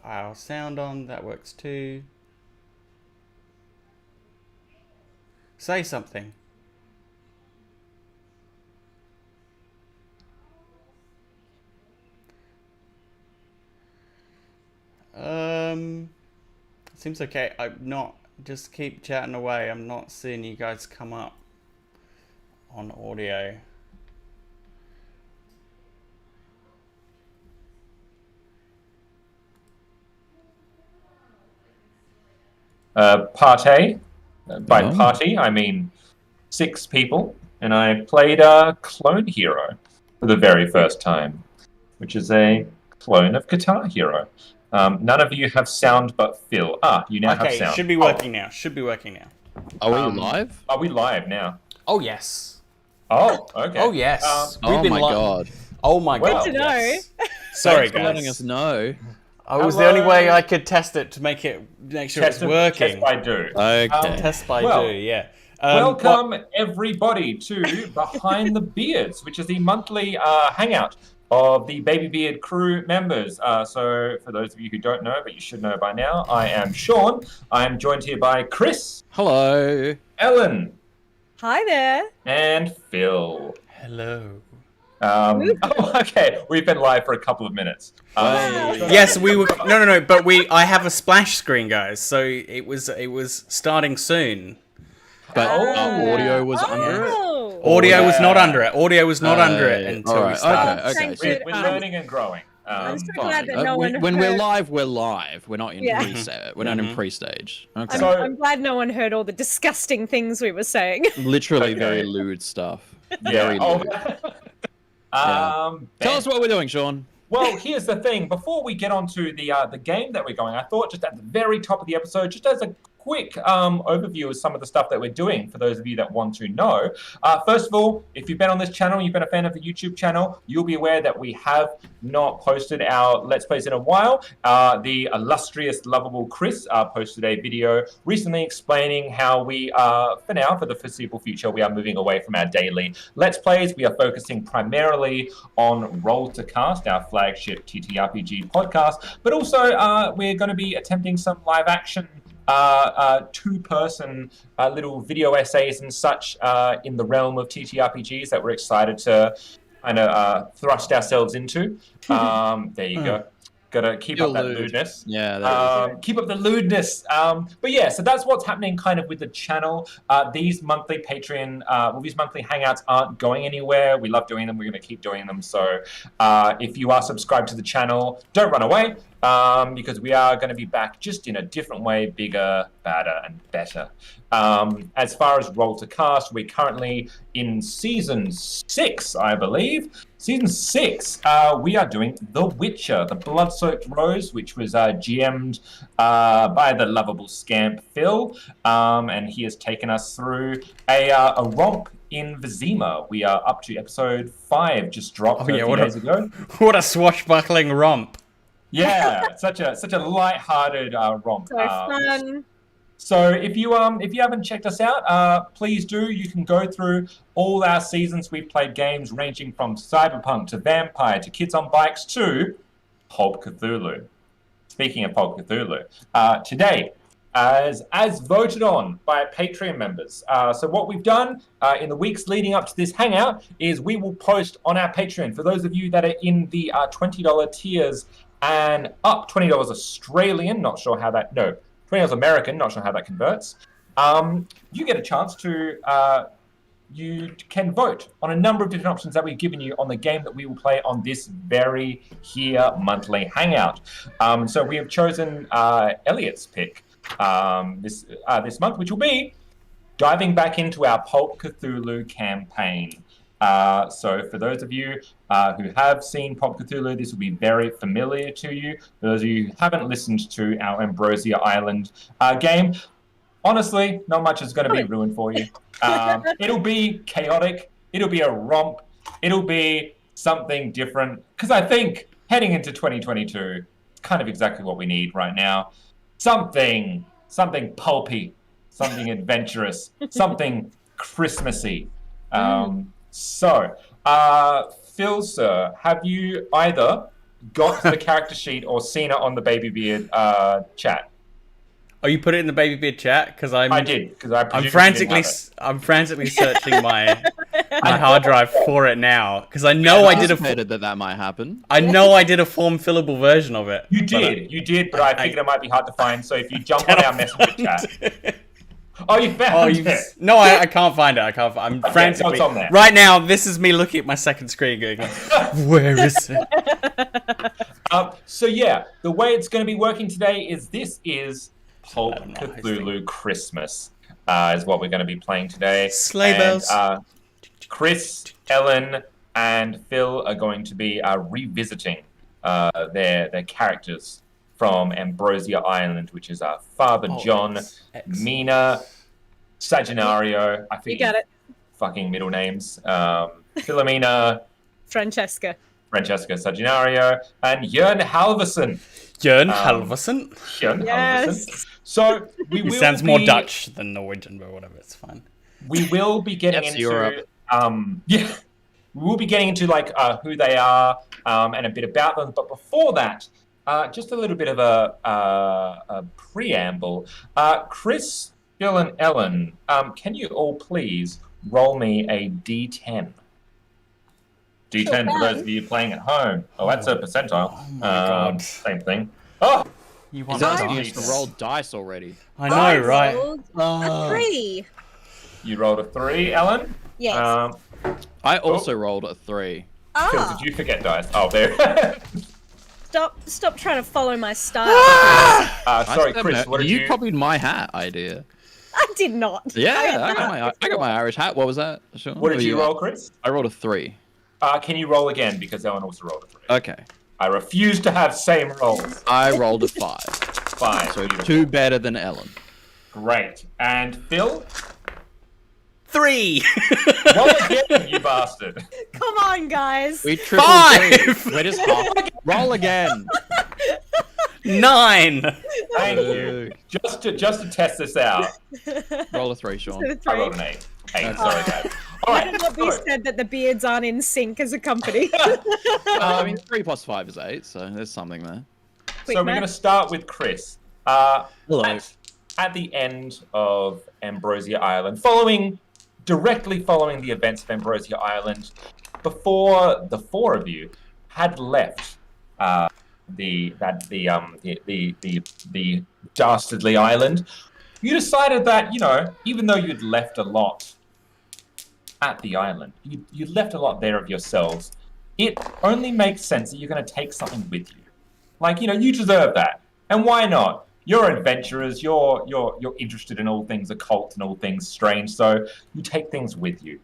our sound on. That works too. Say something. Seems okay. I'm not. Just keep chatting away. I'm not seeing you guys come up on audio. Party. By party, I mean 6 people. And I played Clone Hero for the very first time, which is a clone of Guitar Hero. None of you have sound but Phil. You now have sound. Should be working now. Should be working now. Are we live? Are we live now? Oh, yes. Oh, okay. Oh, yes. Oh my god. Oh my god. Good to know. Yes. Sorry, Thanks for guys. letting us know. I was the only way I could test it to make sure it's working. Test by do. Okay. Test by do, yeah. Welcome, everybody, to Behind the Beards, which is the monthly hangout of the Baby Beard crew members. So, for those of you who don't know, but you should know by now, I am Sean. I am joined here by Chris. Hello. Ellen. Hi there. And Phil. Hello. Okay. We've been live for a couple of minutes. Yes, we were. No. But I have a splash screen, guys. So it was starting soon. But our audio was under it? Audio was not under it. Audio was not under it until we started. Okay. We're learning and growing. I'm so glad that no one when heard. we're live, we're live. We're not in pre-set. We're not in pre-stage. Okay. I'm glad no one heard all the disgusting things we were saying. Literally very lewd stuff. Yeah. Very lewd. Tell us what we're doing, Sean. Well, here's the thing. Before we get on to the game that we're going, I thought just at the very top of the episode, just as a quick overview of some of the stuff that we're doing for those of you that want to know. First of all, if you've been on this channel, you've been a fan of the YouTube channel, you'll be aware that we have not posted our Let's Plays in a while. The illustrious, lovable Chris posted a video recently explaining how we, for now, for the foreseeable future, we are moving away from our daily Let's Plays. We are focusing primarily on Roll to Cast, our flagship TTRPG podcast, but also we're going to be attempting some live action 2-person little video essays and such in the realm of TTRPGs that we're excited to kind of thrust ourselves into. There you go. Gotta keep up that lewdness. Yeah. Keep up the lewdness. But yeah, so that's what's happening kind of with the channel. These monthly these monthly hangouts aren't going anywhere. We love doing them. We're going to keep doing them. So if you are subscribed to the channel, don't run away because we are going to be back just in a different way, bigger, badder, and better. As far as Roll to Cast, we're currently in Season 6, I believe. Season 6, we are doing The Witcher, the Blood-Soaked Rose, which was GM'd by the lovable scamp Phil, and he has taken us through a romp in Vizima. We are up to episode 5, just dropped a few days ago. What a swashbuckling romp! Yeah, such a light-hearted romp. So fun. So if you haven't checked us out, please do. You can go through all our seasons. We've played games ranging from Cyberpunk to Vampire to Kids on Bikes to Pulp Cthulhu. Speaking of Pulp Cthulhu, today, as voted on by Patreon members. So what we've done in the weeks leading up to this hangout is we will post on our Patreon. For those of you that are in the $20 tiers and up, $20 Australian, not sure how that, no, $20 American, not sure how that converts. You get a chance to, you can vote on a number of different options that we've given you on the game that we will play on this very here monthly hangout. So we have chosen Elliot's pick this month, which will be diving back into our Pulp Cthulhu campaign. So for those of you who have seen Pulp Cthulhu, this will be very familiar to you. For those of you who haven't listened to our Ambrosia Island game, honestly, not much is going to be ruined for you. It'll be chaotic. It'll be a romp. It'll be something different. Because I think heading into 2022, it's kind of exactly what we need right now. Something pulpy, something adventurous, something Christmassy. So, Phil, sir, have you either got the character sheet or seen it on the Baby Beard chat? Oh, you put it in the Baby Beard chat? Because I did, because I I'm presumed you didn't frantically have it. searching my hard drive for it now because I know I did that might happen. I know I did a form fillable version of it. You did, but I figured it might be hard to find. So if you jump on our messenger chat, oh, you found it. No, I can't find it. I'm frantically. So it's on there. Right now, this is me looking at my second screen going, where is it? So yeah, the way it's going to be working today is Pulp Cthulhu Christmas is what we're going to be playing today. Sleigh bells. Chris, Ellen, and Phil are going to be revisiting their characters from Ambrosia Island, which is Father John, excellent. Mina, Saginario. I think You got it. fucking middle names. Philomena, Francesca Saginario, and Jörn Halverson. Jörn Halverson? Jörn Yes. Halverson. So we will Sounds more Dutch than Norwegian, but whatever, it's fine. We will be getting That's into Europe. we will be getting into like who they are and a bit about them. But before that, just a little bit of a preamble. Chris, Phil, and Ellen, can you all please roll me a D10? D10 for those of you playing at home. Oh, that's a percentile. Oh my God. Same thing. Oh, You He's want asking dice? us to roll dice already. I know, right? rolled a 3. you rolled a 3, Ellen. Yes. I also rolled a 3. Phil, did you forget dice? Oh, there. Stop trying to follow my style. Sorry, Chris. What did you you? copied my hat idea. I did not. Yeah, I got my Irish hat. What was that? Sure. What did you roll, Chris? I rolled a 3. Can you roll again? Because Ellen also rolled a 3. Okay. I refuse to have same rolls. I rolled a 5. 5. So Beautiful. 2 better than Ellen. Great. And Phil? 3! Roll again, you bastard. Come on, guys. We tripled 5! 3. We're just half. Roll again. 9! Thank you. Just to test this out, Roll a 3, Sean. I rolled an 8. 8, sorry, guys. All Let right. it not be said that the beards aren't in sync as a company. I mean, 3 plus 5 is 8, so there's something there. So we're going to start with Chris. Hello. At the end of Ambrosia Island, directly following the events of Ambrosia Island, before the four of you had left the dastardly island, you decided that, you know, even though you'd left a lot at the island, you left a lot there of yourselves, it only makes sense that you're going to take something with you. Like, you know, you deserve that. And why not? You're adventurers, you're interested in all things occult and all things strange, so you take things with you.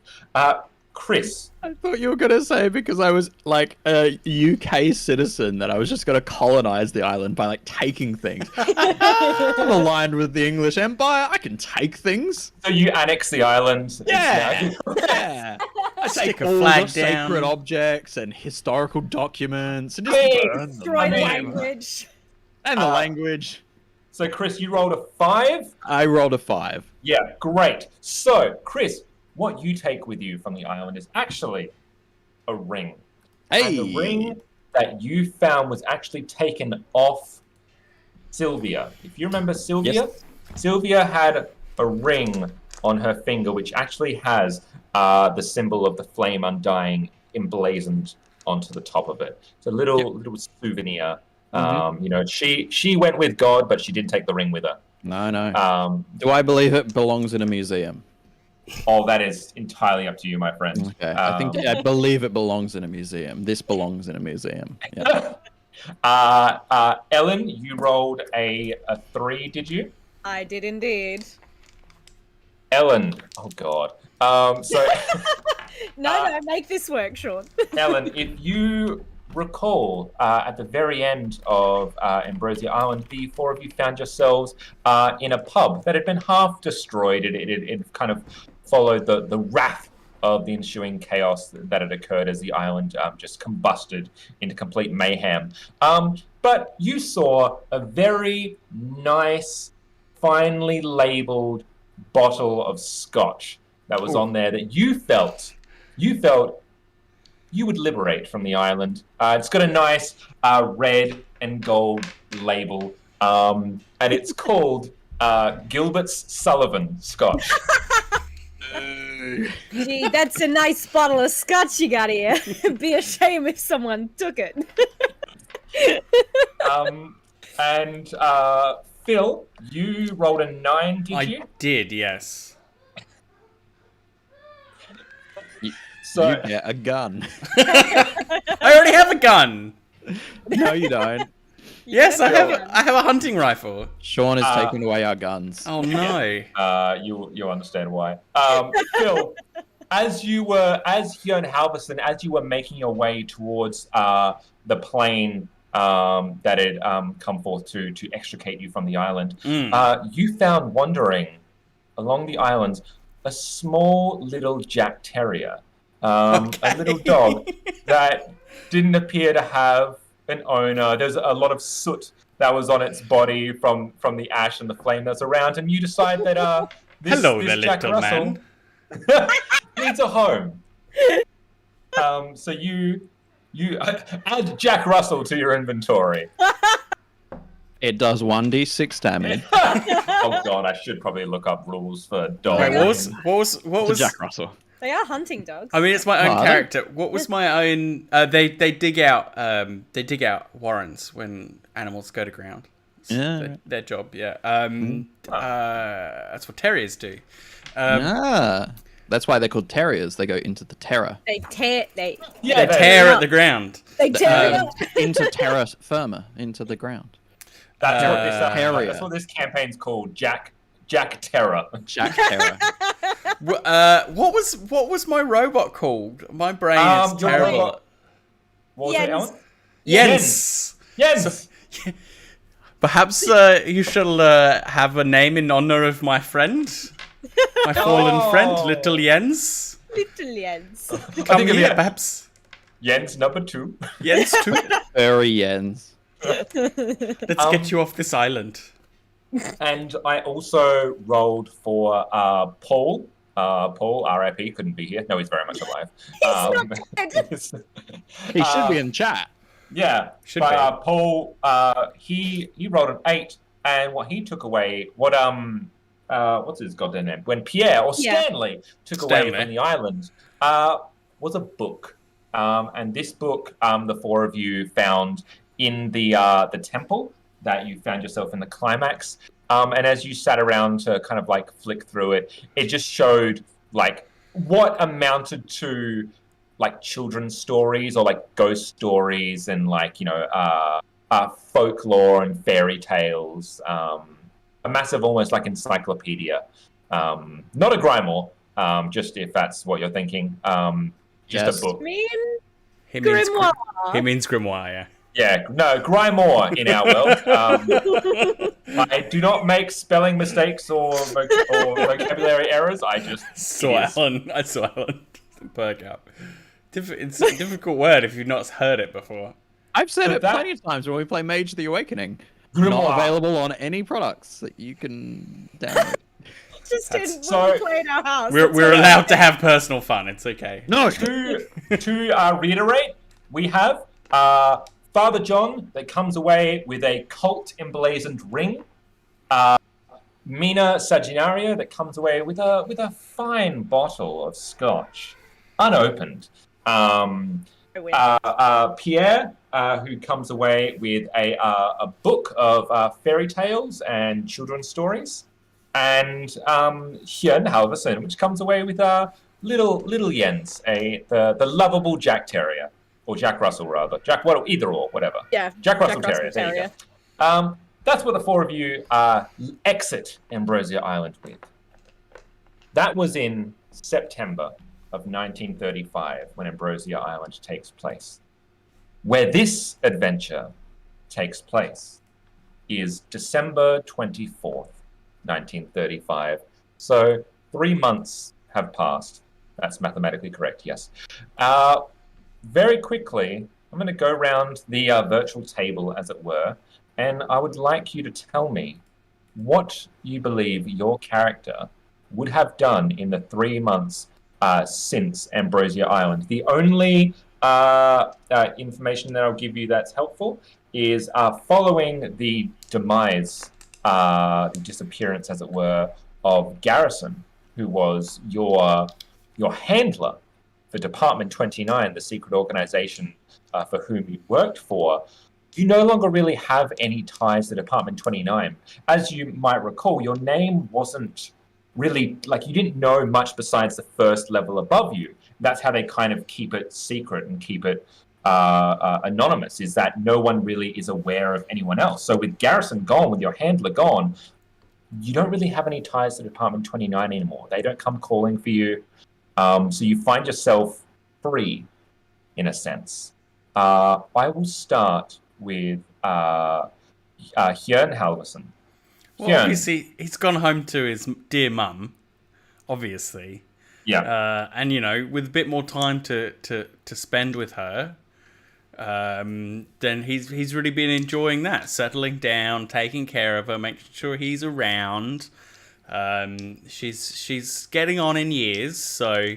Chris. I thought you were going to say because I was like a UK citizen that I was just going to colonize the island by like taking things. I'm aligned with the English Empire. I can take things. So you annex the island. Yeah. Yeah. I Stick take a all flag the down. sacred objects and historical documents and just Hey, burn them. Destroy language. And the language. So Chris, you rolled a 5? I rolled a 5. Yeah, great. So, Chris, what you take with you from the island is actually a ring. Hey. And the ring that you found was actually taken off Sylvia. If you remember Sylvia, Yes. Sylvia had a ring on her finger which actually has the symbol of the flame undying emblazoned onto the top of it. It's a little souvenir. You know, she went with God, but she didn't take the ring with her. No. Do I believe it belongs in a museum? Oh, that is entirely up to you, my friend. Okay. I believe it belongs in a museum. This belongs in a museum. Yeah. Ellen, you rolled a 3, did you? I did indeed. Ellen, oh God. No, make this work, Sean. Ellen, if you recall, at the very end of Ambrosia Island, the four of you found yourselves in a pub that had been half destroyed. It kind of followed the wrath of the ensuing chaos that had occurred as the island just combusted into complete mayhem. But you saw a very nice, finely labeled bottle of scotch that was on there that you felt you would liberate from the island. It's got a nice red and gold label, and it's called Gilbert's Sullivan Scotch. Gee, that's a nice bottle of scotch you got here. It'd be a shame if someone took it. And Phil, you rolled a 9, did you? I did, yes. So You get a gun. I already have a gun. No, you don't. Yes, I have a hunting rifle. Sean is taking away our guns. Oh no. you'll understand why. Phil, as Hyun Halverson, as you were making your way towards the plane that had come forth to extricate you from the island, you found wandering along the island a small little Jack Terrier, a little dog that didn't appear to have an owner. There's a lot of soot that was on its body from the ash and the flame that's around, and you decide that this Jack little Russell man. needs a home. So you add Jack Russell to your inventory. It does 1d6 damage Oh god, I should probably look up rules for dogs. Wait, what to was Jack Russell. They are hunting dogs. I mean, it's my own Oh, character. What was my own? They dig out warrens when animals go to ground. It's Yeah. their job. Yeah. That's what terriers do. That's why they're called terriers. They go into the terror. They tear. They tear at the ground. They tear it up. Into terra firma, into the ground. That's what this campaign's called. Jack Terror. Jack Terror. What was my robot called? My brain is your terrible. robot- What was it, Jens. Ellen? Jens. Yes. Perhaps you shall have a name in honor of my friend, my fallen friend, little Jens. Little Jens. Come think of here, it. perhaps. Jens number 2. Jens too. Furry Jens. Let's get you off this island. And I also rolled for Paul. Paul, R.I.P. couldn't be here. No, he's very much alive. He should be in chat. Yeah, Should but be. Paul, he rolled an 8, and what he took away, what's his goddamn name? When Pierre or Yeah. Stanley took away Stanley. from the island, was a book, and this book, the four of you found in the temple that you found yourself in the climax, and as you sat around to kind of like flick through it, it just showed like what amounted to like children's stories or like ghost stories and like folklore and fairy tales, a massive almost like encyclopedia, not a grimoire, just if that's what you're thinking, just Yes. a book. He means Grimoire. He means grimoire. Yeah. Yeah, no, grimoire in our world. I do not make spelling mistakes or vocabulary errors. I just I saw Alan perk up. It's a difficult word if you've not heard it before. I've said So it that- plenty of times when we play Mage the Awakening. Grimoire. Not available on any products that you can download. Just did That's- when we played our house. We're allowed to have personal fun. It's okay. No, To reiterate, we have Father John that comes away with a cult emblazoned ring. Mina Sagginario that comes away with a fine bottle of scotch, unopened. Pierre, who comes away with a book of fairy tales and children's stories, and Hyun Halverson, which comes away with little Jens, the lovable Jack Terrier, or Jack Russell rather, either or whatever. Yeah, Jack Russell Jack Terrier. Russell There you go. That's what the four of you exit Ambrosia Island with. That was in September of 1935 when Ambrosia Island takes place. Where this adventure takes place is December 24th, 1935. So 3 months have passed. That's mathematically correct, yes. Very quickly, I'm going to go around the virtual table, as it were, and I would like you to tell me what you believe your character would have done in the 3 months since Ambrosia Island. The only information that I'll give you that's helpful is following the demise, the disappearance, as it were, of Garrison, who was your handler for Department 29, the secret organization for whom you worked for. You no longer really have any ties to Department 29. As you might recall, your name wasn't really, like, you didn't know much besides the first level above you. That's how they kind of keep it secret and keep it anonymous, is that no one really is aware of anyone else. So with Garrison gone, with your handler gone, you don't really have any ties to Department 29 anymore. They don't come calling for you. So you find yourself free, in a sense. I will start with Hjern Halverson. Well, obviously, he's gone home to his dear mum, obviously. Yeah. And, you know, with a bit more time to spend with her, then he's really been enjoying that, settling down, taking care of her, making sure he's around. She's getting on in years, so,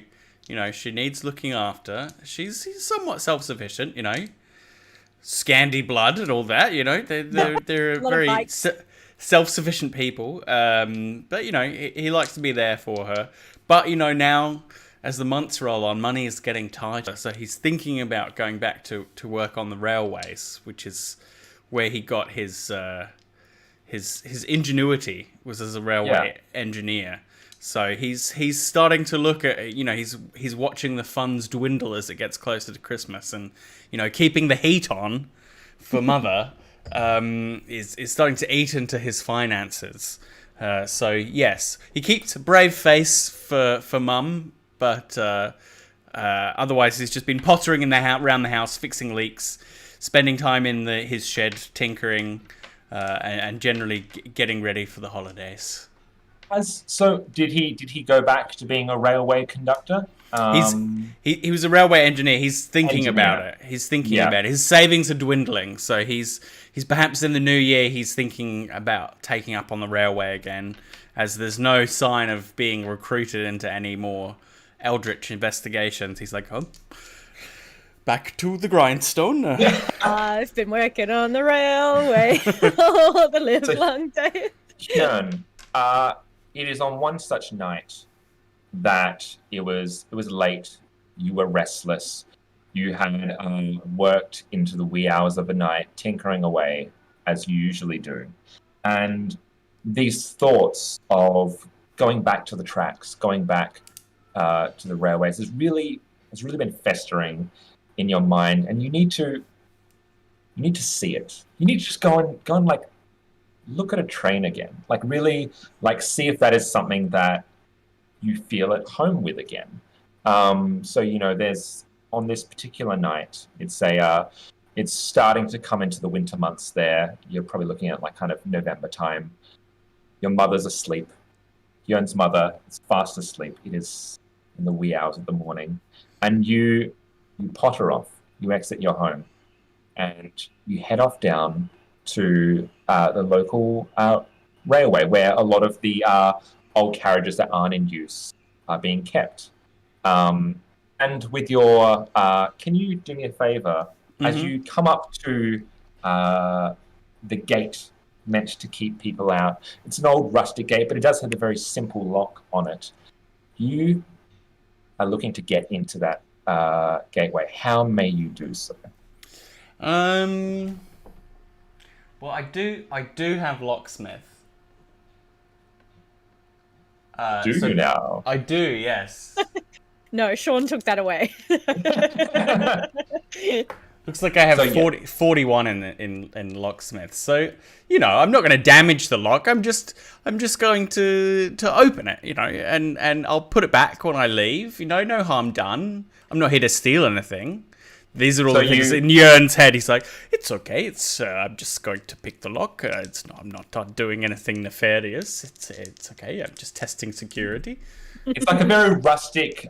you know, she needs looking after. She's somewhat self-sufficient, you know. Scandi blood and all that, you know. They're very self-sufficient people. But, you know, he likes to be there for her. But, you know, now, as the months roll on, money is getting tighter. So he's thinking about going back to work on the railways, which is where he got his ingenuity, was as a railway engineer. So he's starting to look at, you know, he's watching the funds dwindle as it gets closer to Christmas, and, you know, keeping the heat on for mother is starting to eat into his finances. So yes, he keeps a brave face for mum, but otherwise he's just been pottering in around the house, fixing leaks, spending time in his shed tinkering, and generally getting ready for the holidays. So did he go back to being a railway conductor? He was a railway engineer. He's thinking about it. He's thinking about it. His savings are dwindling, so he's perhaps in the new year he's thinking about taking up on the railway again, as there's no sign of being recruited into any more eldritch investigations. He's like, oh, back to the grindstone. I've been working on the railway all the live long day. Jern, it is on one such night that it was late. You were restless. You had worked into the wee hours of the night, tinkering away as you usually do, and these thoughts of going back to the tracks, going back to the railways, has really been festering in your mind, and you need to see it. You need to just go and like look at a train again, like really like see if that is something that you feel at home with again. So, you know, there's on this particular night, it's starting to come into the winter months there. You're probably looking at like kind of November time. Your mother's asleep. Yon's mother is fast asleep. It is in the wee hours of the morning. And you potter off. You exit your home. And you head off down to the local railway, where a lot of the old carriages that aren't in use are being kept. And with your, can you do me a favor? Mm-hmm. As you come up to the gate meant to keep people out, it's an old rustic gate, but it does have a very simple lock on it. You are looking to get into that gateway. How may you do so? Well, I do have locksmith. You now? I do, yes. No, Sean took that away. Looks like I have 41 in locksmith. So, you know, I'm not going to damage the lock. I'm just going to open it, you know, and I'll put it back when I leave. You know, no harm done. I'm not here to steal anything. These are all the things in Jern's head. He's like, it's okay. I'm just going to pick the lock. I'm not doing anything nefarious. It's okay. I'm just testing security. It's like a very rustic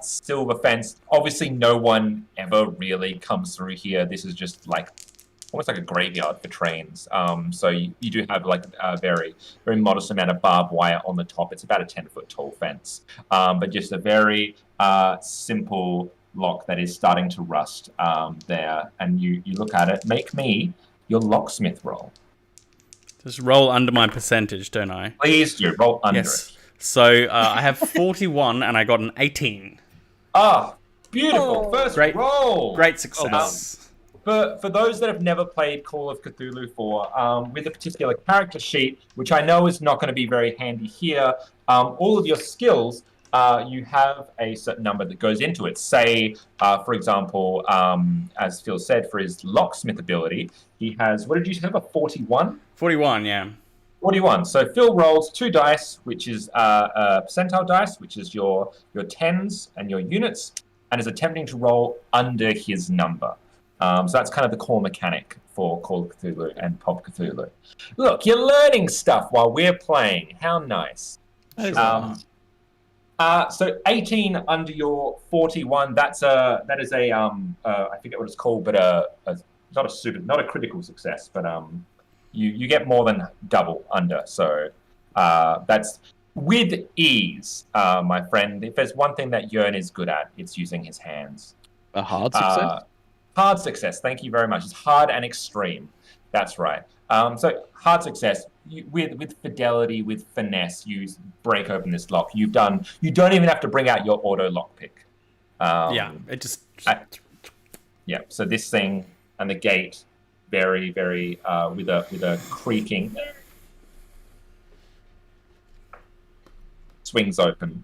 silver fence. Obviously, no one ever really comes through here. This is just like almost like a graveyard for trains. So you do have like a very, very modest amount of barbed wire on the top. It's about a 10-foot tall fence, but just a very simple lock that is starting to rust there, and you look at it. Make me your locksmith roll. Just roll under my percentage, don't I? Please do. Roll under Yes. it. So I have 41 and I got an 18. Ah, beautiful. Oh. First Great. roll. Great success. For those that have never played Call of Cthulhu 4, with a particular character sheet, which I know is not going to be very handy here, all of your skills, you have a certain number that goes into it. Say, for example, as Phil said, for his locksmith ability, he has, what did you have, a 41? 41, yeah. 41. So Phil rolls 2 dice, which is a percentile dice, which is your tens and your units, and is attempting to roll under his number. So that's kind of the core mechanic for Call of Cthulhu and Pulp Cthulhu. Look, you're learning stuff while we're playing. How nice. So 18 under your 41. That is a I forget what it's called, but not a critical success, but you get more than double under. So that's with ease, my friend. If there's one thing that Yearn is good at, it's using his hands. A hard success? Hard success. Thank you very much. It's hard and extreme. That's right. So hard success with fidelity, with finesse. You break open this lock. You don't even have to bring out your auto lockpick. It just. Yeah. So this thing and the gate, very, very with a creaking, swings open,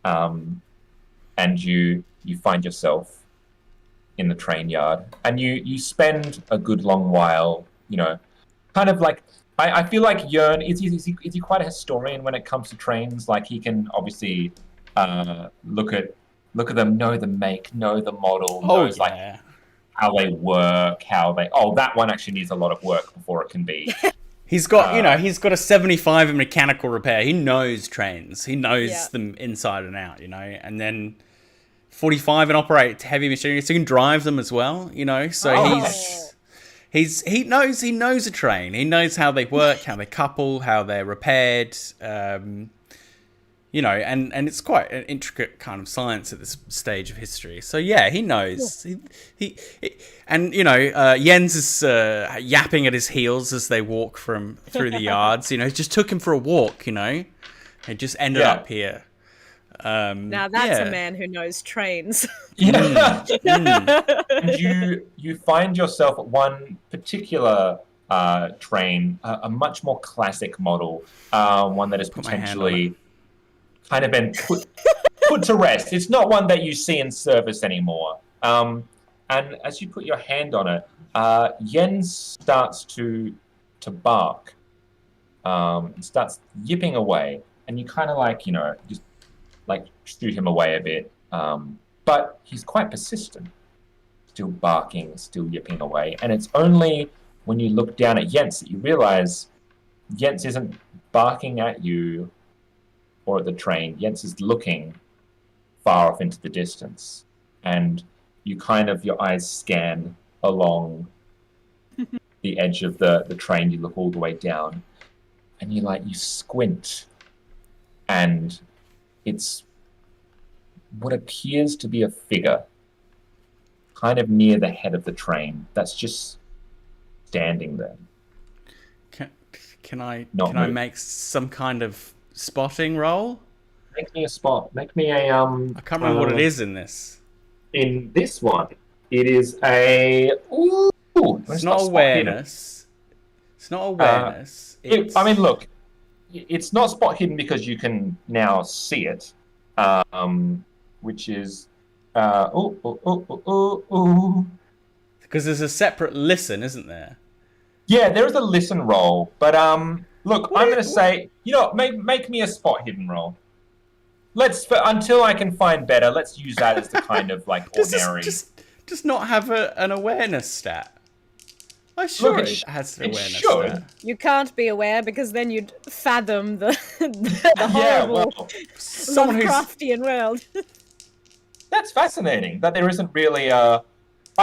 and you find yourself in the train yard, and you spend a good long while, kind of like, I feel like Yearn, is he quite a historian when it comes to trains? Like, he can obviously look at them, know the make, know the model, knows like how they work, that one actually needs a lot of work before it can be. He's got, he's got a 75 in mechanical repair. He knows trains. He knows them inside and out, and then 45 and operate heavy machinery, so he can drive them as well, So he knows a train. He knows how they work, how they couple, how they're repaired. And it's quite an intricate kind of science at this stage of history. So yeah, he knows. He Jens is yapping at his heels as they walk through the yards. It just took him for a walk. It just ended up here. Now that's a man who knows trains. And you find yourself at one particular train, a much more classic model, one that is potentially kind of been put to rest. It's not one that you see in service anymore. And as you put your hand on it, Jens starts to bark. It starts yipping away, and you kind of just shoot him away a bit. But he's quite persistent, still barking, still yipping away. And it's only when you look down at Jens that you realize Jens isn't barking at you or at the train. Jens is looking far off into the distance. And your eyes scan along the edge of the train. You look all the way down, and you squint, and it's what appears to be a figure kind of near the head of the train that's just standing there. Can I make some kind of spotting roll? Make me a spot. Make me a I can't remember what it is in this. In this one, it is a it's not awareness. It's not awareness. Look, it's not spot hidden because you can now see it, which is because there's a separate listen, isn't there? Yeah, there is a listen roll, but look, I'm going to say, make me a spot hidden roll. Until I can find better, let's use that as the kind of ordinary. Just not have an awareness stat. I'm sure it has an awareness stat. You can't be aware because then you'd fathom the horrible Lovecraftian world. That's fascinating that there isn't really I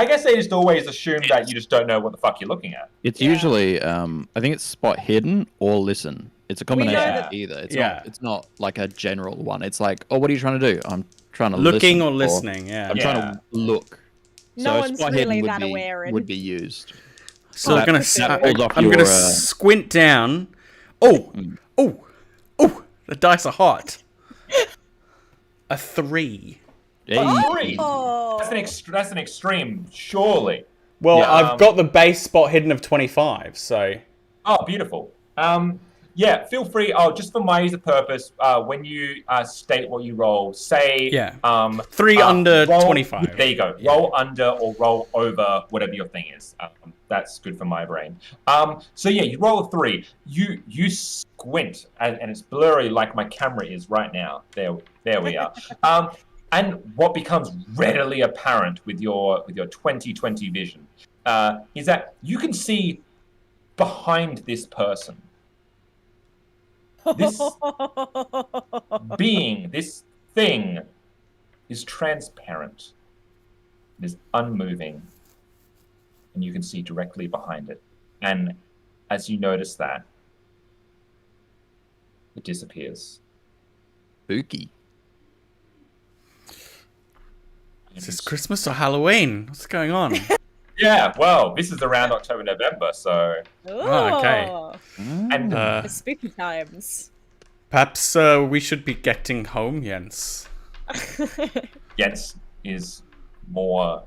guess they just always assume that you just don't know what the fuck you're looking at. It's usually, I think it's spot hidden or listen. It's a combination of either. It's not like a general one. It's like, oh, what are you trying to do? I'm trying to Looking listen or listening, yeah. I'm trying to look. No one's spot really hidden that aware in. would be used. So I'm gonna I'm I'm gonna squint down. Oh, the dice are hot. A 3. Three. Oh. That's an extreme, surely. Well, Yeah, I've got the base spot hidden of 25, so... Oh, beautiful. Yeah, feel free. Oh, just for my user purpose, when you state what you roll, say... Yeah. 3 under roll, 25. There you go. Yeah. Roll under or roll over whatever your thing is. That's good for my brain. So yeah, you roll a 3. You squint, and it's blurry like my camera is right now. There we are. And what becomes readily apparent with your 20/20 vision is that you can see behind this person. This being, this thing, is transparent. It is unmoving. And you can see directly behind it. And as you notice that, it disappears. Spooky. Is this Christmas or Halloween? What's going on? Yeah, well, this is around October, November, so... Oh, okay. And The spooky times. Perhaps we should be getting home, Jens. Jens is more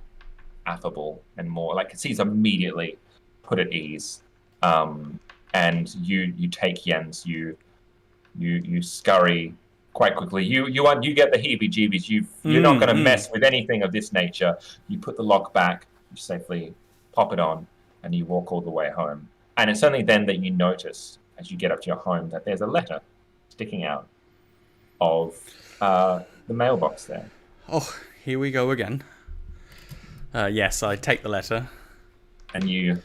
affable and more like he's immediately put at ease. And you take Jens, you scurry quite quickly. You get the heebie-jeebies. You're not going to mess with anything of this nature. You put the lock back, you safely pop it on, and you walk all the way home. And it's only then that you notice, as you get up to your home, that there's a letter sticking out of the mailbox there. Oh, here we go again. Yes, I take the letter. And you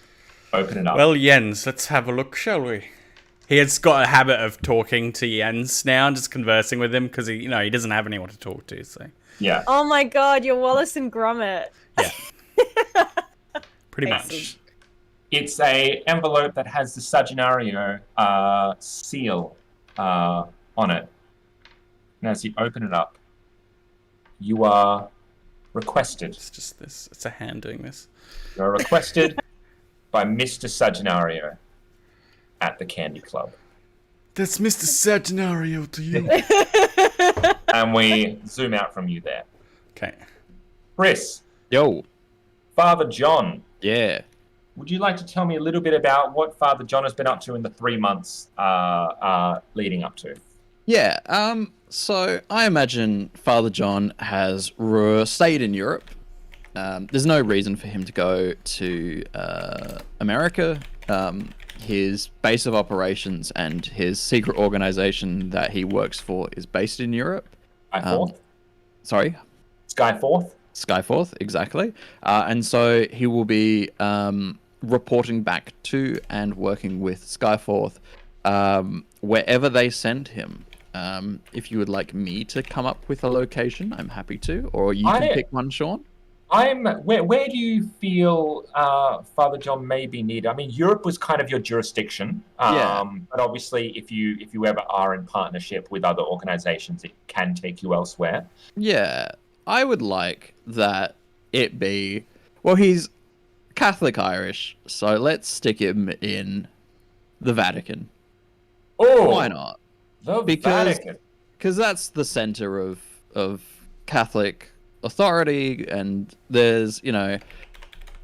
open it up. Well, Jens, let's have a look, shall we? He has got a habit of talking to Jens now and just conversing with him because he doesn't have anyone to talk to. So yeah. Oh my god, you're Wallace and Gromit. Yeah. Pretty much. It's a envelope that has the Sagginario seal on it. And as you open it up, you are requested. It's just this. It's a hand doing this. You are requested by Mr. Sagginario at the Candy Club. That's Mr. Sagginario to you. And we zoom out from you there. Okay. Chris. Yo. Father John. Yeah. Would you like to tell me a little bit about what Father John has been up to in the 3 months leading up to? Yeah. So I imagine Father John has stayed in Europe. There's no reason for him to go to America. His base of operations and his secret organization that he works for is based in Europe. Skyforth? Sorry? Skyforth? Skyforth, exactly. And so he will be reporting back to and working with Skyforth wherever they send him. If you would like me to come up with a location, I'm happy to. Or you can pick one, Sean. Where do you feel Father John may be needed? I mean, Europe was kind of your jurisdiction, but obviously, if you ever are in partnership with other organizations, it can take you elsewhere. Yeah, I would like that it be. Well, he's Catholic Irish, so let's stick him in the Vatican. Oh, why not? The Vatican, because that's the center of Catholic authority, and there's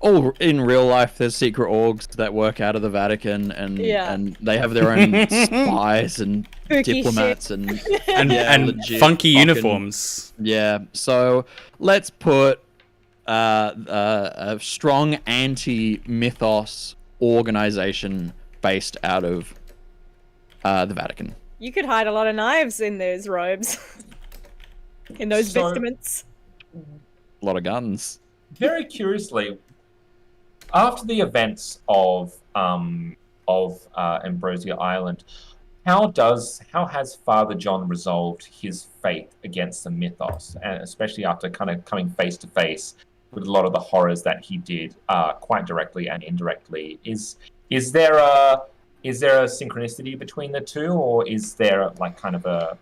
all in real life there's secret orgs that work out of the Vatican, and they have their own spies and diplomats and funky uniforms. Yeah, so let's put a strong anti-mythos organization based out of the Vatican. You could hide a lot of knives in those robes. In those vestments. A lot of guns. Very curiously, after the events of Ambrosia Island, how has Father John resolved his faith against the mythos, and especially after kind of coming face to face with a lot of the horrors that he did, quite directly and indirectly? Is there a synchronicity between the two, or is there like kind of a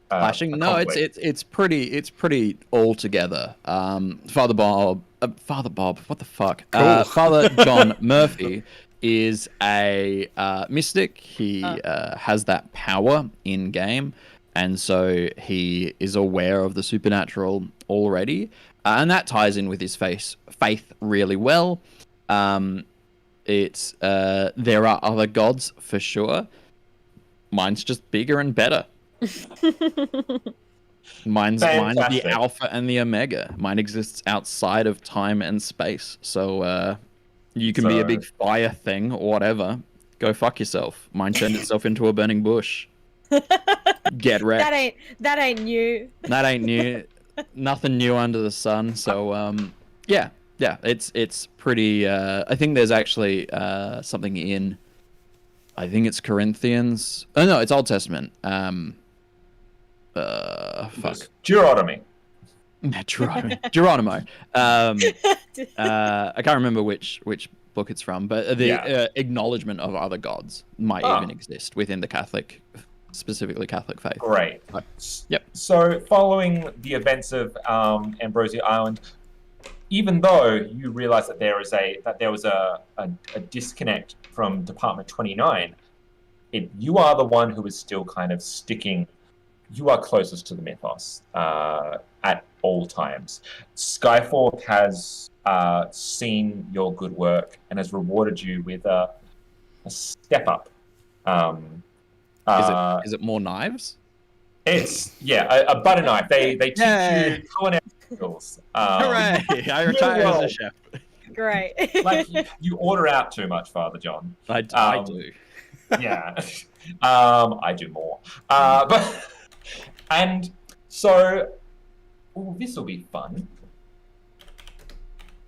Clashing? No, conflict. it's pretty all together. Father Bob, what the fuck? Cool. Father John Murphy is a mystic. He has that power in game, and so he is aware of the supernatural already, and that ties in with his faith really well. There are other gods for sure. Mine's just bigger and better. Mine's the alpha and the omega. Mine exists outside of time and space. So you can be a big fire thing or whatever. Go fuck yourself. Mine turned itself into a burning bush. Get wrecked. That ain't new. That ain't new. Nothing new under the sun. So yeah, it's pretty. I think there's actually something in. I think it's Corinthians. Oh no, it's Old Testament. Fuck. Deuteronomy. Geronimo. I can't remember which book it's from, but the acknowledgement of other gods might even exist within the Catholic, specifically Catholic faith. Great. Yep. So, following the events of Ambrosia Island, even though you realise that there was a disconnect from Department 29, you are the one who is still kind of sticking. You are closest to the mythos at all times. Skyforth has seen your good work and has rewarded you with a step up. Is it more knives? It's a butter knife. They teach you culinary skills. Hooray! I retired as a chef. Great. Like you order out too much, Father John. I do. Yeah, I do more. And so, this will be fun.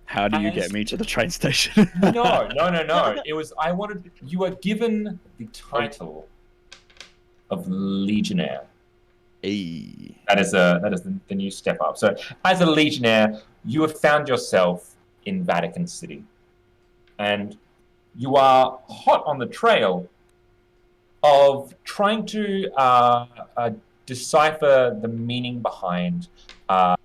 How do you get me to the train station? No. It was you were given the title of Legionnaire. Hey. That is the new step up. So, as a Legionnaire, you have found yourself in Vatican City, and you are hot on the trail of trying to decipher the meaning behind how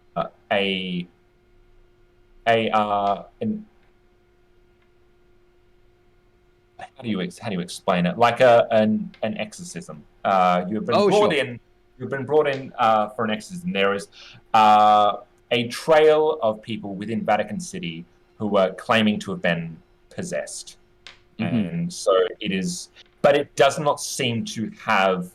do you explain it? Like an exorcism. You've been brought in for an exorcism. There is a trail of people within Vatican City who are claiming to have been possessed, and so it is. But it does not seem to have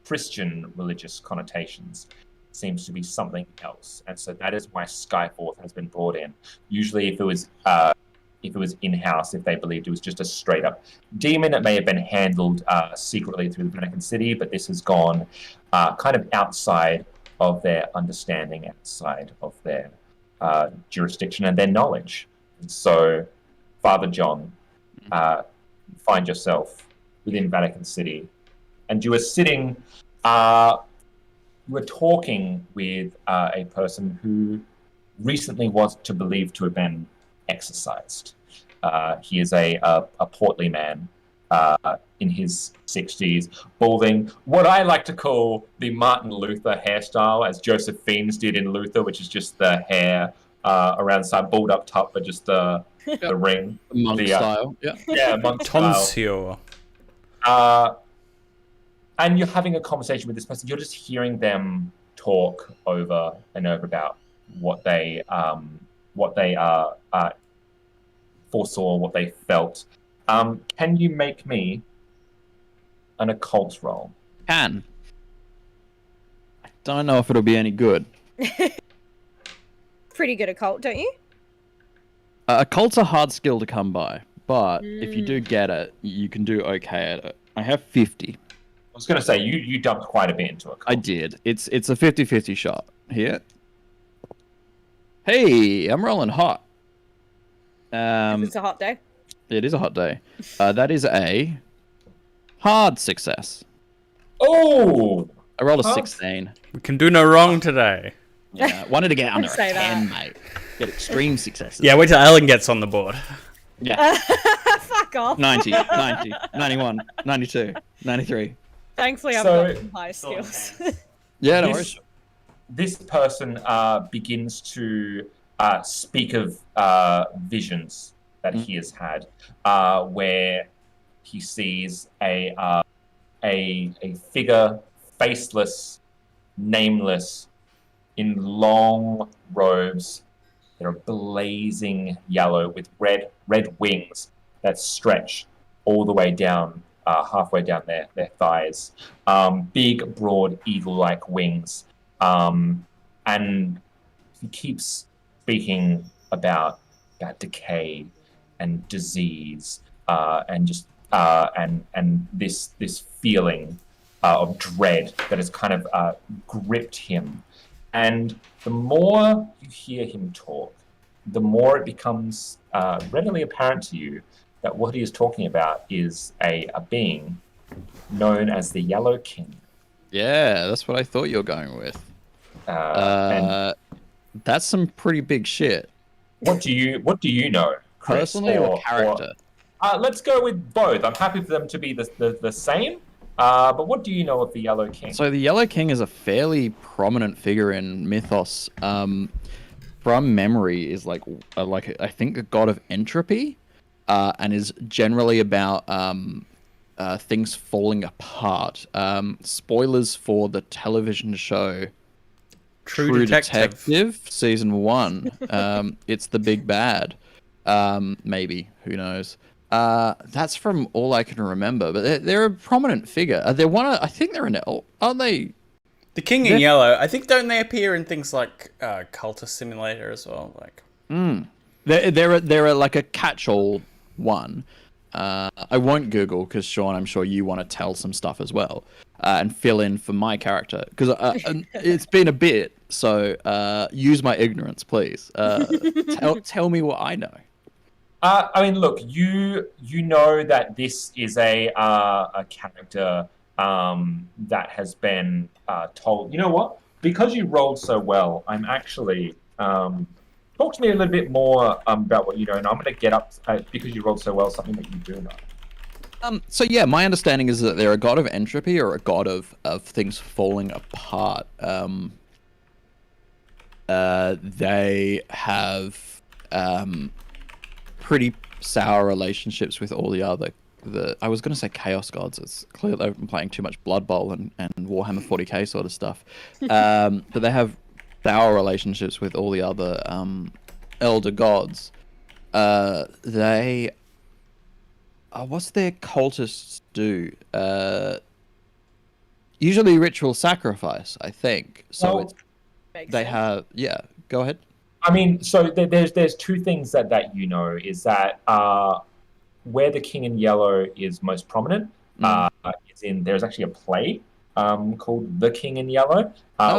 Christian religious connotations. It seems to be something else, and so that is why Skyforth has been brought in. Usually, if it was in-house, if they believed it was just a straight-up demon, it may have been handled secretly through the Vatican City, but this has gone kind of outside of their understanding, outside of their jurisdiction and their knowledge. And so, Father John, find yourself within Vatican City, and you are sitting, you were talking with a person who recently was believed to have been exorcised. He is a portly man in his 60s, balding, what I like to call the Martin Luther hairstyle, as Josephine's did in Luther, which is just the hair around the side, bald up top, but just the ring. Monk style. Yeah, monk Tonsure. style. And you're having a conversation with this person. You're just hearing them talk over and over about what they foresaw, what they felt. Can you make me an occult roll? I don't know if it'll be any good. Pretty good occult, don't you? Occult's a hard skill to come by, but if you do get it, you can do okay at it. I have 50. I was going to say, you dumped quite a bit into it. I did. It's a 50-50 shot here. Hey, I'm rolling hot. It's a hot day. It is a hot day. That is a hard success. Oh! I rolled a 16. We can do no wrong today. Yeah, wanted to get under a Say 10, mate. Get extreme successes. Yeah, wait till Ellen gets on the board. Yeah. Fuck off. 90, 91, 92, 93, Thankfully, I've So- got some high skills. Yeah, no this, worries. this person begins to speak of visions that he has had, where he sees a figure, faceless, nameless, in long robes that are blazing yellow with red wings that stretch all the way down, halfway down their thighs. Big, broad, eagle-like wings. And he keeps speaking about decay and disease, and just and this feeling of dread that has kind of gripped him. And the more you hear him talk, the more it becomes readily apparent to you that what he is talking about is a being known as the Yellow King. Yeah, that's what I thought you were going with. And That's some pretty big shit. what do you know, Chris? Personally or character? Let's go with both. I'm happy for them to be the same. But what do you know of the Yellow King? So the Yellow King is a fairly prominent figure in mythos. From memory, is like I think a god of entropy, and is generally about things falling apart. Spoilers for the television show True Detective. season 1. It's the big bad. Maybe, who knows? That's from all I can remember. But they're a prominent figure. They're one. I think they're an elf. Aren't they? The King in Yellow, I think, don't they appear in things like Cultist Simulator as well? Like, They're like a catch-all one. I won't Google because Sean, I'm sure you want to tell some stuff as well and fill in for my character because it's been a bit. So use my ignorance, please. Tell me what I know. I mean, look, you know that this is a character that has been told. You know what? Because you rolled so well, I'm actually talk to me a little bit more about what you know, and I'm going to get up because you rolled so well something that you do know. So yeah, my understanding is that they're a god of entropy or a god of things falling apart. They have pretty sour relationships with all the other. I was going to say Chaos Gods. It's clear they've been playing too much Blood Bowl and Warhammer 40k sort of stuff. But they have sour relationships with all the other elder gods. They... what's their cultists do? Usually ritual sacrifice, I think. So they have... Yeah, go ahead. I mean, so there's two things that you know is that where the King in Yellow is most prominent is in there's actually a play called The King in Yellow,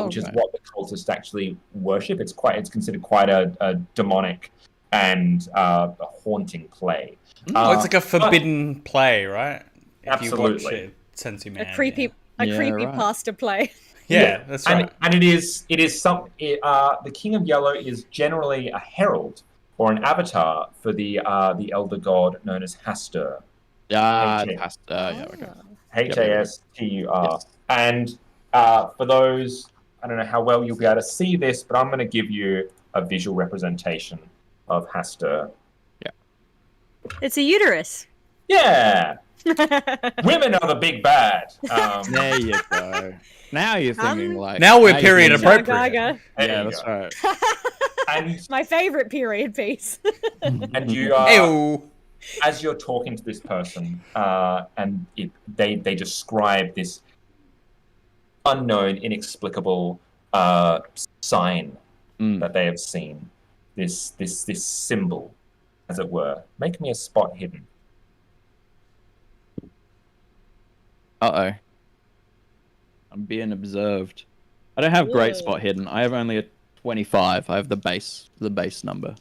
which is what the cultists actually worship. It's considered quite a demonic and a haunting play. it's like a forbidden play, right? If Absolutely. You watch it, sends you mad. A creepy pasta play. Yeah, that's right. And it is the King of Yellow is generally a herald or an avatar for the elder god known as Hastur. Okay. Hastur. Yes. And for those, I don't know how well you'll be able to see this, but I'm going to give you a visual representation of Hastur. Yeah. It's a uterus. Yeah. Women are the big bad. There you go. Now you're thinking like... Now we're period you're appropriate. Gaga. Yeah, that's right. And My favorite period piece. and you Ew. as you're talking to this person, and they describe this unknown, inexplicable sign that they have seen, this symbol, as it were. Make me a spot hidden. Uh-oh. I'm being observed. I don't have great spot hidden. I have only a 25. I have the base number.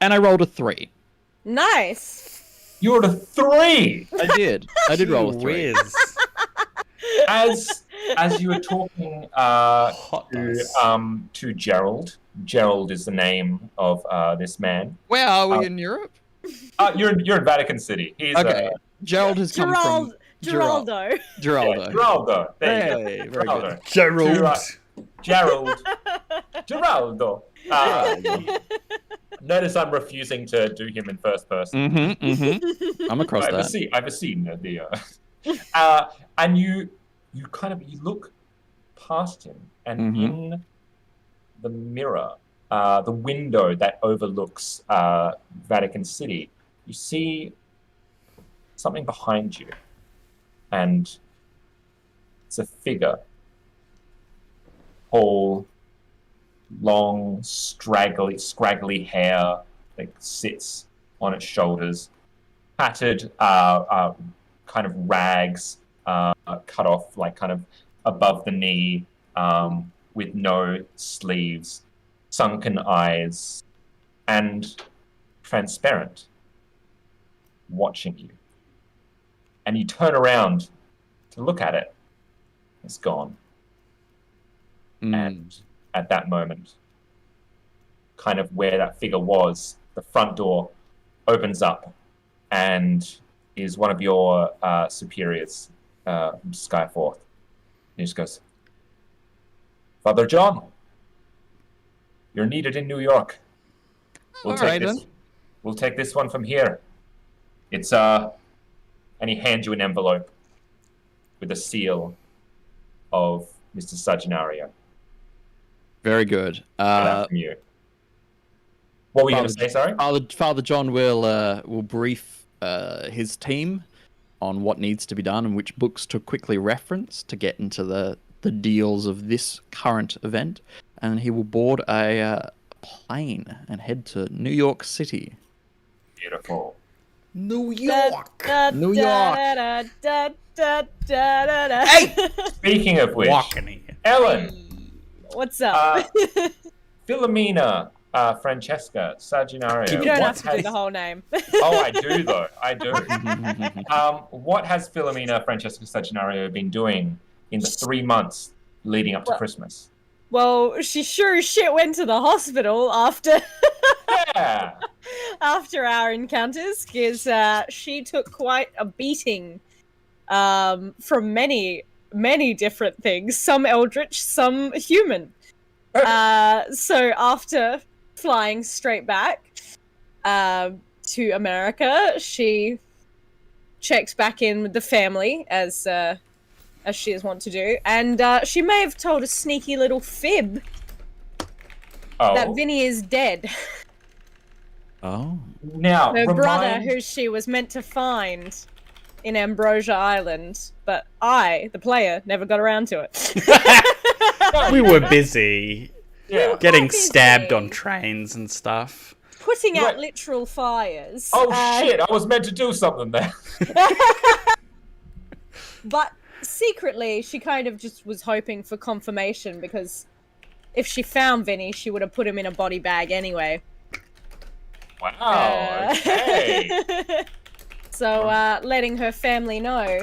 And I rolled a 3. Nice. You rolled a 3! I did roll a 3. Whiz. As you were talking to Gerald. Gerald is the name of this man. Where are we in Europe? You're in Vatican City. He's Okay. Gerald has come from... Geraldo. Geraldo. Geraldo. There you Hey, go. very Geraldo. Gerald. Gerald. Geraldo. Notice I'm refusing to do him in first person. I'm across that. I've seen the and you look past him, and in the mirror, the window that overlooks Vatican City, you see something behind you, and it's a figure, tall, long, scraggly hair that sits on its shoulders, tattered kind of rags cut off like kind of above the knee, with no sleeves, sunken eyes, and transparent, watching you. And you turn around to look at it. It's gone. And at that moment, kind of where that figure was, the front door opens up and is one of your superiors, Skyforth. He just goes, Father John, you're needed in New York. We'll take this one from here. It's and he hands you an envelope with a seal of Mr. Saginario. Very good. From you. What were you going to say? Sorry. Father John will brief his team on what needs to be done and which books to quickly reference to get into the deals of this current event, and he will board a plane and head to New York City. Beautiful. New York. New York. Hey! Speaking of which, Ellen, what's up? Philomena, Francesca, Saginario. You don't have to do the whole name. Oh, I do though. I do. What has Philomena, Francesca, Saginario been doing in the 3 months leading up to Christmas? Well, she sure as shit went to the hospital after after our encounters, because she took quite a beating from many different things. Some eldritch, some human. So after flying straight back to America, she checked back in with the family as she is wont to do, and she may have told a sneaky little fib that Vinny is dead. Oh. Now, her brother, who she was meant to find in Ambrosia Island, but I, the player, never got around to it. We were busy getting stabbed on trains and stuff. Putting out literal fires. Oh shit, I was meant to do something there. But secretly, she kind of just was hoping for confirmation, because if she found Vinny, she would have put him in a body bag anyway. Wow, okay. So, letting her family know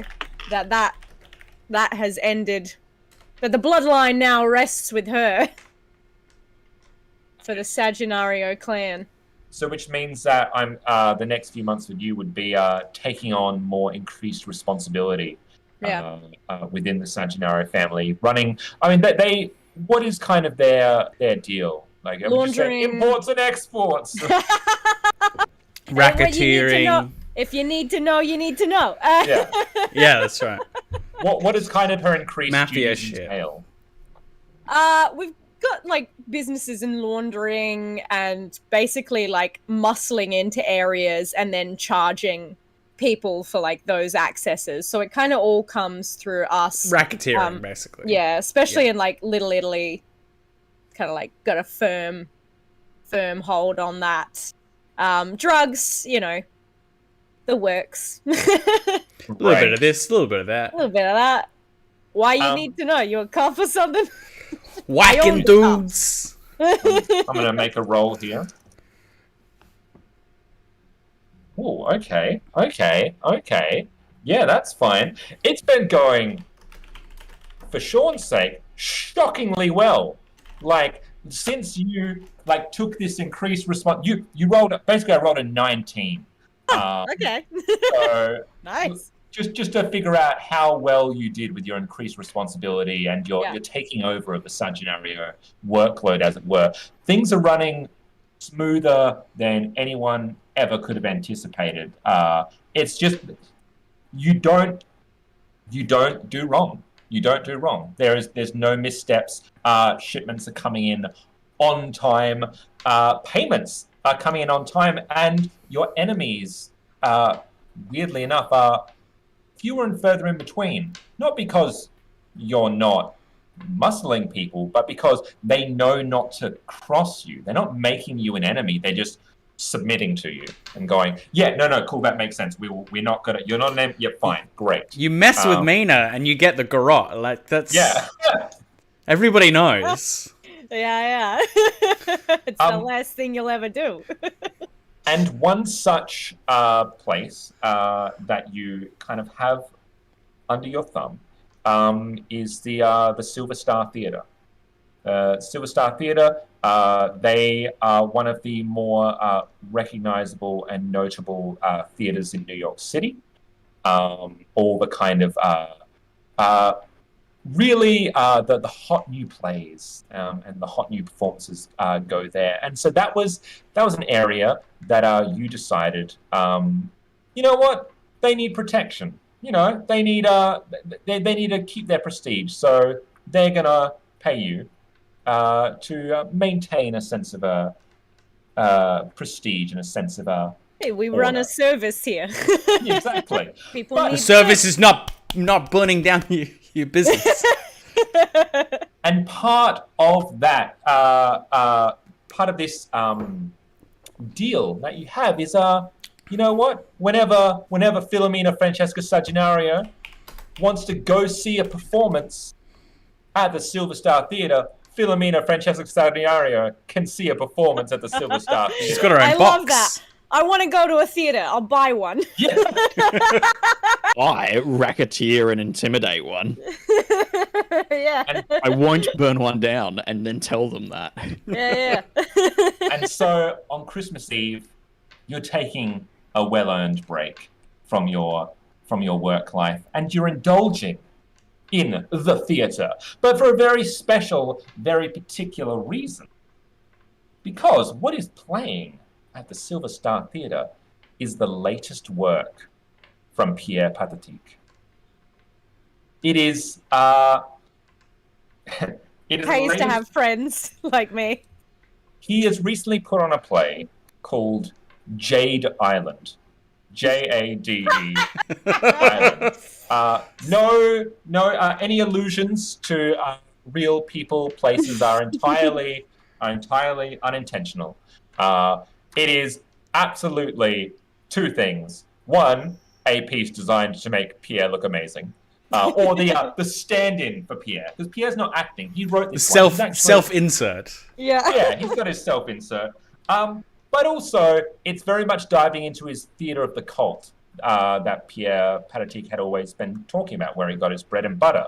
that has ended, that the bloodline now rests with her for the Saginario clan. So, which means that I'm the next few months with you would be taking on more increased responsibility within the Saginario family. Running, I mean, they what is kind of their deal? Like, laundering, imports and exports, racketeering. If you need to know, you need to know. Yeah, that's right. What is kind of her increased mafia duties shit? entail? We've got like businesses in laundering and basically like muscling into areas and then charging people for like those accesses. So it kind of all comes through us. Racketeering, basically. Yeah, especially in like Little Italy. Kind of like got a firm hold on that. Drugs, you know, the works. A little bit of this, a little bit of that. A little bit of that. Why you need to know? You a cop or something? Whacking dudes. I'm gonna make a roll here. Oh, okay. Yeah, that's fine. It's been going, for Sean's sake, shockingly well. Like, since you like took this increased response, you rolled basically I rolled a 19. Okay. So nice. just to figure out how well you did with your increased responsibility and your taking over of the Saginario workload, as it were. Things are running smoother than anyone ever could have anticipated. It's just you don't do wrong. You don't do wrong. There's no missteps. Shipments are coming in on time. Payments are coming in on time, and your enemies, weirdly enough, are fewer and further in between. Not because you're not muscling people, but because they know not to cross you. They're not making you an enemy. They're just submitting to you and going, yeah, no, cool, that makes sense. We're not gonna. You're not an enemy. Yeah, fine, great. You mess with Mina and you get the garrote. Like that's everybody knows. Yeah. It's the last thing you'll ever do. And one such place that you kind of have under your thumb is the Silver Star Theatre. Silver Star Theatre, they are one of the more recognizable and notable theatres in New York City. All the kind of really the hot new plays and the hot new performances go there. And so that was an area that you decided, you know what, they need protection. You know, they need to keep their prestige. So they're gonna pay you to maintain a sense of prestige and a sense of Hey, we run a service here. Exactly. People need the service is not burning down your business. And part of that, part of this deal that you have is, you know what? Whenever Filomena Francesca Saginario wants to go see a performance at the Silver Star Theatre, Filomena Francesca Saginario can see a performance at the Silver Star Theatre. She's got her own box. love that. I want to go to a theatre. I'll buy one. Yeah. I racketeer and intimidate one. Yeah. And I won't burn one down and then tell them that. Yeah. And so on Christmas Eve, you're taking a well-earned break from your work life, and you're indulging in the theatre, but for a very special, very particular reason. Because what is playing at the Silver Star Theatre is the latest work from Pierre Patatique. It is it is Pays to have friends like me. He has recently put on a play called Jade Island. Jade Island. Any allusions to real people, places are entirely unintentional. It is absolutely two things. One, a piece designed to make Pierre look amazing. Or the stand-in for Pierre, because Pierre's not acting. He wrote this self-insert. Yeah, he's got his self-insert. But also, it's very much diving into his theatre of the cult that Pierre Patatique had always been talking about, where he got his bread and butter.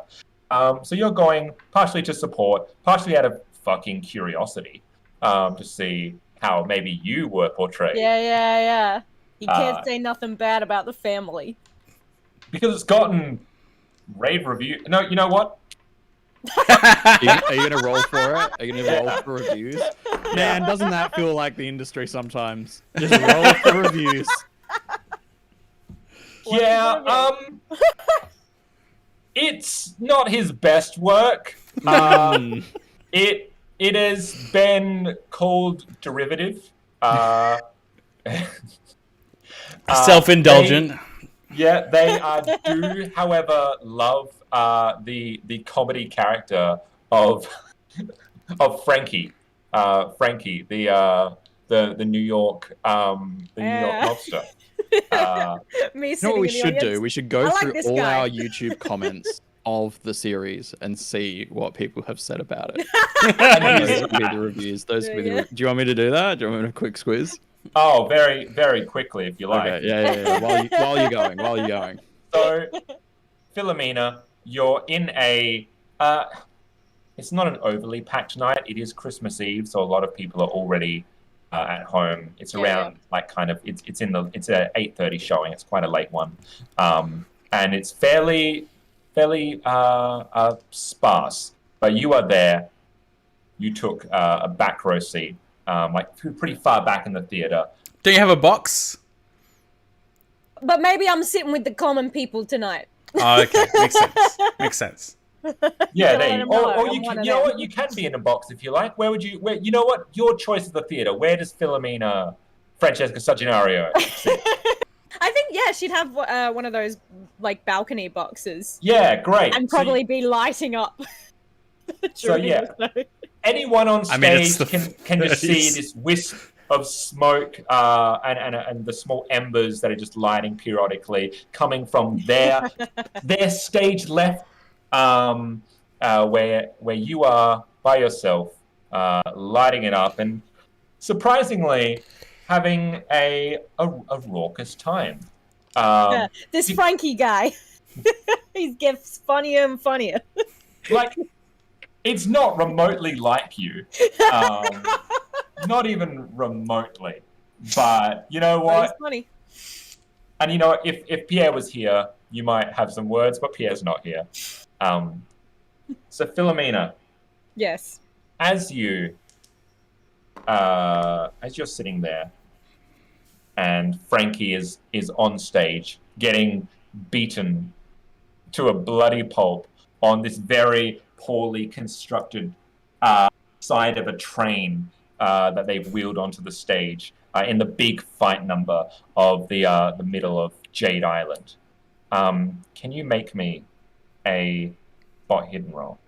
So you're going partially to support, partially out of fucking curiosity to see how maybe you were portrayed. Yeah. You can't say nothing bad about the family. Because it's gotten rave review. No, you know what? Are you gonna roll for it? Are you gonna roll for reviews? Man, doesn't that feel like the industry sometimes? Just roll for reviews. Yeah, it's not his best work. It has been called derivative. Self-indulgent. They do, however, love the comedy character of Frankie. Frankie, the New York mobster. Me You know what we should audience. do? We should go like through this all guy. our YouTube comments of the series and see what people have said about it. Those would be the reviews. Those would be the. Do you want me to do that? Do you want me to quick squiz? Oh, very, very quickly, if you like. Okay, yeah. While you're going. So, Philomena, you're in a. It's not an overly packed night. It is Christmas Eve, so a lot of people are already at home. It's around like kind of it's a 8:30 showing. It's quite a late one. and it's fairly sparse. But you are there. You took a back row seat, like pretty far back in the theater. Do you have a box? But maybe I'm sitting with the common people tonight. Oh, okay. Makes sense. Yeah, Don't there let you. 'em know, Or I'm you one can, of you know them. what? You can be in a box if you like. Where would you? Where you know what? Your choice of the theater. Where does Philomena, Francesca Saginario sit? I think she'd have one of those like balcony boxes. Yeah, great. And probably be lighting up. So yeah, anyone on stage it's the can just see 30s. this wisp of smoke and the small embers that are just lighting periodically coming from their stage left, where you are by yourself, lighting it up and surprisingly having a raucous time. This Frankie guy, he gets funnier and funnier. Like, it's not remotely like you. Not even remotely. But you know But what? he's funny. And you know what? If Pierre was here, you might have some words, but Pierre's not here. So Philomena, Yes. as you're sitting there, and Frankie is on stage getting beaten to a bloody pulp on this very poorly constructed side of a train that they've wheeled onto the stage in the big fight number of the middle of Jade Island. Can you make me a spot hidden roll?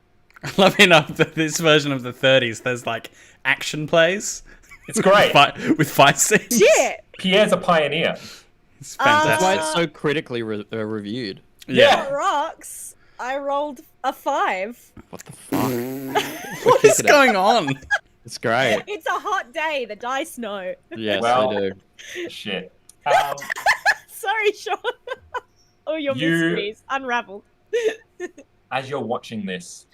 I love enough that this version of the 30s, there's like action plays. It's great. with fight scenes. Shit! Pierre's a pioneer. It's That's why fantastic. it's so critically reviewed. Yeah. That rocks. I rolled a 5. What the fuck? What is going on? It's great. It's a hot day. The dice know. Yes, Well- they do. Shit. Sorry, Sean. Oh, your mysteries unraveled. As you're watching this,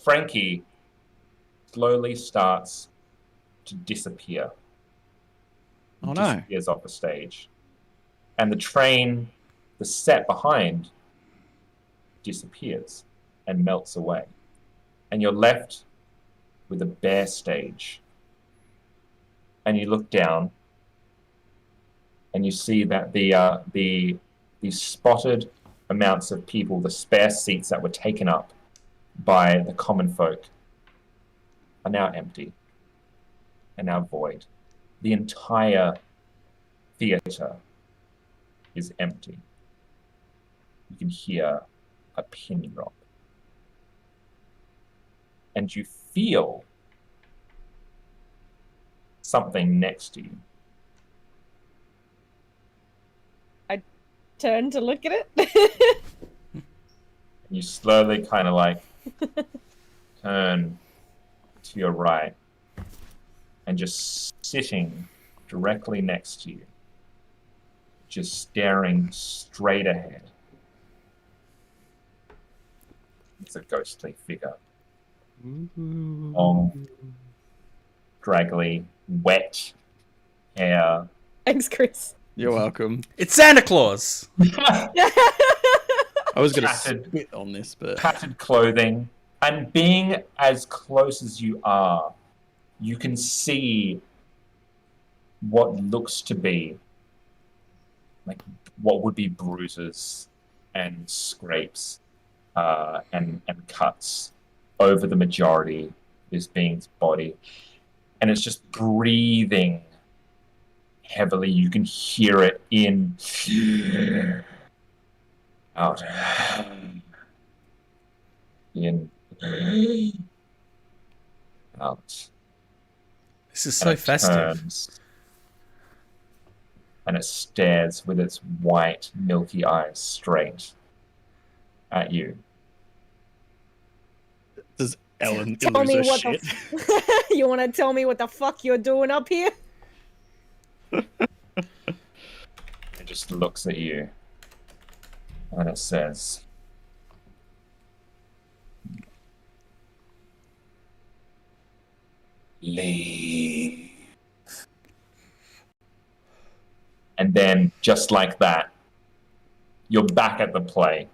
Frankie slowly starts to disappear. Oh no. Disappears off the stage. And the train, the set behind, disappears and melts away. And you're left with a bare stage. And you look down and you see that the spotted amounts of people, the spare seats that were taken up by the common folk, are now empty and now void. The entire theater is empty. You can hear a pin drop. And you feel something next to you. Turn to look at it. You slowly kind of like turn to your right and just sitting directly next to you, just staring straight ahead. It's a ghostly figure. Long, straggly, wet hair. Thanks, Chris. You're welcome. It's Santa Claus. I was gonna Tattered. spit on this, but Tattered clothing, and being as close as you are, you can see what looks to be like what would be bruises and scrapes and cuts over the majority of this being's body, and it's just breathing heavily. You can hear it in, out, in, out. This is so festive. And it stares with its white, milky eyes straight at you. does Ellen Tell lose me her what shit? You want to tell me what the fuck you're doing up here? It just looks at you. And it says, leave. And then, just like that, you're back at the play.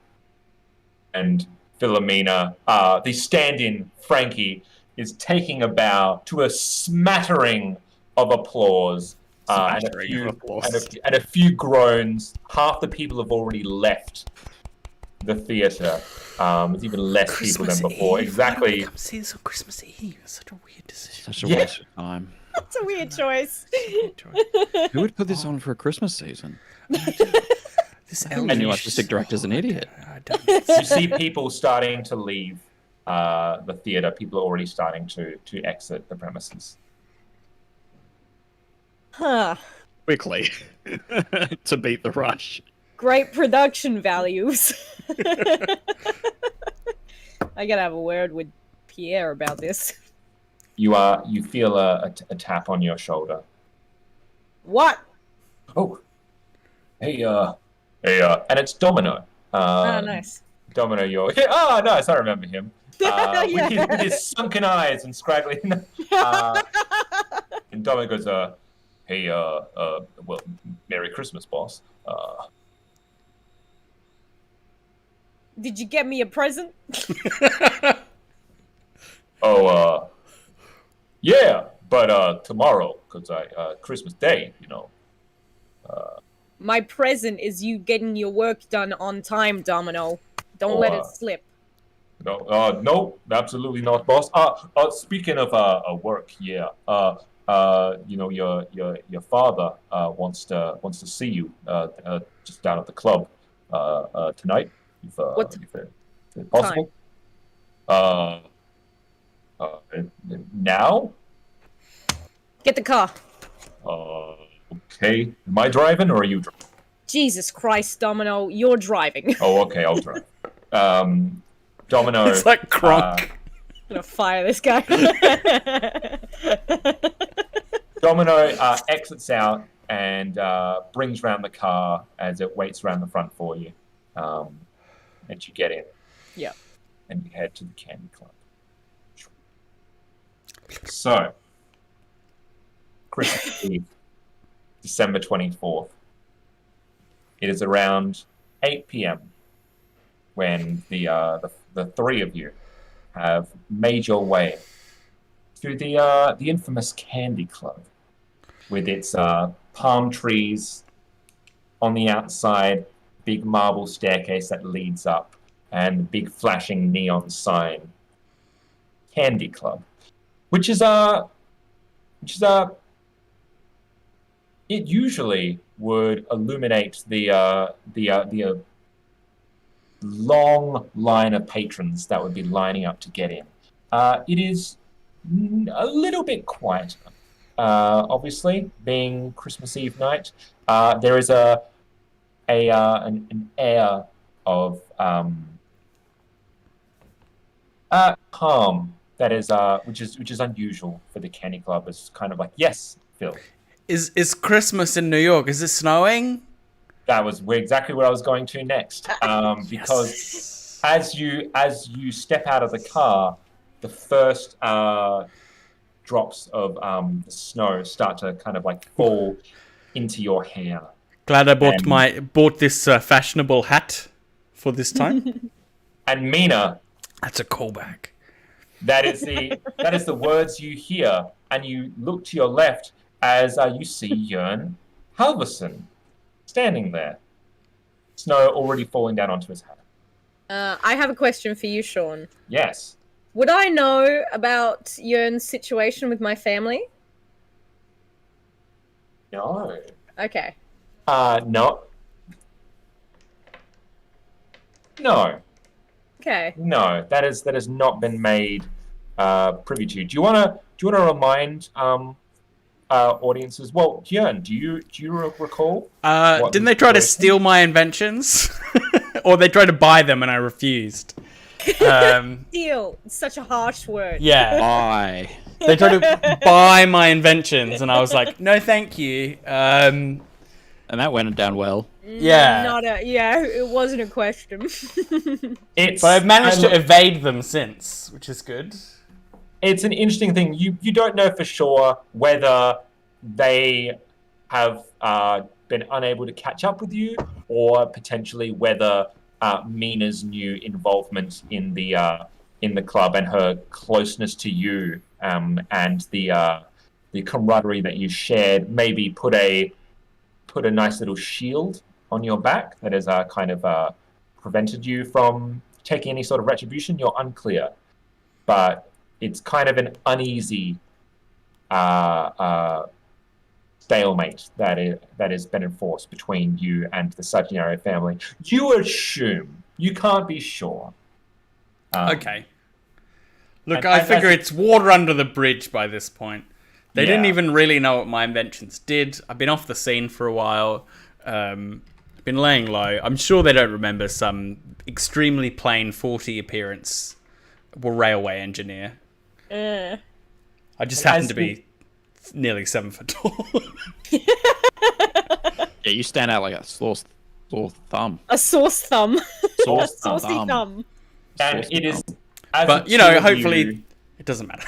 And Philomena, the stand-in Frankie, is taking a bow to a smattering of applause. And a few groans. Half the people have already left the theatre. There's even less people than before. Eve? Exactly. Come see this on Christmas Eve. It's such a weird decision. Such a waste of time. That's a weird choice. Who would put this on for a Christmas season? This And your artistic director's an idiot. I don't. You see people starting to leave the theatre. People are already starting to exit the premises. Huh. Quickly. To beat the rush. Great production values. I gotta have a word with Pierre about this. You feel a tap on your shoulder. What? Oh, hey, and it's Domino. Oh, nice. Domino, oh, nice, I remember him. Yeah. With his sunken eyes and scraggly. And Domino goes, hey, well, Merry Christmas, boss. Did you get me a present? Oh, yeah, but tomorrow, because Christmas Day, you know. My present is you getting your work done on time, Domino. Don't let it slip. No, absolutely not, boss. Speaking of work, yeah. You know, your father wants to see you just down at the club tonight. If possible. Now? Get the car. Okay. Am I driving or are you driving? Jesus Christ, Domino, you're driving. Oh, okay, I'll drive. Domino. It's like Kronk. I'm gonna fire this guy. Domino exits out and brings round the car as it waits around the front for you. And you get in. Yeah. And you head to the Candy Club. So, Christmas Eve, December 24th. It is around 8 p.m. when the three of you have made your way through the infamous Candy Club, with its palm trees on the outside, big marble staircase that leads up, and the big flashing neon sign, Candy Club, which is it usually would illuminate the long line of patrons that would be lining up to get in. It is a little bit quieter, obviously, being Christmas Eve night. There is an air of calm that is which is unusual for the Candy Club. It's kind of like, yes, Phil. Is Christmas in New York? Is it snowing? That was exactly what I was going to next. Because as you step out of the car, the first drops of the snow start to kind of like fall into your hair. Glad I bought this fashionable hat for this time. And Mina, that's a callback. That is the words you hear, and you look to your left as you see Jörn Halverson standing there. Snow already falling down onto his hat. I have a question for you, Sean. Yes. Would I know about Jörn's situation with my family? No. Okay. No. No. Okay. No, that has not been made privy to. Do you wanna remind audiences? Well, Jörn, do you recall? Didn't they try to steal my inventions, or they tried to buy them and I refused? Steal. It's such a harsh word. Yeah. Buy. They tried to buy my inventions, and I was like, no, thank you. And that went down well. Yeah. It wasn't a question. But I've managed to evade them since, which is good. It's an interesting thing. You don't know for sure whether they have been unable to catch up with you, or potentially whether Mina's new involvement in the club and her closeness to you and the camaraderie that you shared maybe put a nice little shield on your back that has kind of prevented you from taking any sort of retribution. You're unclear, but it's kind of an uneasy stalemate that has been enforced between you and the Sagittario family. You assume. You can't be sure. Okay. Look, I figure it's water under the bridge by this point. They didn't even really know what my inventions did. I've been off the scene for a while. Been laying low. I'm sure they don't remember some extremely plain 40 appearance railway engineer. I just happen to be nearly 7 foot tall. Yeah, you stand out like a sore thumb. A sauce thumb. Saucy thumb. And it is... But, hopefully it doesn't matter.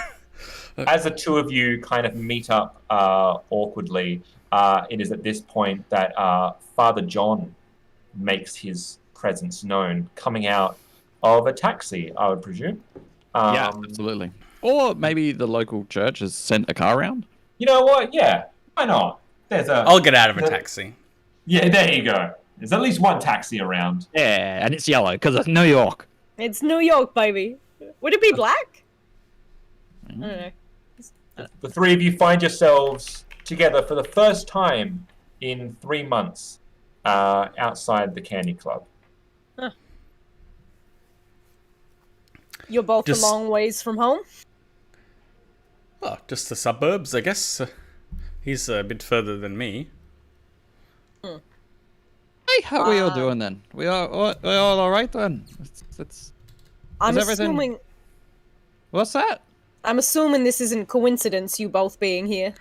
As the two of you kind of meet up awkwardly, it is at this point that Father John makes his presence known, coming out of a taxi, I would presume. Yeah, absolutely. Or maybe the local church has sent a car around. You know what? Yeah, why not? I'll get out of a taxi. Yeah, there you go. There's at least one taxi around. Yeah, and it's yellow because it's New York. It's New York, baby. Would it be black? I don't know. The three of you find yourselves together for the first time in 3 months outside the Candy Club. Huh. You're both a long ways from home? Oh, just the suburbs, I guess. He's a bit further than me. Hey, how are we all doing then? We all all right then? I'm assuming... What's that? I'm assuming this isn't coincidence, you both being here.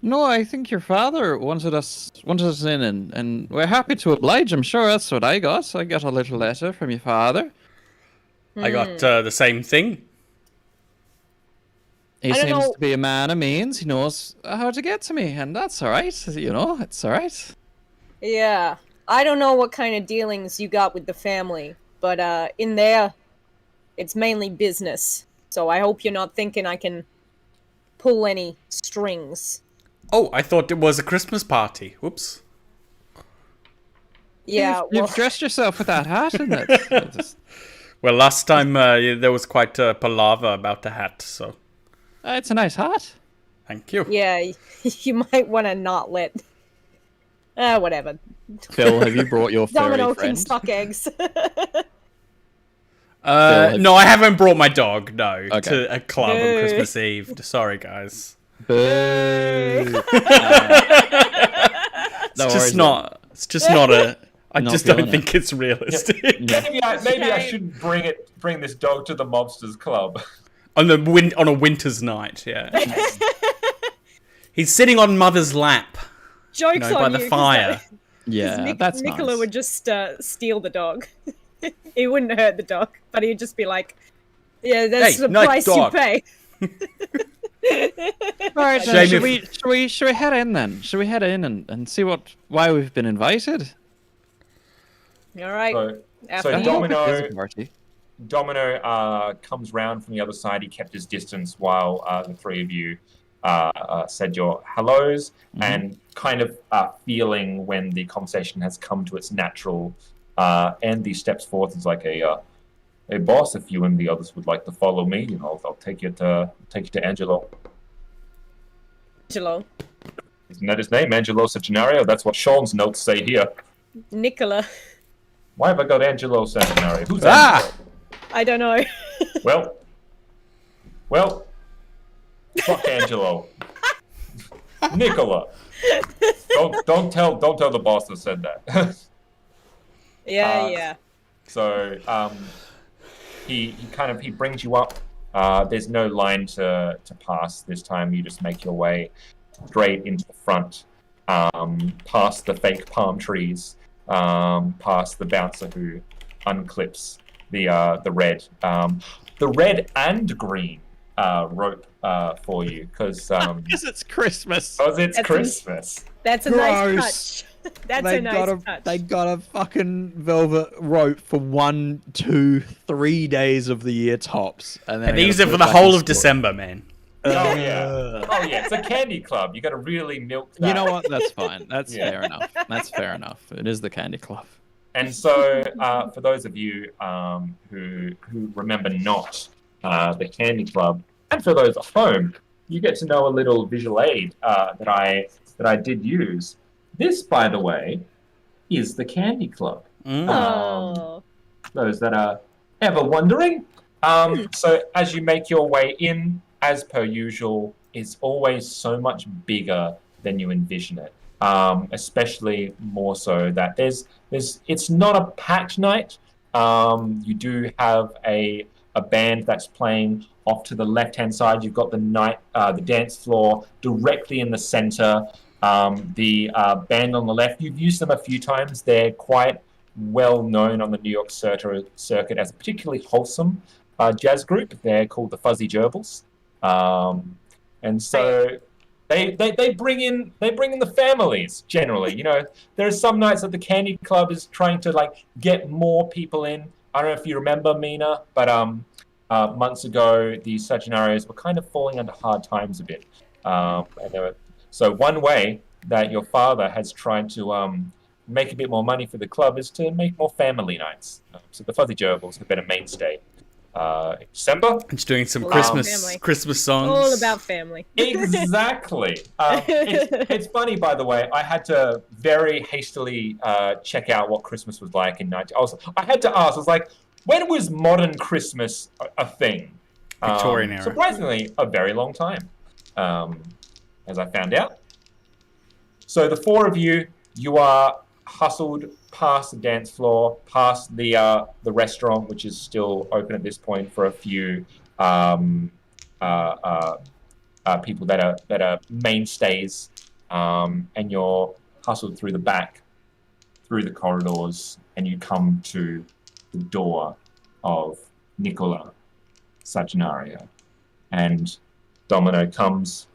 No, I think your father wanted us in, and we're happy to oblige. I'm sure that's what I got. I got a little letter from your father. I got the same thing. He seems to be a man of means. He knows how to get to me, and that's all right. It's all right. Yeah. I don't know what kind of dealings you got with the family, but in there, it's mainly business. So I hope you're not thinking I can pull any strings. Oh, I thought it was a Christmas party. Whoops. Yeah, You've dressed yourself with that hat, and it. Well, last time there was quite a palaver about the hat, so... It's a nice hat. Thank you. Yeah, you might want to not let... whatever. Phil, have you brought your furry Domino friend? can suck eggs. No, I haven't brought my dog, Okay. to a club on Christmas Eve. Sorry, guys. Boo. It's just not a... I just don't think it's realistic. Maybe I shouldn't bring this dog to the mobsters club. on a winter's night, yeah. He's sitting on Mother's lap. Joke's on by you. the fire. Yeah, that's Nicola nice. would just steal the dog. He wouldn't hurt the dog, but he'd just be like, "Yeah, that's the price dog. you pay." All right, then, should we head in then? Should we head in and see why we've been invited? All right. So Party. Domino comes round from the other side. He kept his distance while the three of you said your hellos, and kind of feeling when the conversation has come to its natural end, he steps forth and is like, "Hey, boss, if you and the others would like to follow me, I'll take you to Angelo." Angelo. Isn't that his name, Angelo Saginario? That's what Sean's notes say here. Nicola. Why have I got Angelo Saginario? Who's Angelo? I don't know. Well, fuck Angelo. Nicola. Don't tell the boss that said that. Yeah. So he brings you up. There's no line to pass this time. You just make your way straight into the front, past the fake palm trees, past the bouncer who unclips the red and green rope for you because it's Christmas. Christmas. That's a nice touch. That's a nice touch. They got a fucking velvet rope for 1, 2, 3 days of the year tops, and then And they use it for the whole of December, man. Oh yeah. Oh yeah. It's a candy club. You got to really milk that. You know what? That's fine. That's fair enough. That's fair enough. It is the candy club. And so, for those of you who remember not the candy club, and for those at home, you get to know a little visual aid that I did use. This, by the way, is the candy club. Those that are ever wondering. So as you make your way in, as per usual, it's always so much bigger than you envision it. Especially more so that it's not a packed night. You do have a band that's playing off to the left-hand side. You've got the dance floor directly in the center. The band on the left, you've used them a few times. They're quite well known on the New York circuit as a particularly wholesome jazz group. They're called the Fuzzy Gerbils. And so they bring in the families generally. You know, there are some nights that the Candy Club is trying to like get more people in. I don't know if you remember, Mina, but months ago the Sagittarios were kind of falling under hard times a bit. So one way that your father has tried to make a bit more money for the club is to make more family nights. So the Fuzzy Gerbils have been a mainstay. In December. It's doing some Christmas songs. All about family. Exactly. It's funny, by the way. I had to very hastily check out what Christmas was like in 19. I had to ask. I was like, when was modern Christmas a thing? Victorian era. Surprisingly, a very long time, as I found out. So the four of you are hustled past the dance floor, past the restaurant, which is still open at this point for a few people that are mainstays, and you're hustled through the back, through the corridors, and you come to the door of Nicola Saginario. And Domino comes,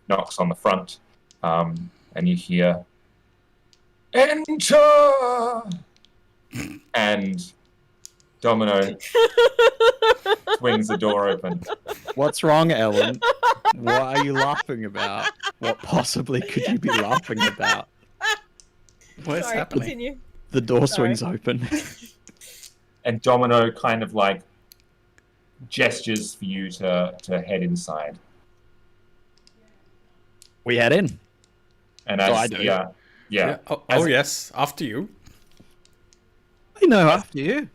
knocks on the front, and you hear, "Enter!" And Domino swings the door open. What's wrong, Ellen? What are you laughing about? What possibly could you be laughing about? What's happening? Continue. The door swings open. And Domino kind of like gestures for you to head inside. We head in. And I do. Yeah. Oh yes, after you. I know after you.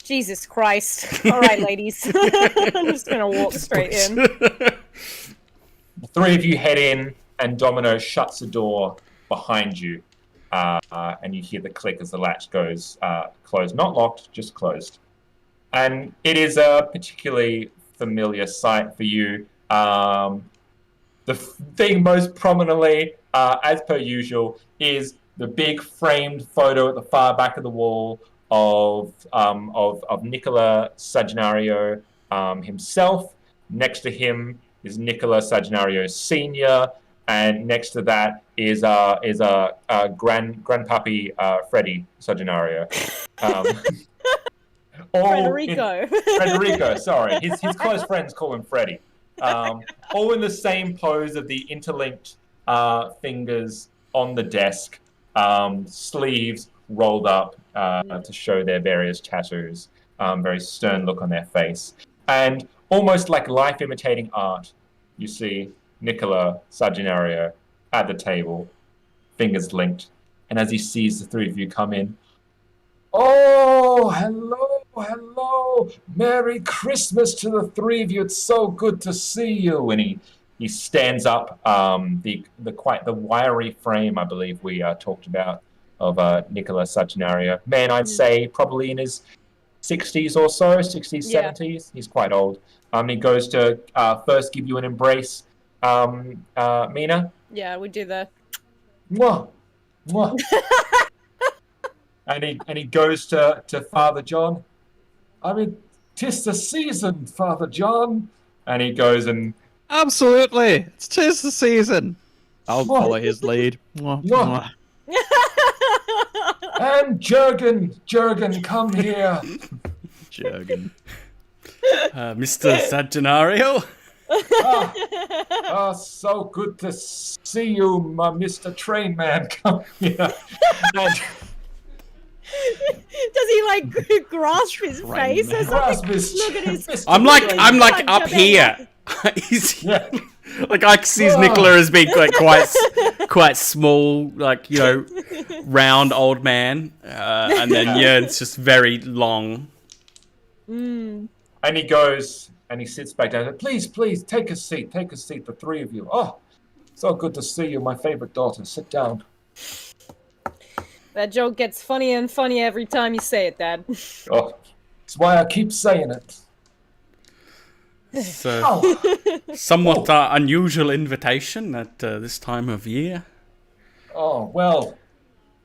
Jesus Christ. All right, ladies. I'm just going to walk straight in. The three of you head in, and Domino shuts the door behind you. And you hear the click as the latch goes closed. Not locked, just closed. And it is a particularly familiar sight for you. The thing most prominently, as per usual, is the big framed photo at the far back of the wall of Nicola Saginario himself. Next to him is Nicola Saginario Senior, and next to that is grandpappy Freddie Saginario. Frederico, sorry. His close friends call him Freddie. All in the same pose of the interlinked fingers on the desk, sleeves rolled up to show their various tattoos, very stern look on their face. And almost like life imitating art, you see Nicola Saginario at the table, fingers linked. And as he sees the three of you come in, "Oh, hello. Merry Christmas to the three of you. It's so good to see you." And he stands up, the wiry frame, I believe we talked about, of Nicola Saginario. Man, I'd say probably in his 60s or so, 60s, 70s. He's quite old. He goes to first give you an embrace. Mina? Yeah, we do the... Mwah! Mwah! And he goes to Father John. I mean, 'tis the season, Father John. And he goes and... Absolutely! It's 'tis the season! I'll follow his lead. Mwah, Mwah. mwah. And Jurgen, come here. Jurgen. Mr. Sagenario? So good to see you, my Mr. Train Man. Come here. And Does he like grasp his face or grasp something? his Look at his. I'm like Punch up up here. He's yeah. like I sees Nicola as being like quite small, like round old man, and then it's just very long. And he goes and he sits back down. Please, take a seat, the three of you. Oh, so good to see you, my favorite daughter. Sit down. That joke gets funnier and funnier every time you say it, Dad. Oh, that's why I keep saying it. So, somewhat unusual invitation at this time of year. Oh, well,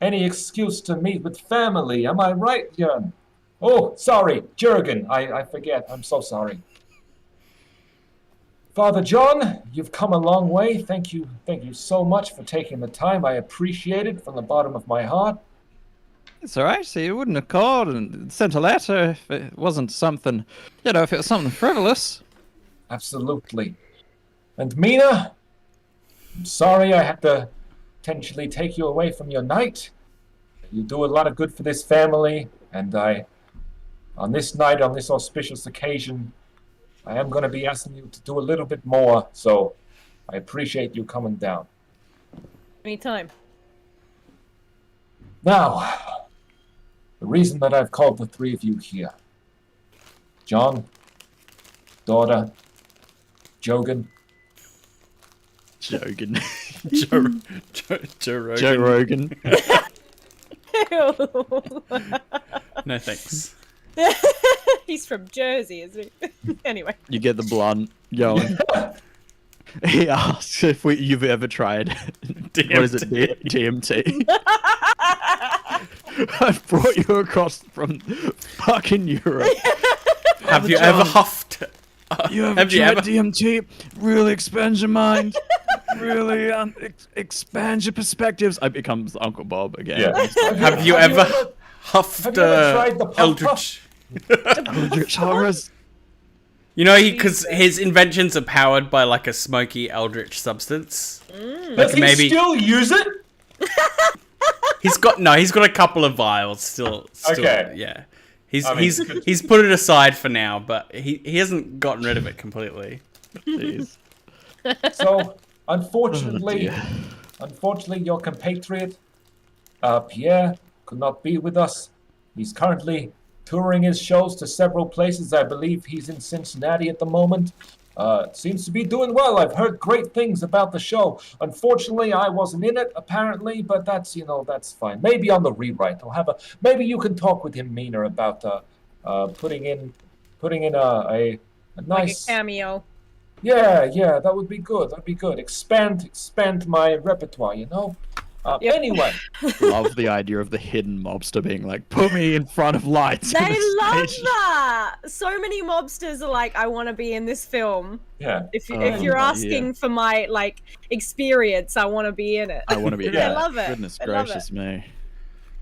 any excuse to meet with family, am I right, Jörn? Oh, sorry, Jurgen, I forget, I'm so sorry. Father John, you've come a long way. Thank you so much for taking the time. I appreciate it from the bottom of my heart. It's alright, so you wouldn't have called and sent a letter if it wasn't something, if it was something frivolous. Absolutely. And Mina, I'm sorry I had to potentially take you away from your night. You do a lot of good for this family, and on this night, on this auspicious occasion, I am going to be asking you to do a little bit more, so I appreciate you coming down. Anytime. Now, the reason that I've called the three of you here. John, daughter, Jogan. Jogan. Joe Rogan. Joe Rogan. No thanks. He's from Jersey, isn't he? Anyway. You get the blunt going. He asks if you've ever tried DMT. What is it? DMT. I've brought you across from fucking Europe. Have you ever huffed? You ever tried DMT? Really expands your mind. Really expands your perspectives. I becomes Uncle Bob again. Yeah. Have you ever huffed Have you ever tried the Eldritch? Eldritch horrors. Because his inventions are powered by like a smoky eldritch substance. Does he still use it? He's got a couple of vials still. Okay. Yeah. He's put it aside for now, but he hasn't gotten rid of it completely. Jeez. So, unfortunately, your compatriot, Pierre, could not be with us. He's currently touring his shows to several places. I believe he's in Cincinnati at the moment. Seems to be doing well. I've heard great things about the show. Unfortunately, I wasn't in it, apparently, but that's fine. Maybe on the rewrite. Maybe you can talk with him, Mina, about putting in a nice like a cameo. Yeah, that would be good. That'd be good. Expand my repertoire, Yep. Anyway. Love the idea of the hidden mobster being like, put me in front of lights. They love that. So many mobsters are like, I want to be in this film. Yeah. If you're asking for my experience, I want to be in it. I want to be. Yeah. I love it. Goodness I love gracious it. me.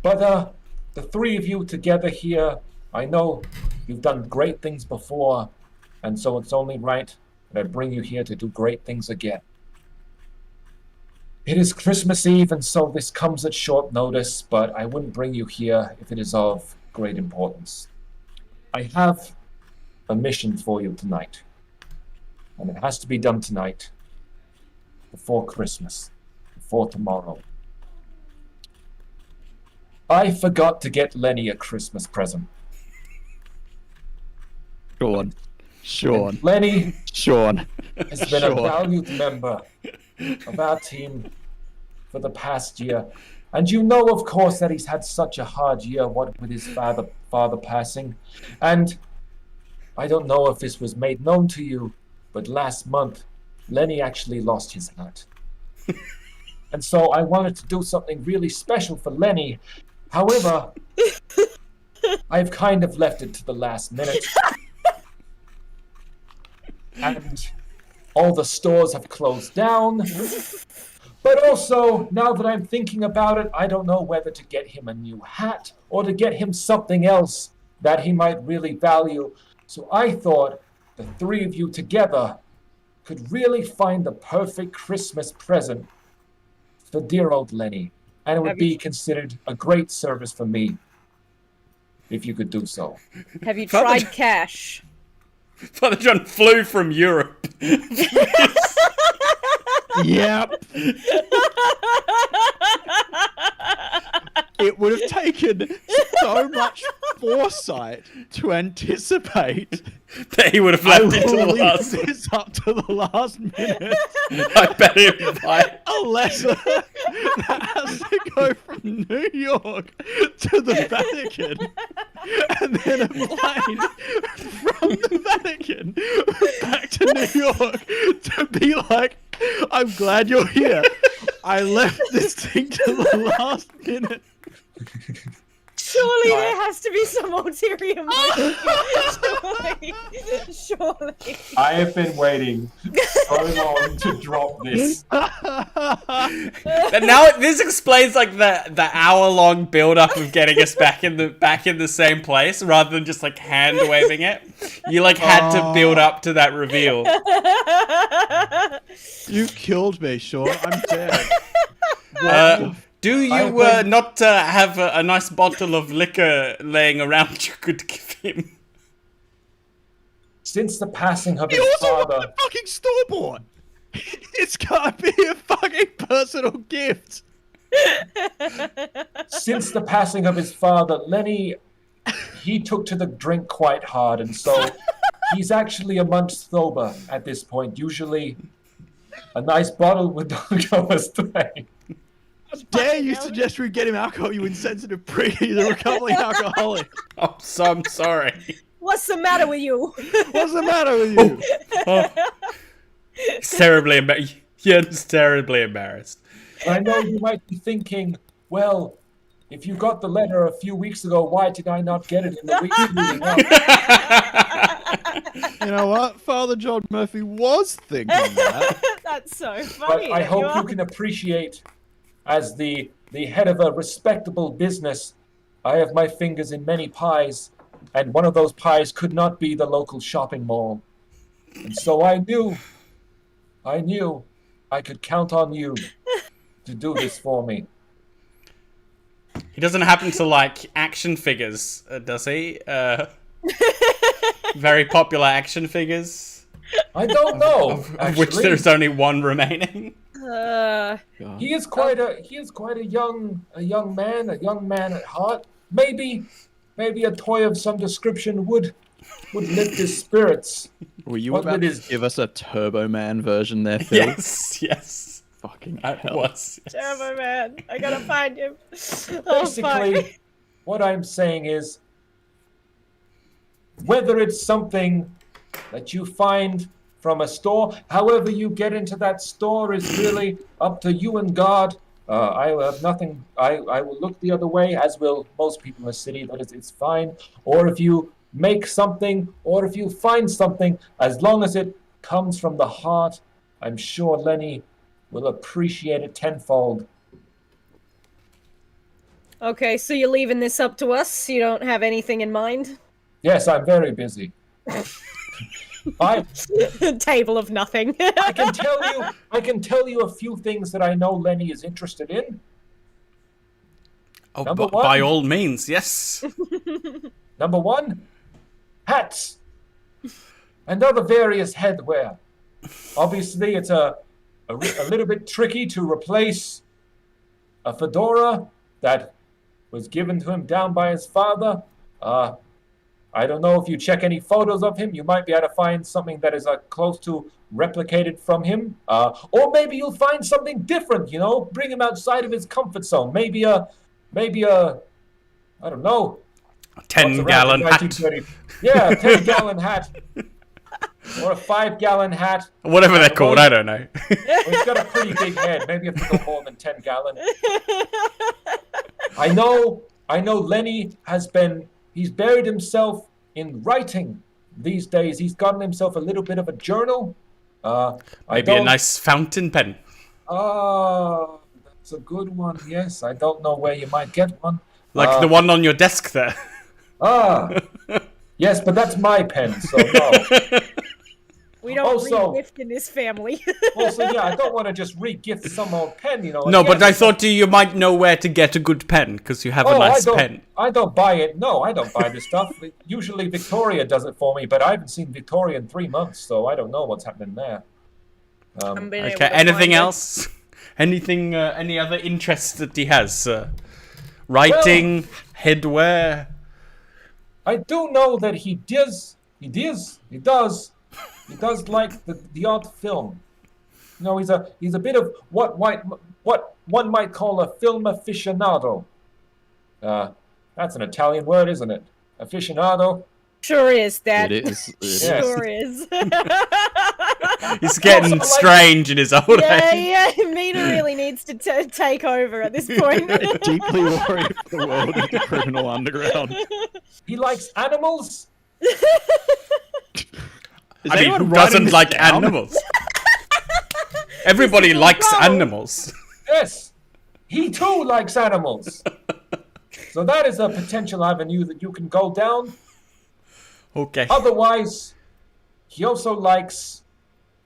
But the three of you together here, I know you've done great things before, and so it's only right that I bring you here to do great things again. It is Christmas Eve, and so this comes at short notice, but I wouldn't bring you here if it is of great importance. I have a mission for you tonight, and it has to be done tonight, before Christmas, before tomorrow. I forgot to get Lenny a Christmas present. Sean. Lenny Sean. has been a valued member of our team for the past year. And of course, that he's had such a hard year, what with his father passing. And I don't know if this was made known to you, but last month, Lenny actually lost his hat. And so I wanted to do something really special for Lenny. However, I've kind of left it to the last minute. And all the stores have closed down. But also, now that I'm thinking about it, I don't know whether to get him a new hat or to get him something else that he might really value. So I thought the three of you together could really find the perfect Christmas present for dear old Lenny. And it would be considered a great service for me if you could do so. Have you tried cash? Father John flew from Europe. Yep. It would have taken so much foresight to anticipate That he would have left it to the last. this up to the last minute. I bet he would buy. A letter that has to go from New York to the Vatican, and then a plane from the Vatican back to New York to be like, I'm glad you're here. I left this thing to the last minute. Surely there has to be some ulterior motive. Surely. I have been waiting so long to drop this. And now this explains like the hour-long build-up of getting us back in the same place, rather than just like hand waving it. You like had to build up to that reveal. You killed me, Sean. I'm dead. Do you not have a nice bottle of liquor laying around you could give him? Since the passing of He his also father, wants a fucking store-bought. It's gotta be a fucking personal gift. since the passing of his father, Lenny, he took to the drink quite hard, and so he's actually a month sober at this point. Usually, a nice bottle would go astray. How dare you suggest we get him alcohol, you insensitive prick. He's a recovering alcoholic. Oh, so I'm sorry. What's the matter with you? What's the matter with you? It's terribly embarrassed. Ian's terribly embarrassed. I know you might be thinking, well, if you got the letter a few weeks ago, why did I not get it in the week leading up? You know what? Father John Murphy was thinking that. That's so But funny. I that hope are- you can appreciate, as the head of a respectable business, I have my fingers in many pies, and one of those pies could not be the local shopping mall. And so I knew I could count on you to do this for me. He doesn't happen to like action figures, does he? Very popular action figures, I don't know, of which actually. there's only one remaining. He is quite a young man at heart. Maybe a toy of some description would lift his spirits. Were you What about would to his- give us a Turbo Man version there, Phil? Yes. Fucking That hell. was. Yes. Turbo Man, I gotta find him. Oh, fuck. Basically, what I'm saying is, whether it's something that you find from a store, however you get into that store is really up to you and God. I have nothing. I will look the other way, as will most people in the city. That it's fine. Or if you make something, or if you find something, as long as it comes from the heart, I'm sure Lenny will appreciate it tenfold. Okay, so you're leaving this up to us? You don't have anything in mind? Yes, I'm very busy. I Table of nothing. I can tell you a few things that I know Lenny is interested in. Oh, Number by one. all means, yes. Number one, hats and other various headwear. Obviously, it's a little bit tricky to replace a fedora that was given to him down by his father. I don't know if you check any photos of him, you might be able to find something that is close to replicated from him. Or maybe you'll find something different, bring him outside of his comfort zone. Maybe a, I don't know. 10-gallon What's around in hat. 1930? Yeah, a 10-gallon hat. Or a 5-gallon hat. Whatever they're called, I don't know. Well, he's got a pretty big head. Maybe if you go more than 10-gallon. I know Lenny he's buried himself in writing these days. He's gotten himself a little bit of a journal. Maybe a nice fountain pen. Oh, that's a good one. Yes, I don't know where you might get one. Like the one on your desk there. Ah, yes, but that's my pen, so no. We don't Also- re-gift in this family. Also, yeah, I don't want to just re-gift some old pen, you know. No, again, but I thought you might know where to get a good pen because you have a nice pen. I don't buy it. No, I don't buy this stuff. Usually Victoria does it for me, but I haven't seen Victoria in 3 months, so I don't know what's happening there. I'm being able Okay. to Anything find it. else? Anything? Any other interests that he has? Writing, headwear. I do know that he does like the odd film. You know, he's a bit of what one might call a film aficionado. That's an Italian word, isn't it? Aficionado. Sure is, Dad. It is. It is. Yes. Sure is. He's getting Also, like- strange in his old age. yeah. Mina really needs to take over at this point. Deeply worried for the world of the criminal underground. He likes animals. Is I mean, anyone who writing doesn't this like down? animals? Everybody likes wrong. animals. Yes, he too likes animals. So that is a potential avenue that you can go down. Okay. Otherwise, he also likes...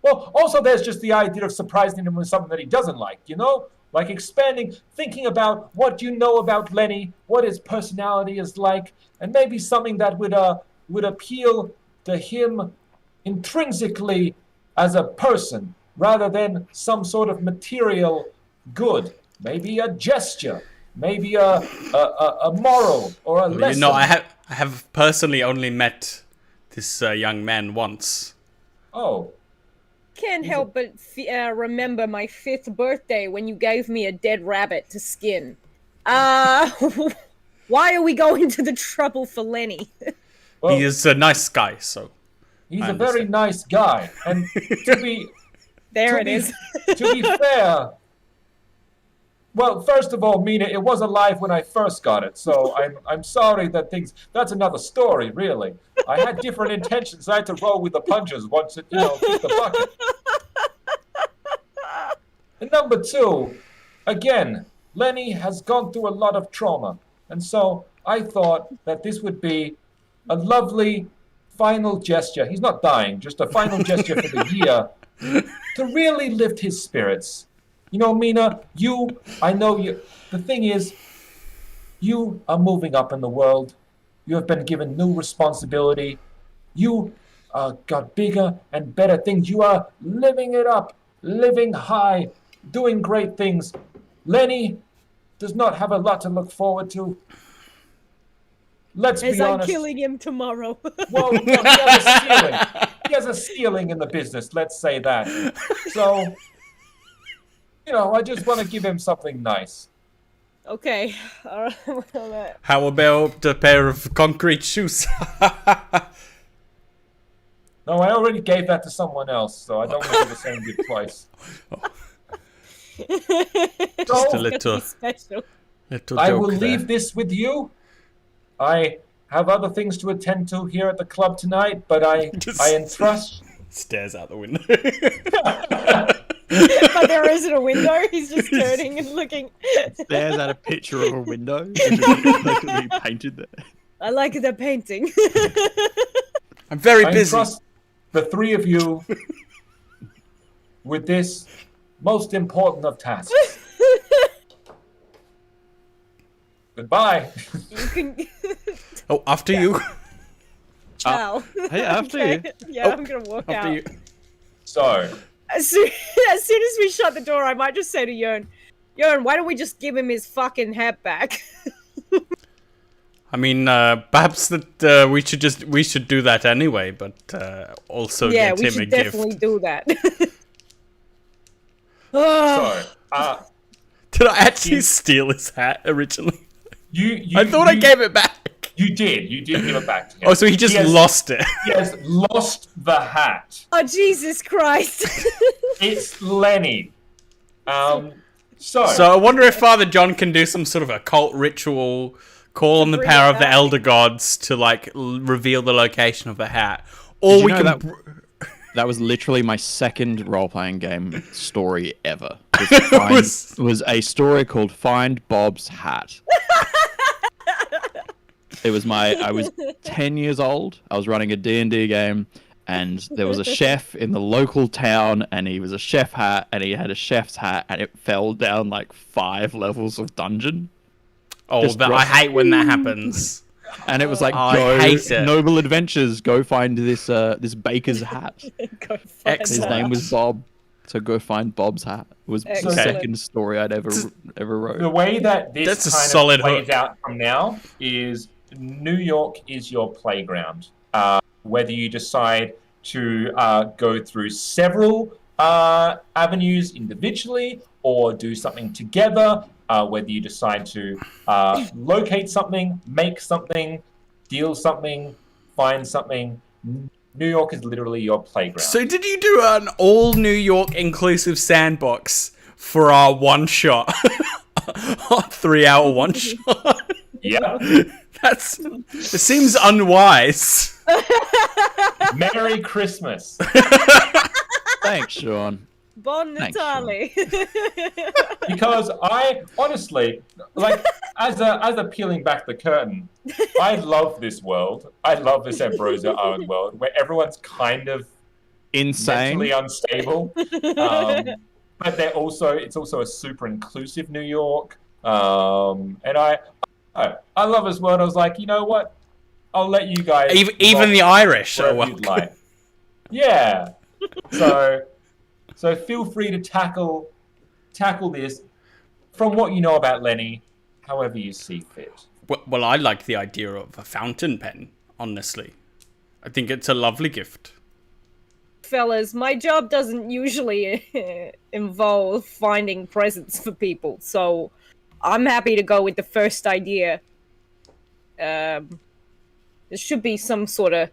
Well, also there's just the idea of surprising him with something that he doesn't like, you know? Like expanding, thinking about what you know about Lenny, what his personality is like, and maybe something that would appeal to him intrinsically as a person, rather than some sort of material good. Maybe a gesture, maybe a moral or a lesson. You know, I have personally only met this young man once. Oh, Can't help but remember my 5th birthday when you gave me a dead rabbit to skin. Why are we going to the trouble for Lenny? well, He is a nice guy, so he's I a very understand. nice guy, and to be There to it be, is. to be fair, well, first of all, Mina, it was alive when I first got it, so I'm sorry that things. That's another story, really. I had different intentions. I had to roll with the punches once it, hit the bucket. And number 2, again, Lenny has gone through a lot of trauma, and so I thought that this would be a lovely final gesture. He's not dying, just a final gesture for the year to really lift his spirits. You know, Mina, I know you. The thing is, you are moving up in the world. You have been given new responsibility. You got bigger and better things. You are living it up, living high, doing great things. Lenny does not have a lot to look forward to. Let's As be I'm honest. killing him tomorrow. Well, no, he has a ceiling. He has a ceiling in the business, let's say that. So, I just want to give him something nice. Okay. All right. how about a pair of concrete shoes? No, I already gave that to someone else, so I don't want to do the same gift twice. Just a So, little Special. joke I will there. leave this with you. I have other things to attend to here at the club tonight, but I entrust... Stares out the window. But there isn't a window. He's just turning and looking. Stares at a picture of a window, which is perfectly painted there. I like the painting. I'm very I busy. entrust the 3 of you with this most important of tasks. Goodbye. You can. Oh, after you. Ciao. Hey, after you. Yeah, Oh, I'm gonna walk After out. you. So, As soon as we shut the door, I might just say to Jörn, why don't we just give him his fucking hat back? I mean, perhaps that we should do that anyway, but also Yeah, get we him a should definitely gift. do that. Oh, so Did I actually steal his hat originally? you I thought I gave it back. You did give it back to him. Oh, so he just has- lost it. He has lost the hat. oh, Jesus Christ. It's Lenny. So So I wonder if Father John can do some sort of occult ritual, call on the bring power it of the back. elder gods to like reveal the location of the hat, or Did you we know can. that- That was literally my second role-playing game story ever. Was a story called Find Bob's Hat. I was 10 years old. I was running a D&D game, and there was a chef in the local town, and he was a chef hat, and he had a chef's hat, and it fell down like 5 levels of dungeon. Oh, I hate when that happens. And it was like, I hate it. Noble Adventures, go find this baker's hat. His name was Bob, so go find Bob's hat. It was the second story I'd ever wrote. The way that this That's a kind solid of plays hook. out from now is New York is your playground. Whether you decide to go through several avenues individually or do something together, whether you decide to locate something, make something, deal something, find something, New York is literally your playground. So did you do an all New York inclusive sandbox for our one shot? 3-hour one shot? Yeah. It seems unwise. Merry Christmas. Thanks, Sean. Bon Natale. Because I honestly, like, as a peeling back the curtain, I love this world. I love this Ambrosia Island world where everyone's kind of Insane. mentally unstable. But it's also a super inclusive New York. And I love this world. I was like, you know what? I'll let you guys Even the Irish are wherever you'd welcome. like. Yeah. So feel free to tackle this from what you know about Lenny, however you see fit. Well, I like the idea of a fountain pen, honestly. I think it's a lovely gift. Fellas, my job doesn't usually involve finding presents for people, so I'm happy to go with the first idea. There should be some sort of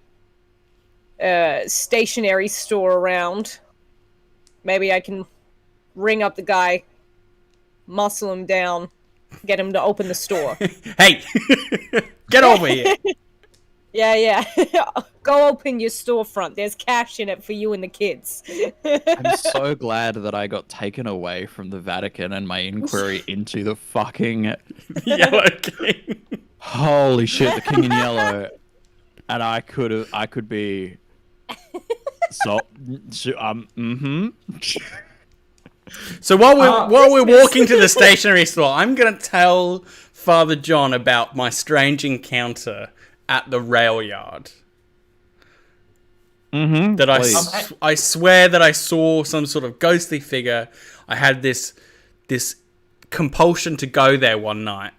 stationery store around. Maybe I can ring up the guy, muscle him down, get him to open the store. Hey! Get over here! Yeah. Go open your storefront. There's cash in it for you and the kids. I'm so glad that I got taken away from the Vatican and my inquiry into the fucking Yellow King. holy shit, the King in Yellow, and I could be so So while we're walking to the stationery store, I'm gonna tell Father John about my strange encounter at the rail yard. That I swear that I saw some sort of ghostly figure. I had this compulsion to go there one night,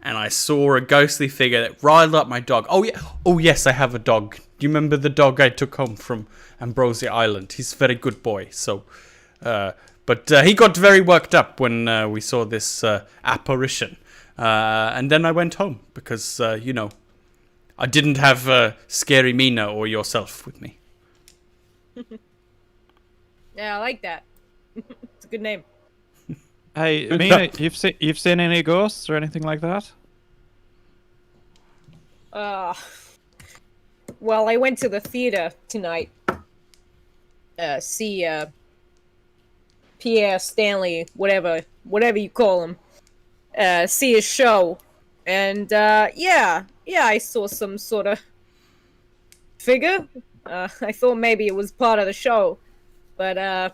and I saw a ghostly figure that riled up my dog. Oh yes, I have a dog. Do you remember the dog I took home from Ambrosia Island? He's a very good boy. So, but he got very worked up when we saw this apparition, and then I went home because I didn't have Scary Mina or yourself with me. Yeah, I like that. It's a good name. Hey, Mina, you've seen any ghosts or anything like that? Well, I went to the theater tonight. See Pierre Stanley, whatever you call him. See his show, and yeah, I saw some sort of figure. I thought maybe it was part of the show, but I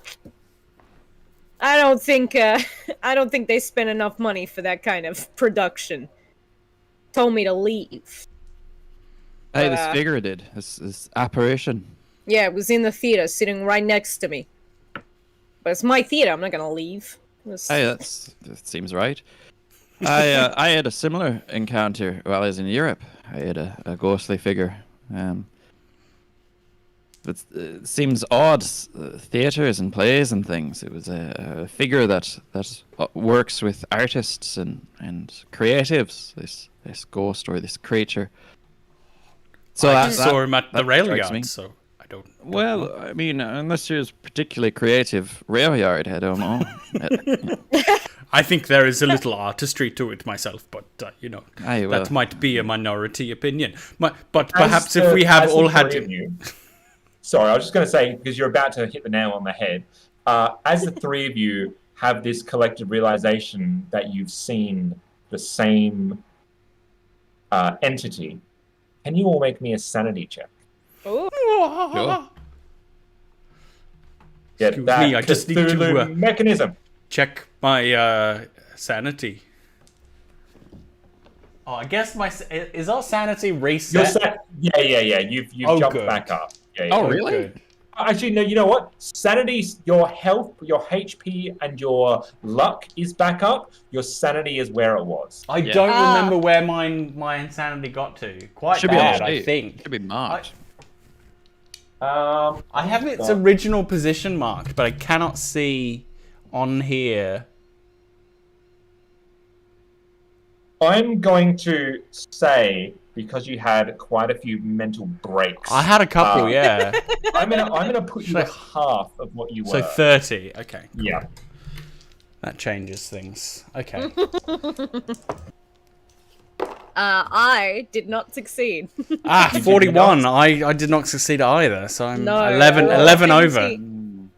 don't think they spent enough money for that kind of production. Told me to leave. Hey, this figure did. This apparition. Yeah, it was in the theater, sitting right next to me. But it's my theater. I'm not gonna leave. Hey, that seems right. I had a similar encounter while I was in Europe. I had a ghostly figure. It seems odd. Theaters and plays and things. It was a figure that works with artists and creatives. This ghost or this creature. So I saw him at the rail yard. So I don't. Well, I mean, unless you're a particularly creative rail yard, I don't know. I think there is a little artistry to it myself, but that might be a minority opinion. But perhaps if we have all had sorry, I was just going to say, because you're about to hit the nail on the head, as the three of you have this collective realization that you've seen the same entity, can you all make me a sanity check? Ooh. Sure. Get Excuse that me, I just need to, Cthulhu mechanism. Check my sanity. Oh, I guess is our sanity reset? Yeah. You've jumped good. back up. Yeah. Oh, really? Good. Actually, no. You know what? Sanity, your health, your HP, and your luck is back up. Your sanity is where it was. I don't remember where my insanity got to. Quite Should bad, be I think. Should be marked. I have its original position marked, but I cannot see on here. I'm going to say, because you had quite a few mental breaks. I had a couple, yeah. I'm gonna put you at half of what you were. So 30. Okay. Cool. Yeah. That changes things. Okay. I did not succeed. 41. I did not succeed either, so I'm No. 11 over.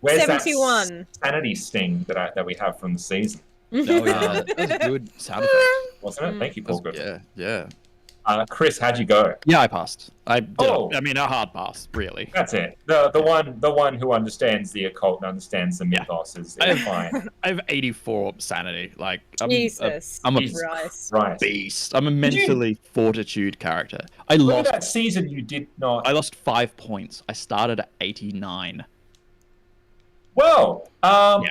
Where's 71. that sanity sting that we have from the season? Oh, yeah. That's a good sound effect. Wasn't it? Thank you, Paul. Yeah. Chris, how'd you go? Yeah, I passed. I did. Oh. I mean, a hard pass, really. That's it. The one who understands the occult and understands the mythos is fine. I have 84 sanity. Like, Jesus I'm a Christ. Right. beast. I'm a mentally fortitude character. Look at that season you did not. I lost 5 points. I started at 89. Well,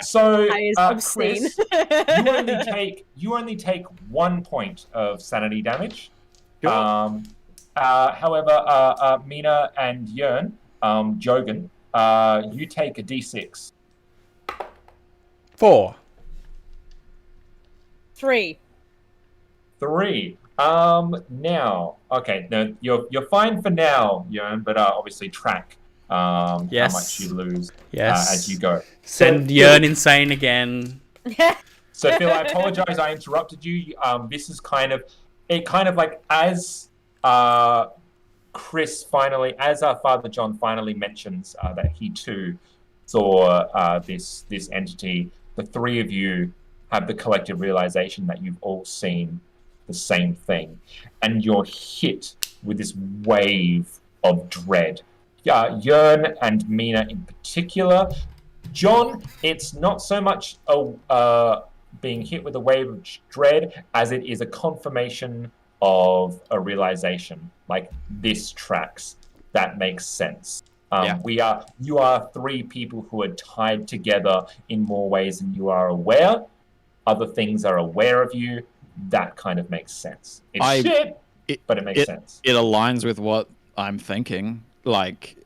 so That is obscene. Chris, you only take 1 point of sanity damage. Sure. However, Mina and Jörn, Jogan, you take a d6. 4. 3. 3. Now, okay, no, you're fine for now, Jörn, but obviously track how much you lose as you go. Send Jörn insane again. So Phil, I apologize. I interrupted you. This is kind of like as Chris finally, as our Father John finally mentions that he too saw this entity. The three of you have the collective realization that you've all seen the same thing, and you're hit with this wave of dread. Jörn and Mina in particular. John, it's not so much being hit with a wave of dread as it is a confirmation of a realization. Like, this tracks. That makes sense. You are three people who are tied together in more ways than you are aware. Other things are aware of you. That kind of makes sense. It's but it makes sense. It aligns with what I'm thinking. Like,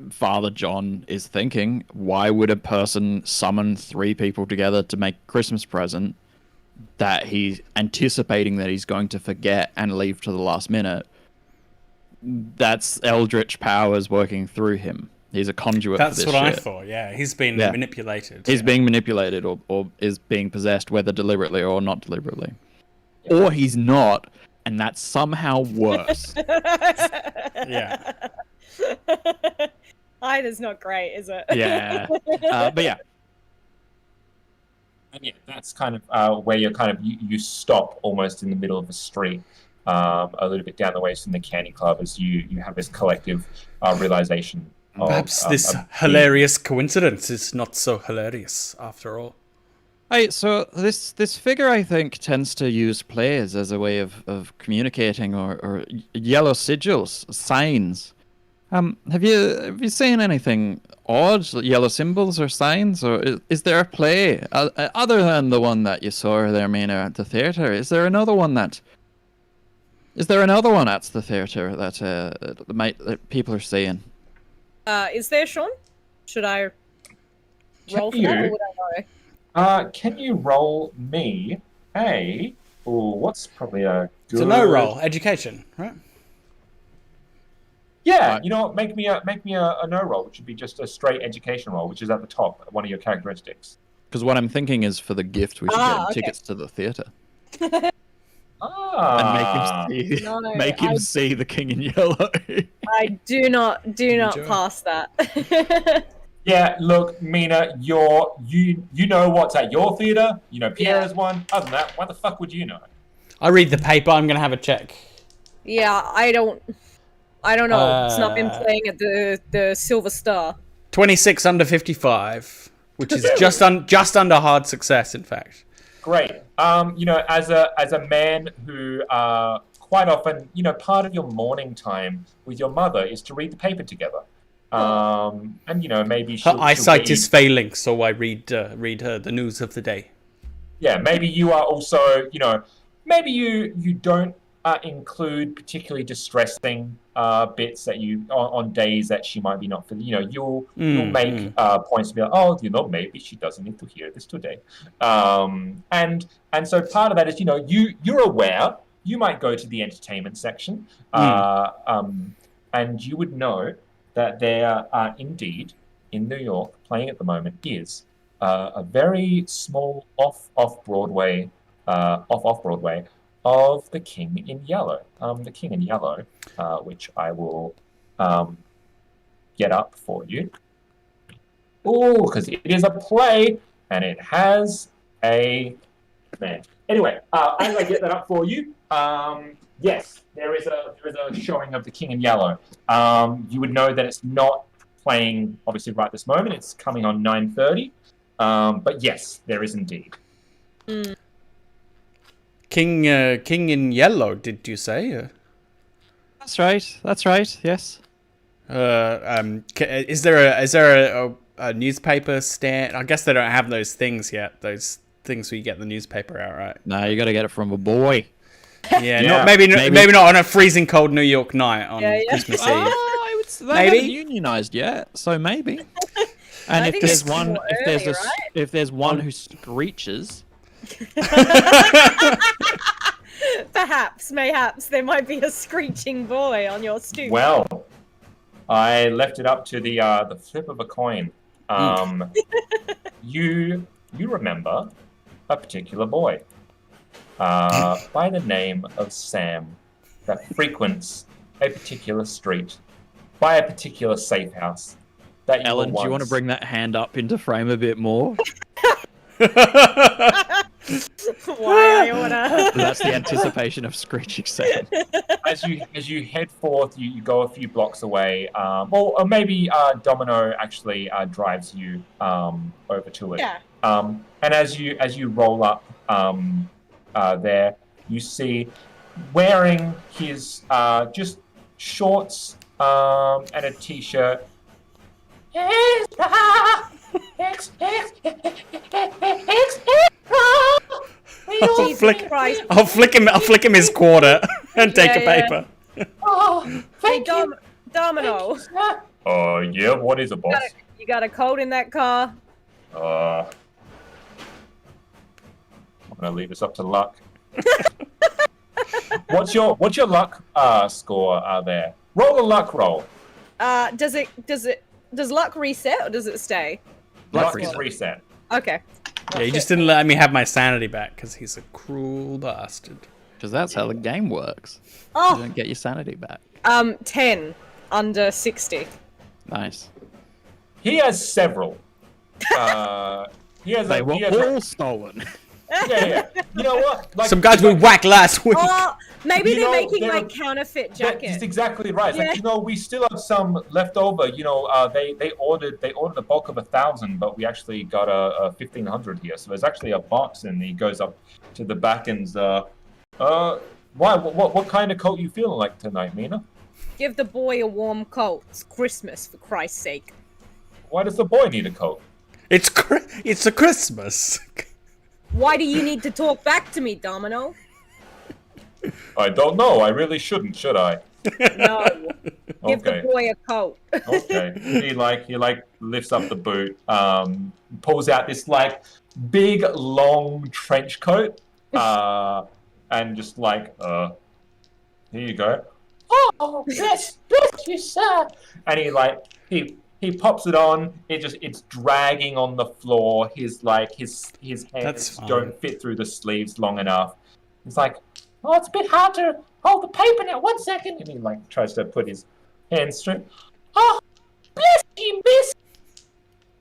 Father John is thinking, why would a person summon three people together to make a Christmas present that he's anticipating that he's going to forget and leave to the last minute? That's eldritch powers working through him. He's a conduit for this shit. That's what I thought, yeah. He's been manipulated. He's being manipulated or is being possessed, whether deliberately or not deliberately. Or he's not, and that's somehow worse. Yeah. Either's not great, is it? Yeah. But yeah. And yeah, that's kind of where you're you stop almost in the middle of a street, a little bit down the way from the Candy Club, as you have this collective realization. Perhaps this hilarious coincidence is not so hilarious after all. Hey, so this figure, I think, tends to use players as a way of communicating or yellow sigils, signs. Have you seen anything odd, yellow symbols or signs, or is there a play other than the one that you saw there, Mina, at the theater? Is there another one at the theater that people are seeing? Is there, Sean? Should I roll for that, or would I know? Can you roll me what's probably a good... It's a no roll, education, right? Yeah, you know what? Make me a no roll, which would be just a straight education roll, which is at the top, one of your characteristics. Because what I'm thinking is for the gift, we should get tickets to the theater. And make him see the King in Yellow. I do not Enjoy. pass that. Yeah, look, Mina, you know what's at your theater. You know Pierre has one. Other than that, why the fuck would you know? I read the paper. I'm gonna have a check. Yeah, I don't know. It's not been playing at the Silver Star. 26 under 55, which is just under hard success, in fact. Great. You know, as a man who quite often, you know, part of your morning time with your mother is to read the paper together. And you know, maybe Her eyesight is failing, so I read her the news of the day. Yeah, maybe you are also, you know, maybe you don't include particularly distressing bits that you on days that she might be not feeling. You know, you'll make points to be like, oh, you know, maybe she doesn't need to hear this today. And so part of that is, you know, you're aware. You might go to the entertainment section, and you would know that there are indeed in New York playing at the moment is a very small off Broadway of The King in Yellow. The King in Yellow, which I will get up for you. Oh, because it is a play and it has a man. Anyway, as I get that up for you, yes, there is a showing of The King in Yellow. You would know that it's not playing obviously right this moment. It's coming on 9:30. But yes, there is indeed. King in Yellow, did you say? That's right. Yes. Is there a newspaper stand? I guess they don't have those things yet. Those things where you get the newspaper out, right? No, you got to get it from a boy. Yeah, maybe not on a freezing cold New York night on Christmas Eve. I would say they Maybe? haven't unionized yet, so maybe. And I if think there's it's one, too if there's early, one who screeches, Mayhaps there might be a screeching boy on your stoop. Well, I left it up to the flip of a coin. You remember a particular boy by the name of Sam that frequents a particular street by a particular safe house. That you Ellen, were do you want to once- bring that hand up into frame a bit more? Why I order? That's the anticipation of screeching Sam. as you head forth, you go a few blocks away, or maybe Domino actually drives you over to it. Yeah. And as you roll up there, you see wearing his just shorts and a t-shirt. Jesus Christ. I'll flick him his quarter and take a Yeah. paper. Hey, Domino, Yeah, what is it, boss? you got a cold in that car? I'm gonna leave this up to luck. What's your luck score there? Roll a luck roll. Does luck reset or does it stay? Luck is reset. Okay. Yeah, he just didn't let me have my sanity back because he's a cruel bastard. Because that's how the game works. You Oh, don't get your sanity back. 10 under 60. Nice. He has several. He has They a, were he has a- all stolen. yeah. You know what? Like, Some guys we whacked last week. Oh, maybe You they're know, making they're- like counterfeit That's jackets. exactly right. It's Yeah. like, you know, we still have some left over. You know, they ordered a bulk of 1,000, but we actually got a 1,500 here. So there's actually a box, and he goes up to the back and why? What kind of coat you feeling like tonight, Mina? Give the boy a warm coat. It's Christmas, for Christ's sake. Why does the boy need a coat? It's a Christmas. Why do you need to talk back to me, Domino? I don't know. I really shouldn't, should I? No. Give Okay. the boy a coat. Okay. He lifts up the boot, pulls out this big long trench coat, and just here you go. Oh, bless you, sir. And he pops it on. It's dragging on the floor. His hands That's fine. don't fit through the sleeves long enough. It's like, oh, it's a bit hard to hold the paper now. 1 second. And he tries to put his hands through. Oh, bless you, Miss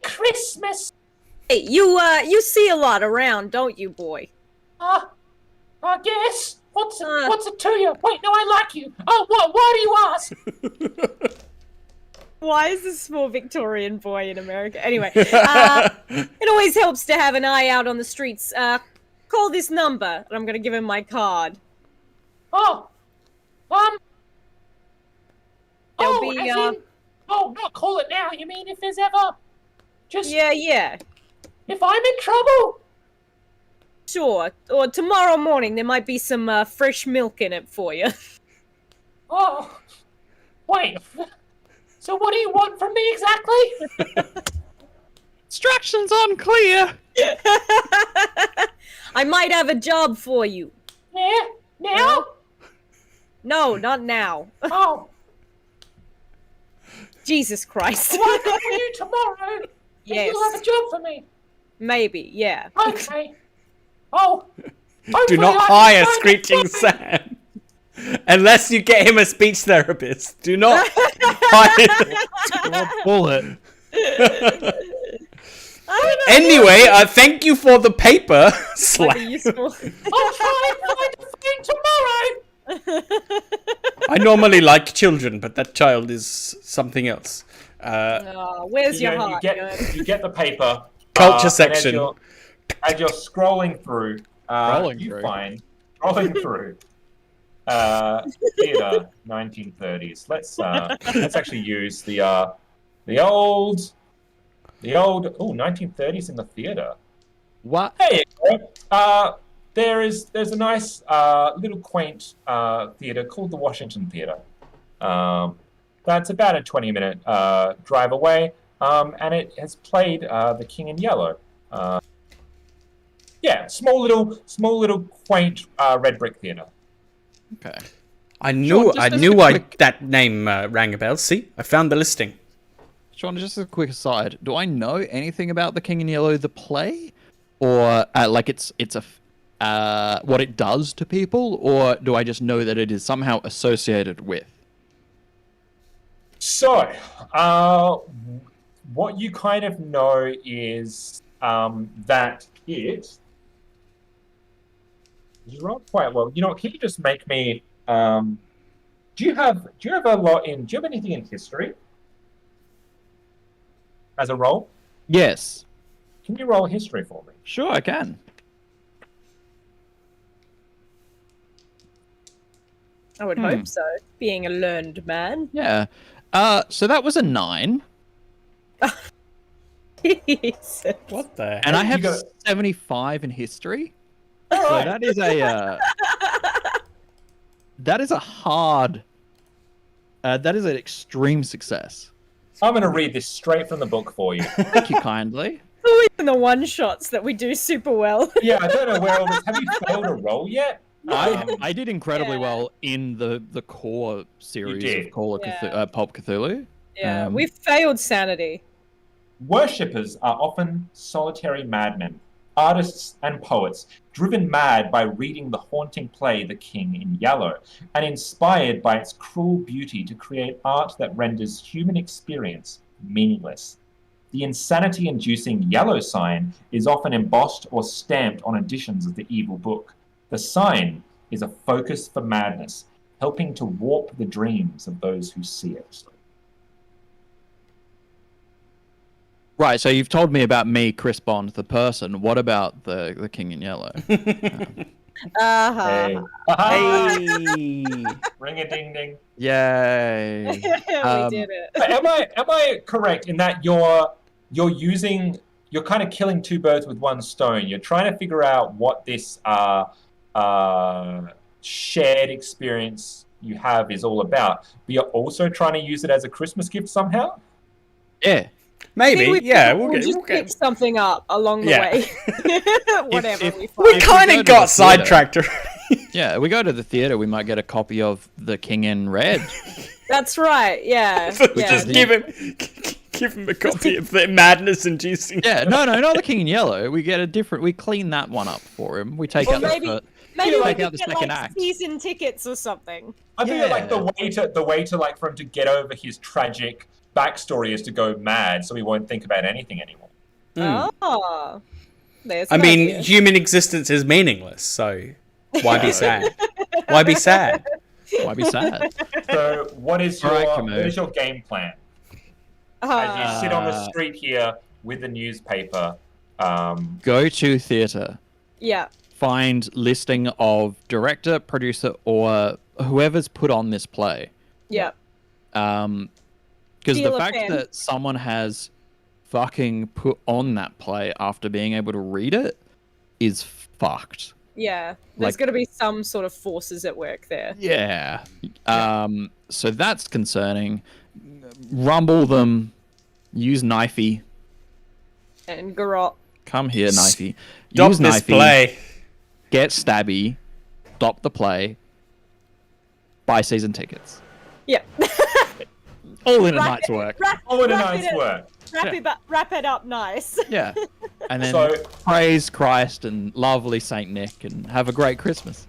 Christmas. Hey, you see a lot around, don't you, boy? I guess. What's it to you? Wait, no, I like you. Oh, why do you ask? Why is this small Victorian boy in America? Anyway, it always helps to have an eye out on the streets. Call this number, and I'm gonna give him my card. There'll be, not call it now. You mean if there's ever... Yeah. If I'm in trouble? Sure. Or tomorrow morning, there might be some fresh milk in it for you. Oh, wait. So what do you want from me exactly? Instructions unclear. I might have a job for you. Yeah? Now? No, not now. Oh. Jesus Christ. Well, I'll come for you tomorrow. Yes. You'll have a job for me. Maybe, yeah. Okay. Oh. Do not hire Screeching Sam. Unless you get him a speech therapist. Do not hire Bullet. Anyway, thank you for the paper. Might be useful. I'll try and find a thing tomorrow. I normally like children, but that child is something else. Where's your heart? You get the paper. Culture section. As you're scrolling through, find scrolling through theater 1930s. Let's actually use the old 1930s in the theater. What? There you go. There's a nice little quaint theater called the Washington Theater. That's about a 20-minute drive away, and it has played The King in Yellow. Small little quaint red brick theater. Okay. I knew Sean, that name rang a bell. See, I found the listing. Sean, just a quick aside. Do I know anything about The King in Yellow, the play, or what it does to people, or do I just know that it is somehow associated with? So, what you kind of know is that it. You rolled quite well. You know what? Can you just make me? Do you have a lot in? Do you have anything in history? As a roll? Yes. Can you roll history for me? Sure, I can. I would hope so, being a learned man. Yeah. So that was a 9. Jesus. What the heck? And I have 75 in history. So that is an extreme success. I'm going to read this straight from the book for you. Thank you kindly. Always in the one-shots that we do super well. Yeah, I don't know where all this... Have you failed a roll yet? I did incredibly well in the core series of Pulp Cthulhu. Yeah, we failed sanity. Worshippers are often solitary madmen, artists and poets, driven mad by reading the haunting play The King in Yellow, and inspired by its cruel beauty to create art that renders human experience meaningless. The insanity-inducing yellow sign is often embossed or stamped on editions of the evil book. The sign is a focus for madness, helping to warp the dreams of those who see it. Right, so you've told me about me, Chris Bond, the person. What about the King in Yellow? Hey. Hey. Ring-a-ding-ding. Yay. We did it. Am I correct in that you're kind of killing two birds with one stone? You're trying to figure out what this shared experience you have is all about, but you're also trying to use it as a Christmas gift somehow? Yeah. Maybe, We'll we'll pick something up along the way. Whatever we find. We kind of got sidetracked. Yeah, we go to the theater, we might get a copy of The King in Red. That's right, yeah. Just give him a copy of the madness-inducing. Yeah, no, not The King in Yellow. We get we clean that one up for him. We take out Maybe we Take could out the get second like act. season tickets or something. I feel like the way to like for him to get over his tragic backstory is to go mad, so he won't think about anything anymore. Oh, there's I an mean, idea. human existence is meaningless, so why be sad? Why be sad? Why be sad? So, what is All right, your game plan as you sit on the street here with the newspaper? Go to theatre. Yeah. Find listing of director, producer, or whoever's put on this play. Yeah. Because Steal the a fact pen. that someone has fucking put on that play after being able to read it is fucked. Yeah. There's Like- got to be some sort of forces at work there. Yeah. So that's concerning. Rumble them. Use knifey. And Garrot. Come here, knifey. Stop Use this knifey. play. Get stabby. Stop the play. Buy season tickets. Yeah. All in a Wrap night's it- work. Oh, in a night's work. Wrap it up nice. Yeah. And then So- praise Christ and lovely Saint Nick and have a great Christmas.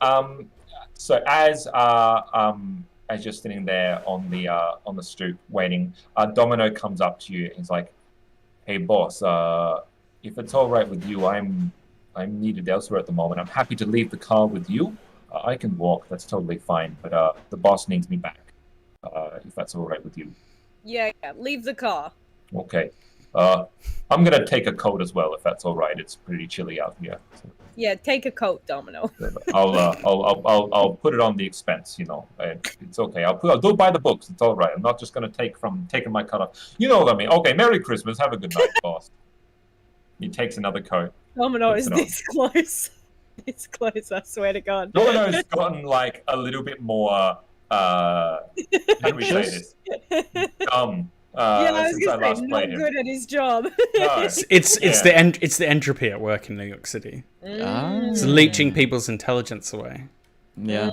So as you're sitting there on the stoop waiting, Domino comes up to you and he's like, "Hey boss, if it's all right with you, I'm needed elsewhere at the moment. I'm happy to leave the car with you. I can walk. That's totally fine. But the boss needs me back. If that's all right with you." Yeah. Leave the car. Okay. I'm gonna take a coat as well, if that's all right. It's pretty chilly out here. So, Yeah. Take a coat, Domino. I'll put it on the expense. You know, it's okay. I'll do it by the books. It's all right. I'm not just gonna taking my cut off. You know what I mean? Okay. Merry Christmas. Have a good night, boss. He takes another coat. Domino Puts is it on. this close. This close. I swear to God. Domino's gotten like a little bit more. How do we say this? Dumb. Yeah, I was Since I gonna last say, not played him. good at his job. No. It's Yeah. the entropy at work in New York City. Mm. It's leeching people's intelligence away. Yeah.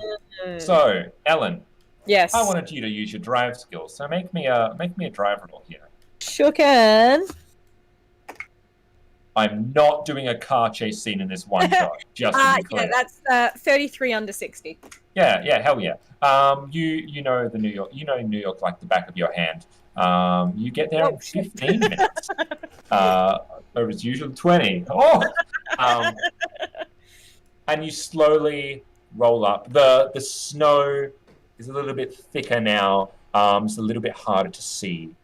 So, Ellen, Yes. I wanted you to use your drive skills. So make me a driver roll here. Sure can. I'm not doing a car chase scene in this one shot. Just to be clear. Yeah, that's 33 under 60. Yeah, hell yeah. You know New York like the back of your hand. You get there in 15 minutes. Over its usual 20. Oh! And you slowly roll up. The snow is a little bit thicker now. It's a little bit harder to see.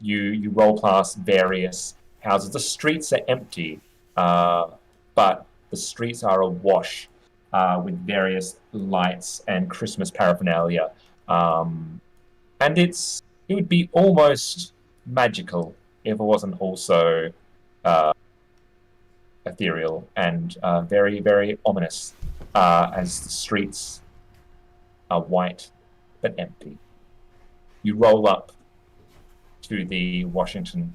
You roll past various houses. The streets are empty, but the streets are awash with various lights and Christmas paraphernalia. And it would be almost magical if it wasn't also ethereal and very, very ominous, as the streets are white but empty. You roll up to the Washington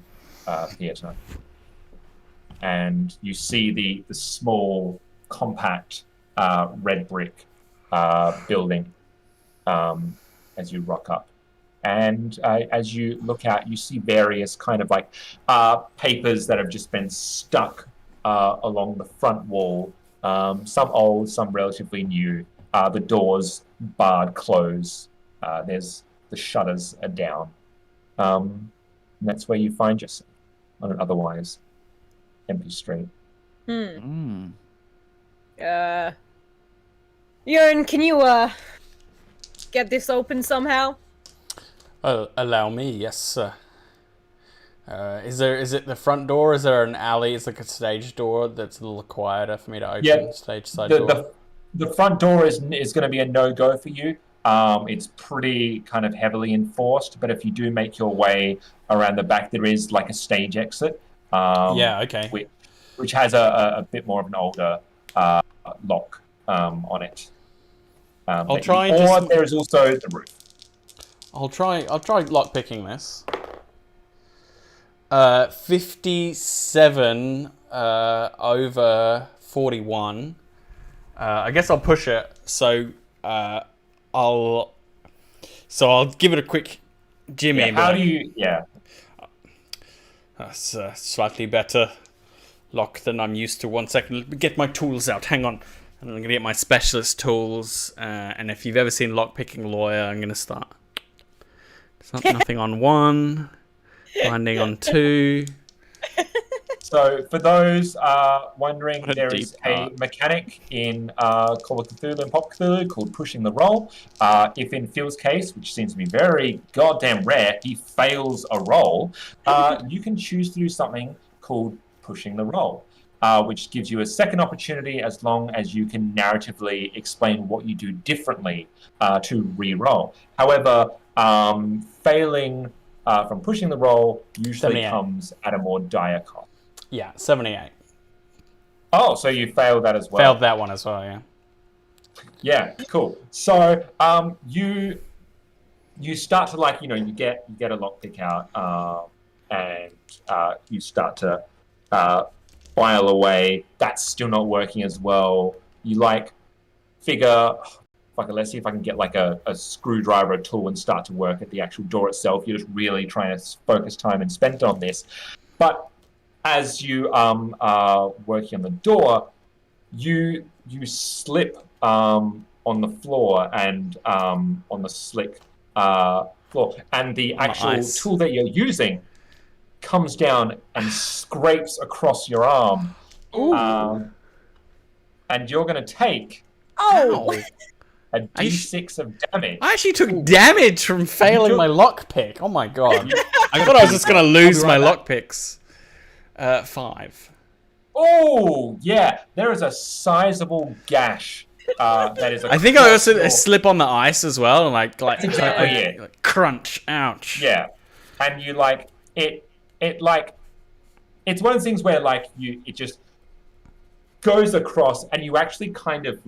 Theatre, and you see the small, compact, red brick building as you rock up. And as you look out, you see various kind of like papers that have just been stuck along the front wall. Some old, some relatively new. The doors barred closed. There's the shutters are down. And that's where you find yourself on an otherwise empty street. Mm. Jörn, can you get this open somehow? Allow me, yes, sir. Is it the front door? Is there an alley? Is like a stage door that's a little quieter for me to open? Yeah, Stage side door. The front door is going to be a no-go for you. It's pretty kind of heavily enforced, but if you do make your way around the back, there is like a stage exit. Yeah, okay. Which has a bit more of an older lock on it. I'll try and there is also the roof. I'll try lockpicking this. 57 over 41. I guess I'll push it. So I'll give it a quick jimmy. Yeah, how do you? Yeah. That's slightly better. lock than I'm used to. 1 second, let me get my tools out. Hang on. And I'm going to get my specialist tools. And if you've ever seen Lockpicking Lawyer, I'm going to start. Nothing on 1. Binding on 2. So, for those wondering, What a there deep is a cut. mechanic in Call of Cthulhu and Pop Cthulhu called pushing the roll. If in Phil's case, which seems to be very goddamn rare, he fails a roll, you can choose to do something called pushing the roll, which gives you a second opportunity as long as you can narratively explain what you do differently to re-roll. However, failing from pushing the roll usually 78. comes at a more dire cost. Yeah, 78. Oh, so you failed that as well. Failed that one as well, yeah. Yeah, cool. So you start to you get a lockpick out and you start to file away. That's still not working as well. You figure, let's see if I can get a screwdriver, a tool, and start to work at the actual door itself. You're just really trying to focus time and spend on this. But as you are working on the door, you slip on the floor and on the slick floor, and the actual tool that you're using comes down and scrapes across your arm. And you're going to take a d6 of damage. I actually took damage from failing my lockpick. Oh my god. I thought I was just going to lose my lockpicks. 5. Oh, yeah. There is a sizable gash that is. I think I also slip on the ice as well, and exactly like crunch, ouch. Yeah, and you it's one of the things where it just goes across, and you actually kind of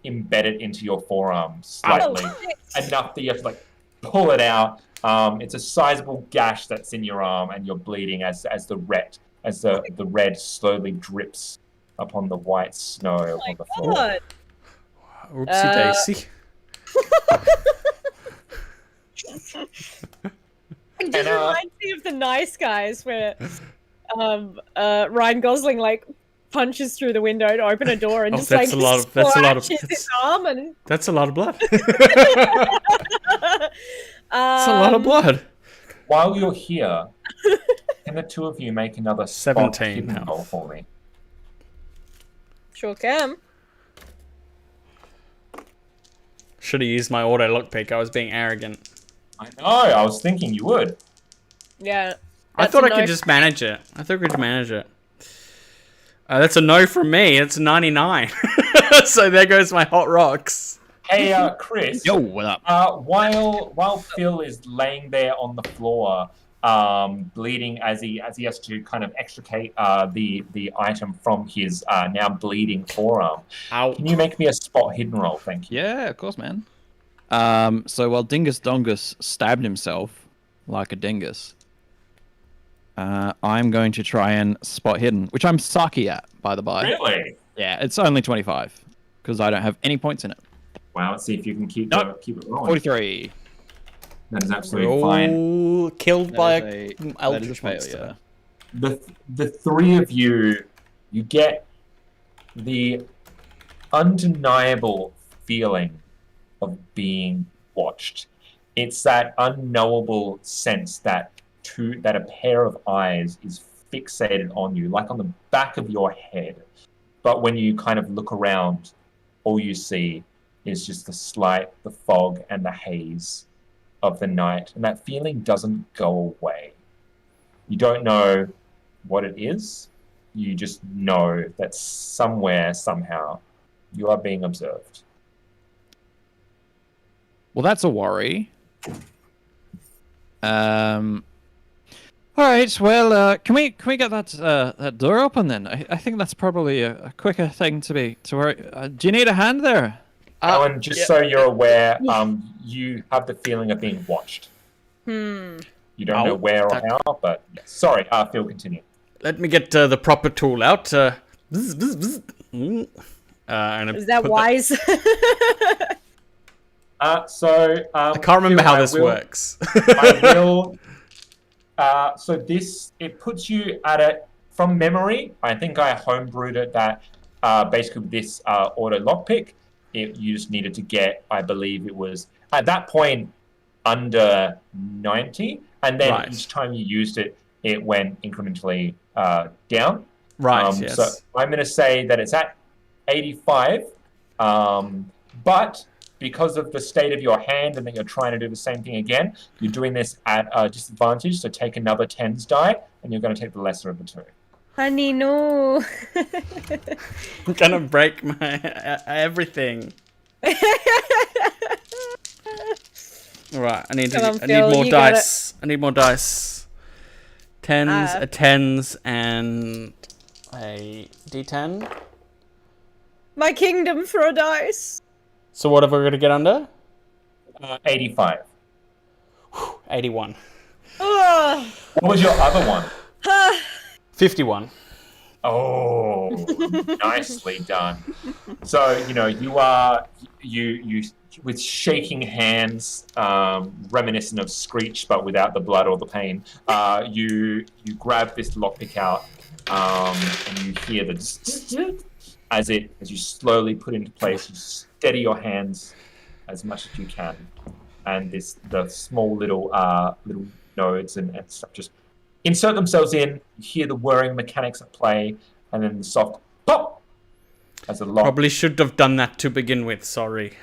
embed it into your forearm slightly, enough that you have to pull it out. It's a sizable gash that's in your arm, and you're bleeding as the red slowly drips upon the white snow on the floor. God. Oopsie daisy. It just reminds me of The Nice Guys, where Ryan Gosling punches through the window to open a door and just that's a lot of his arm and that's a lot of blood. That's a lot of blood. While you're here, can the two of you make another 17 spot roll for me? Sure can. Should have used my auto lockpick. I was being arrogant. I know. I was thinking you would. Yeah. I thought I could just manage it. That's a no from me. It's 99. So there goes my hot rocks. Hey, Chris. Yo, what up? While Phil is laying there on the floor, bleeding as he has to kind of extricate the item from his now bleeding forearm. Ow. Can you make me a spot hidden roll? Thank you. Yeah, of course, man. So while Dingus Dongus stabbed himself like a dingus, I'm going to try and spot hidden, which I'm sucky at, by the by. Really? Yeah, it's only 25 because I don't have any points in it. Wow. Let's see if you can keep it rolling. 43. That is absolutely fine. Killed by That a is a eldritch failure. monster. The three of you get the undeniable feeling of being watched. It's that unknowable sense that a pair of eyes is fixated on you, like on the back of your head. But when you kind of look around, all you see is just the fog and the haze of the night, and that feeling doesn't go away. You don't know what it is. You just know that somewhere, somehow, you are being observed. Well, that's a worry. All right. Well, can we get that door open then? I think that's probably a quicker thing to worry. Do you need a hand there? Alan, just so you're aware, you have the feeling of being watched. You don't know where or how, but yes. Sorry, Phil, continue. Let me get the proper tool out. And Is that wise? I can't remember how this works. I will. So it puts you at a from memory, I think I homebrewed it that basically with this auto lockpick, you just needed to get, I believe it was, at that point, under 90. And then each time you used it, it went incrementally down. Right, yes. So I'm going to say that it's at 85. But because of the state of your hand and that you're trying to do the same thing again, you're doing this at a disadvantage. So take another tens die, and you're going to take the lesser of the two. Honey, no. I'm going to break my everything. Right, I need more dice. I need more dice. Tens, and a d10. My kingdom for a dice. So what have we got to get under? 85. 81. What was your other one? 51. Oh, nicely done. So, you with shaking hands, reminiscent of Screech, but without the blood or the pain, you grab this lockpick out, and you hear the as you slowly put into place. You steady your hands as much as you can, and the small little nodes and stuff just insert themselves in. You hear the whirring mechanics at play, and then the soft pop as a lock. Probably should have done that to begin with. Sorry.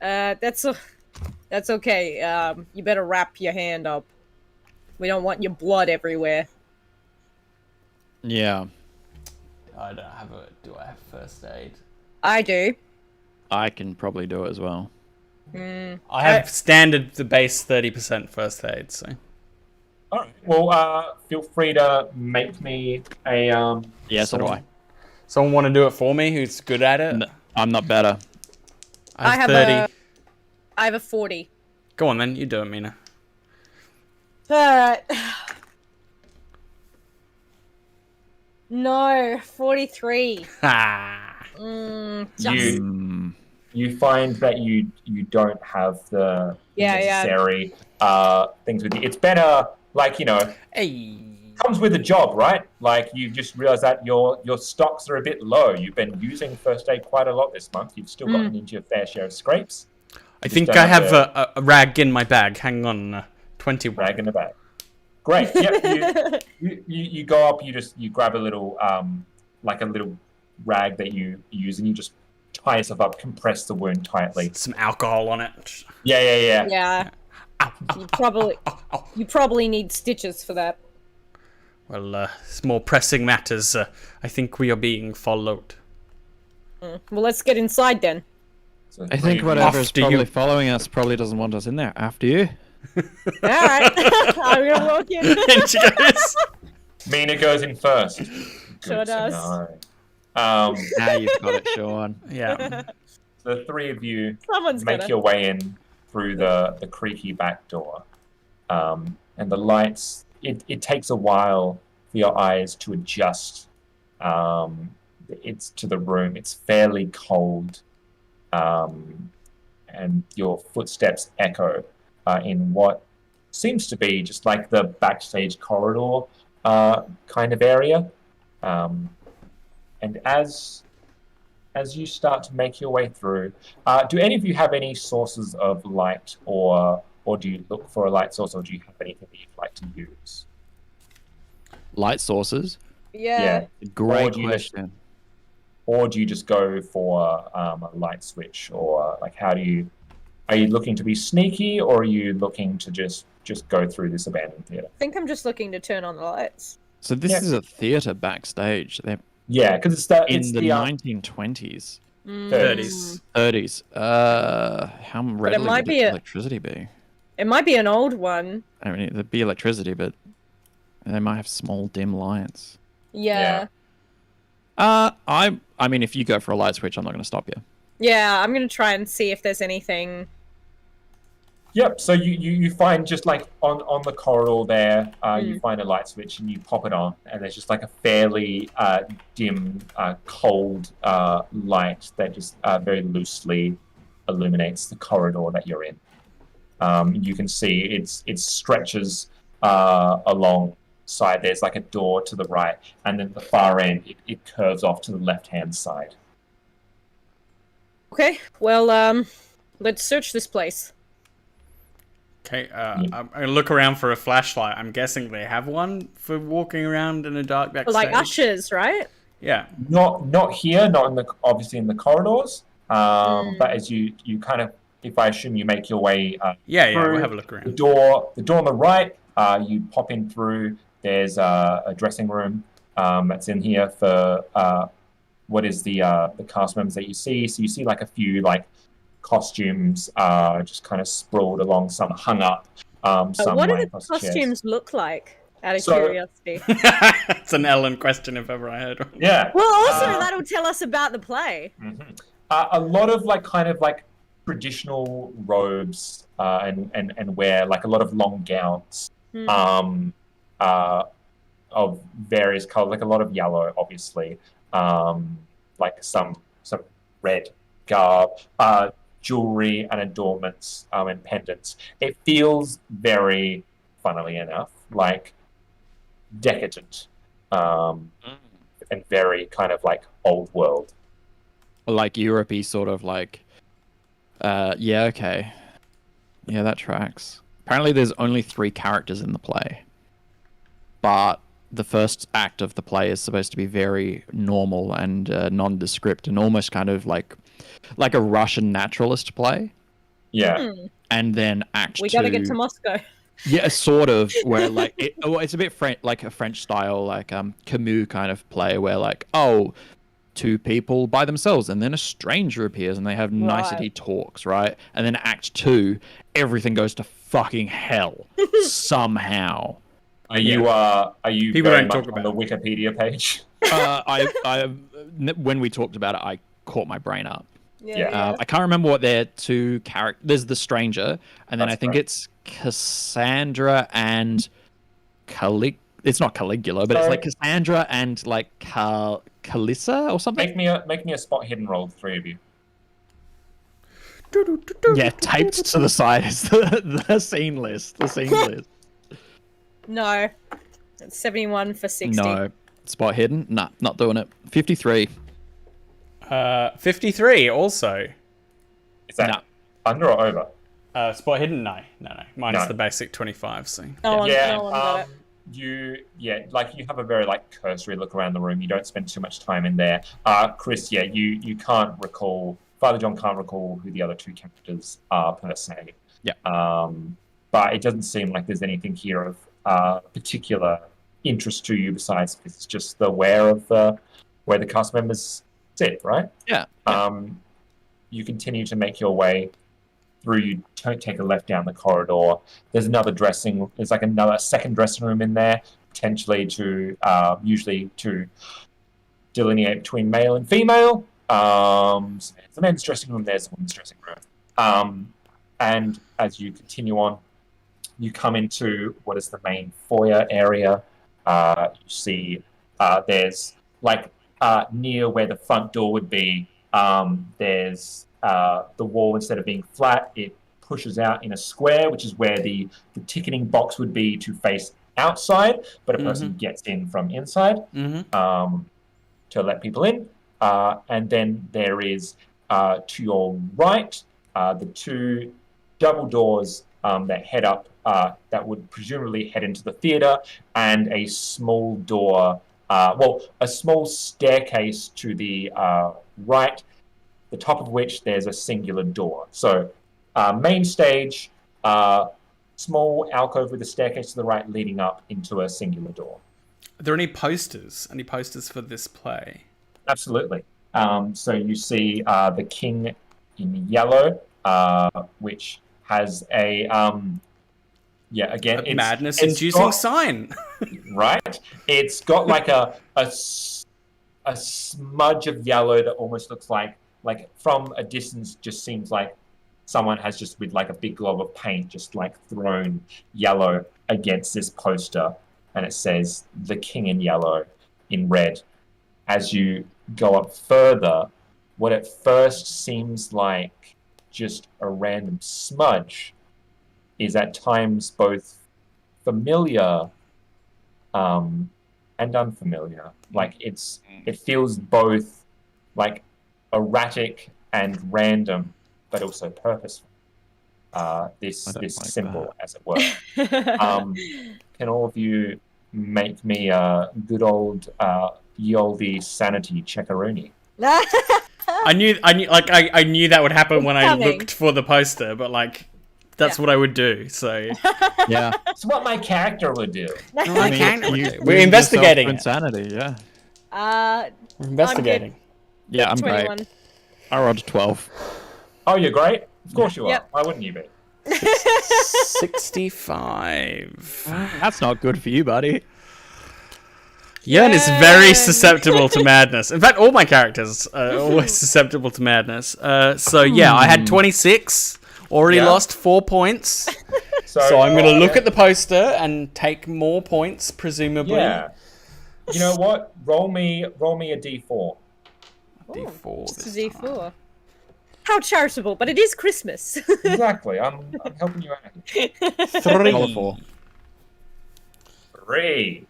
That's okay. You better wrap your hand up. We don't want your blood everywhere. Yeah. I don't have do I have first aid? I do. I can probably do it as well. I have standard, the base 30% first aid, so. Alright, well, feel free to make me a, Yeah, so do I. Someone want to do it for me who's good at it? No, I'm not better. I have 30. I have a 40. Go on then, you do it, Mina. Alright. No, 43. You find that you don't have the necessary things with you. It's better, comes with a job, right? Like, you just realize that your stocks are a bit low. You've been using first aid quite a lot this month. You've still gotten into your fair share of scrapes. I think I have a rag in my bag. Hang on, 21. Rag in the bag. Great. Yep. You go up. You grab a little a little rag that you use, and you just tie yourself up, compress the wound tightly. Some alcohol on it. Yeah. Yeah. You probably need stitches for that. Well, it's more pressing matters. I think we are being followed. Well, let's get inside then. So I think whatever is probably following us probably doesn't want us in there. After you. Alright. I'm gonna walk in. And she goes. Mina goes in first. Sure does. Now you've got it, Sean. Yeah. So the three of you Someone's your way in through the creaky back door. And the lights, it takes a while for your eyes to adjust it's to the room. It's fairly cold. And your footsteps echo in what seems to be just like the backstage corridor kind of area. And as you start to make your way through, do any of you have any sources of light, or do you look for a light source, or do you have anything that you'd like to use? Light sources? Yeah. Great question. Or do you just go for a light switch, or are you looking to be sneaky, or are you looking to just go through this abandoned theater? I think I'm just looking to turn on the lights. So this is a theater backstage. They're because it's the 1920s. 30s. 30s. How readily would the electricity be? It might be an old one. I mean, there'd be electricity, but they might have small, dim lights. Yeah. I mean, if you go for a light switch, I'm not going to stop you. Yeah, I'm going to try and see if there's anything. Yep, so you find just on the corridor there, you find a light switch and you pop it on, and there's just a fairly dim, cold light that just very loosely illuminates the corridor that you're in. You can see it stretches along side, there's like a door to the right, and then at the far end, it curves off to the left-hand side. Okay, well, let's search this place. Okay, I'm gonna look around for a flashlight. I'm guessing they have one for walking around in a dark backstage. Like ushers, right? Yeah. Not here, not in the obviously in the corridors. But as you kind of, if I assume you make your way Yeah, through we'll have a look around. the door on the right, you pop in through. There's a dressing room that's in here for what is the cast members that you see. So you see like a few like costumes just kind of sprawled along, some hung up. Some what do lying the across chairs. costumes look like? Out of So- curiosity. It's an Ellen question if ever I heard one. Yeah. Well, also that'll tell us about the play. A lot of like kind of like traditional robes and wear, like a lot of long gowns of various colors, like a lot of yellow, obviously, like some red garb, jewelry and adornments and pendants. It feels very, funnily enough, like decadent and very kind of like old world. Like Europe-y sort of like... yeah, okay. Yeah, that tracks. Apparently there's only 3 characters in the play. But the first act of the play is supposed to be very normal and nondescript and almost kind of like a Russian naturalist play. Yeah. And then act 2... We gotta get to Moscow. Yeah, sort of, where like it's a bit like a French style, like Camus kind of play, where like, oh, 2 people by themselves, and then a stranger appears, and they have nicety talks, right? And then Act 2, everything goes to fucking hell somehow. Are you People very don't much talk on the Wikipedia page? When we talked about it, I caught my brain up. Yeah. I can't remember what their 2 characters. There's the stranger, and then That's I think right. it's Cassandra and It's not Caligula, but it's like Cassandra and like Calissa or something. Make me a spot hidden roll, the 3 of you. Yeah, taped to the side is the scene list. The scene list. No. It's 71 for 60. No. Spot hidden? Nah, not doing it. 53. 53 also. Is that under or over? Spot hidden? No. Minus No. the basic 25, so. No one got it. You have a very like cursory look around the room. You don't spend too much time in there. Chris, you can't recall. Father John can't recall who the other 2 characters are per se. Yeah. But it doesn't seem like there's anything here of particular interest to you besides it's just the where the cast members sit, right? Yeah. You continue to make your way through. You don't take a left down the corridor. There's there's like another second dressing room in there, potentially usually to delineate between male and female. There's the men's dressing room, there's the women's dressing room. And as you continue on, you come into what is the main foyer area. You see there's like near where the front door would be, there's the wall, instead of being flat, it pushes out in a square, which is where the ticketing box would be to face outside, but a person gets in from inside to let people in. And then there is, to your right, the 2 double doors that head up, that would presumably head into the theatre, and a small door, a small staircase to the right, the top of which there's a singular door. So, main stage, small alcove with a staircase to the right leading up into a singular door. Are there any posters? Any posters for this play? Absolutely. So you see the King in yellow, which has a madness-inducing sign. Right. It's got like a smudge of yellow that almost looks like from a distance just seems like someone has just with like a big glob of paint just like thrown yellow against this poster, and it says the King in yellow in red. As you go up further, what at first seems like just a random smudge is at times both familiar and unfamiliar. Like it feels both like erratic and random, but also purposeful. This like symbol, as it were. Can all of you make me a good old ye olde sanity checkaroonie? I knew that would happen when I Coming. looked for the poster, but like that's what I would do. So Yeah. It's what my character would do. I mean, We're investigating it. Insanity, yeah. we're investigating. Yeah, I'm great. 21. I rolled a 12. Oh, you're great. Of course you are. Yep. Why wouldn't you be? 65. That's not good for you, buddy. Yearn is very susceptible to madness. In fact, all my characters are always susceptible to madness. So yeah, I had 26. Already lost 4 points. So I'm going to look at the poster and take more points, presumably. Yeah. You know what? Roll me a d4. D4. Just a this time. D4. How charitable, but it is Christmas. Exactly. I'm helping you out. 3. 3.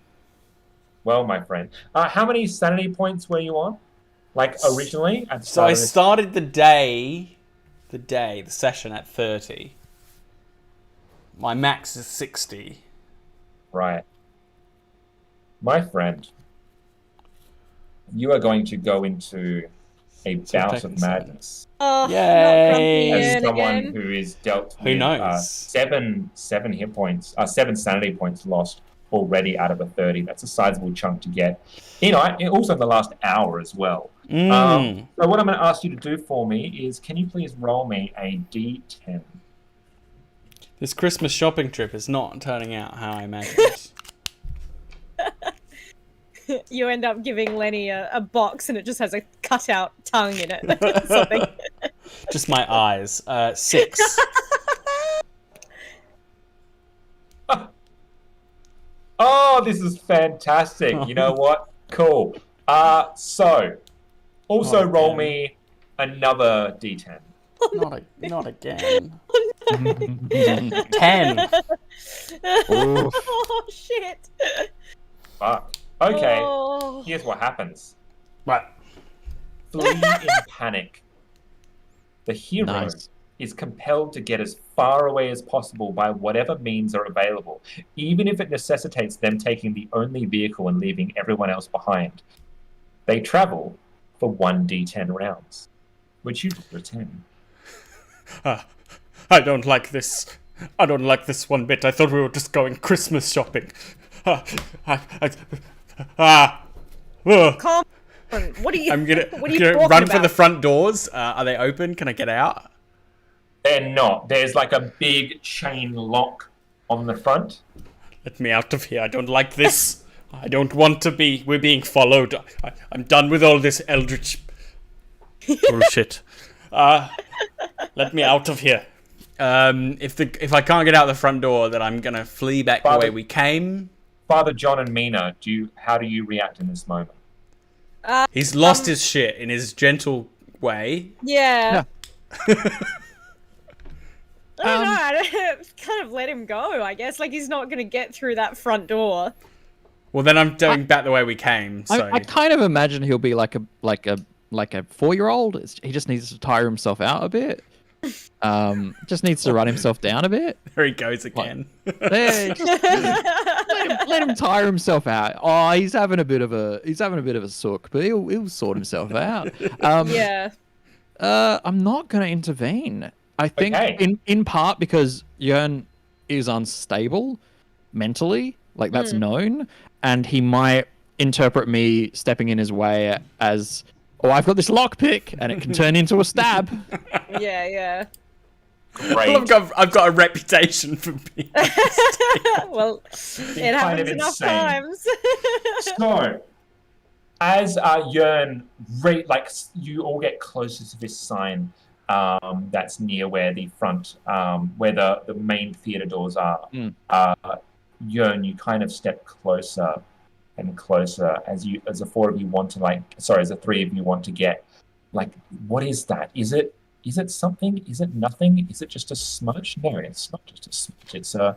Well, my friend. How many sanity points were you on? Like originally? At the So start I of this- started the session at 30. My max is 60. Right. My friend, you are going to go into a bout of taking madness. Oh, Yay. not grumpy As Yearn someone again. who is dealt Who with knows? 7 hit points, 7 sanity points lost already out of a 30. That's a sizable chunk to get. Also in the last hour as well. So what I'm going to ask you to do for me is, can you please roll me a d10? This Christmas shopping trip is not turning out how I imagined. You end up giving Lenny a box and it just has a cutout tongue in it. Something. Just my eyes. 6. Oh, this is fantastic. You know what? Cool. So, also roll me another d10. Not again. 10. Oh, shit. Fuck. Okay, Oh. here's what happens. Right. Flee in panic. The hero Nice. is compelled to get as far away as possible by whatever means are available, even if it necessitates them taking the only vehicle and leaving everyone else behind. They travel for 1d10 rounds, which you just return. I don't like this. I don't like this one bit. I thought we were just going Christmas shopping. Calm. What are you? I'm gonna, What are you gonna talking run about? for the front doors. Are they open? Can I get out? They're not. There's like a big chain lock on the front. Let me out of here. I don't like this. I don't want to be. We're being followed. I'm done with all this eldritch bullshit. Let me out of here. If I can't get out the front door, then I'm gonna flee back the way we came. Father John and Mina, how do you react in this moment? He's lost his shit in his gentle way. Yeah. I don't know. I don't, kind of let him go. I guess like he's not gonna get through that front door. Well, then I'm going back the way we came. So I kind of imagine he'll be like a 4-year-old. He just needs to tire himself out a bit. Just needs to run himself down a bit. there he goes again. There, let him tire himself out. Oh, he's having a bit of a sook, but he'll sort himself out. Yeah. I'm not going to intervene. I think Okay. in part because Yearn is unstable mentally, like that's known, and he might interpret me stepping in his way as, oh, I've got this lockpick, and it can turn into a stab. Yeah. Great. I've got a reputation for being. Well, it kind happens of enough insane. times. So, as Yearn, you all get closer to this sign that's near where the front, where the main theater doors are. Yearn, you kind of step closer and closer as the 4 of you want to as the 3 of you want to get, like, what is that? Is it Is it something? Is it nothing? Is it just a smudge? No, it's not just a smudge. It's the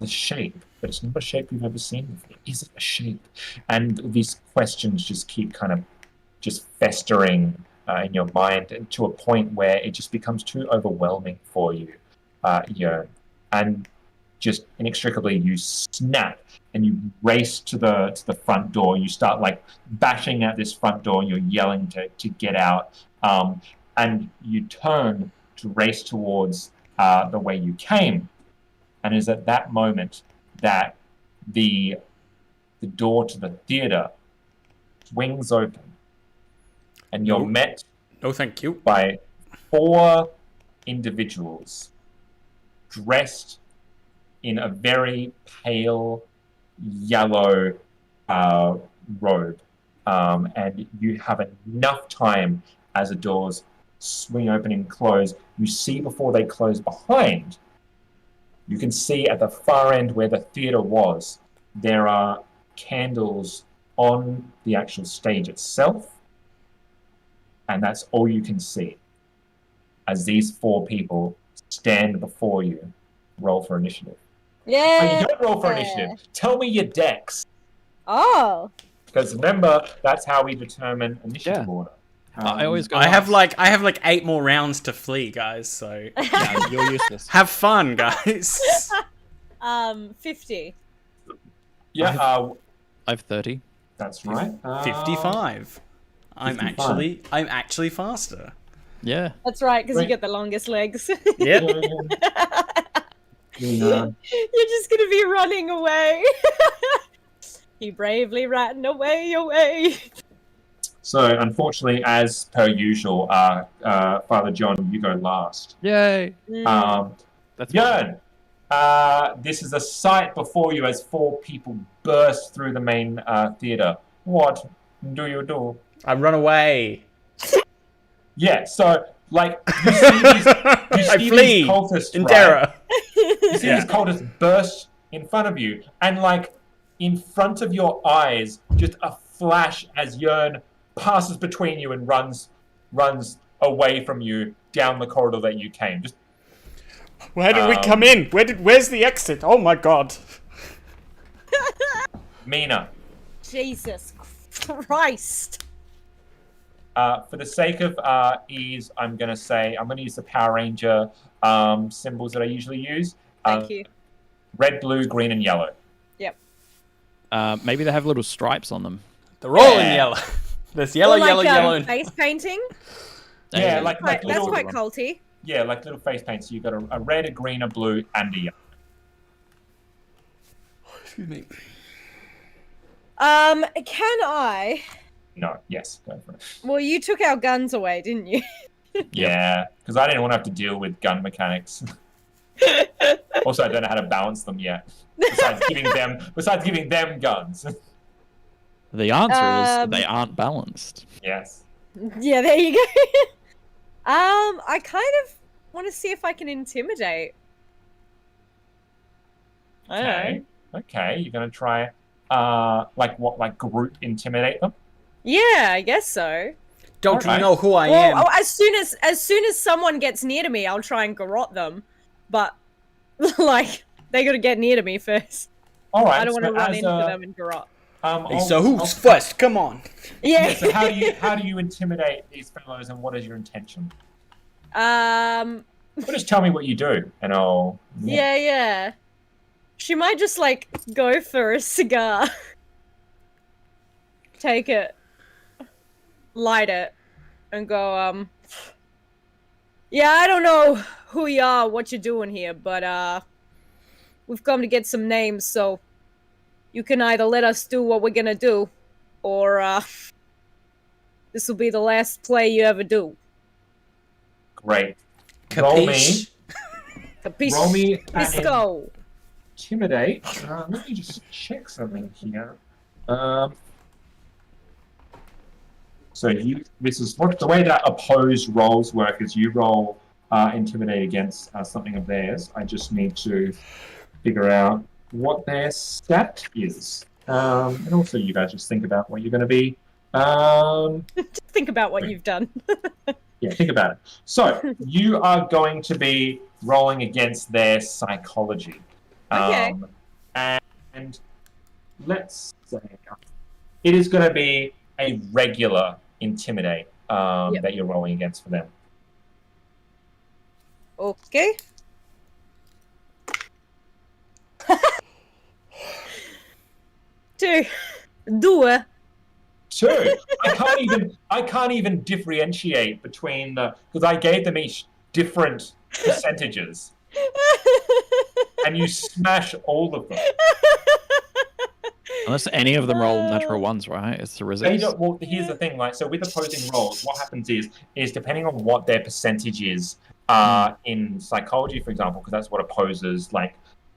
shape, but it's not a shape you've ever seen before. Is it a shape? And these questions just keep kind of just festering in your mind, and to a point where it just becomes too overwhelming for you, and just inextricably you snap and you race to the front door. You start like bashing at this front door. You're yelling to get out, and you turn to race towards the way you came. And it is at that moment that the door to the theater swings open, and you're met. Oh, thank you. By 4 individuals dressed in a very pale yellow robe, and you have enough time as the doors swing open and close. You see before they close behind. You can see at the far end where the theater was, there are candles on the actual stage itself, and that's all you can see as these 4 people stand before you. Roll for initiative. Yeah. Oh, you don't roll for initiative. Tell me your dex. Oh. Because remember, that's how we determine initiative order. I always go. I have like 8 more rounds to flee, guys. So Yeah, you're useless. have fun, guys. 50. Yeah, I have 30. that's right. 55. I'm 55. actually faster. Yeah. That's right, because you Right. get the longest legs. Yep. Yeah. You're just gonna be running away. You bravely ran away. So, unfortunately, as per usual, Father John, you go last. Yay. That's Jörn, this is a sight before you as 4 people burst through the main theater. What do you do? I run away. Yeah, so, like, you see these, I flee these cultists, in right? terror. You see Yeah. these cultists burst in front of you, and, like, in front of your eyes, just a flash as Jörn passes between you and runs away from you down the corridor that you came. Just Where did we come in? Where's the exit? Oh my god. Mina. Jesus Christ. For the sake of ease, I'm going to use the Power Ranger symbols that I usually use. Thank you. Red, blue, green, and yellow. Yep. Maybe they have little stripes on them. They're all in Yeah. yellow. There's yellow, Or like, yellow, and face painting. Yeah, like That's little, quite culty. yeah, like little face paints. So you've got a red, a green, a blue, and a yellow. Excuse me. Can I? No, yes, go for it. Well, you took our guns away, didn't you? Yeah, because I didn't want to have to deal with gun mechanics. Also, I don't know how to balance them yet. Besides giving them guns. The answer is Um, they aren't balanced. Yes. Yeah, there you go. I kind of want to see if I can intimidate. I don't know. Okay. Okay, you're gonna try, like group intimidate them? Yeah, I guess so. Don't you Alright. know who I am? Well, as soon as someone gets near to me, I'll try and garrote them. But like, they got to get near to me first. All right. I don't want to so run as, into them and garrote. Hey, so who's first? Come on. Yeah. Yeah, so how do you intimidate these fellows, and what is your intention? Well, just tell me what you do, and I'll. yeah. She might just like go for a cigar. Take it. Light it. And go, yeah, I don't know who you are, what you're doing here, but we've come to get some names, so you can either let us do what we're gonna do, or this will be the last play you ever do. Great. Roll me. Capiche? Capiche? Roll me an Pisco. intimidate. Let me just check something here. So this is what the way that opposed rolls work is you roll intimidate against something of theirs. I just need to figure out what their stat is. And also you guys just think about what you're going to be. Just think about what you've done. Yeah, think about it. So you are going to be rolling against their psychology. Okay. And let's say it is going to be a regular intimidate that you're rolling against for them. Okay. Two. Due. Two. I can't even differentiate between because I gave them each different percentages, and you smash all of them. Unless any of them roll natural ones, right? It's the resist. Well, here's the thing, right? So with opposing rolls, what happens is depending on what their percentage is in psychology, for example, because that's what opposes like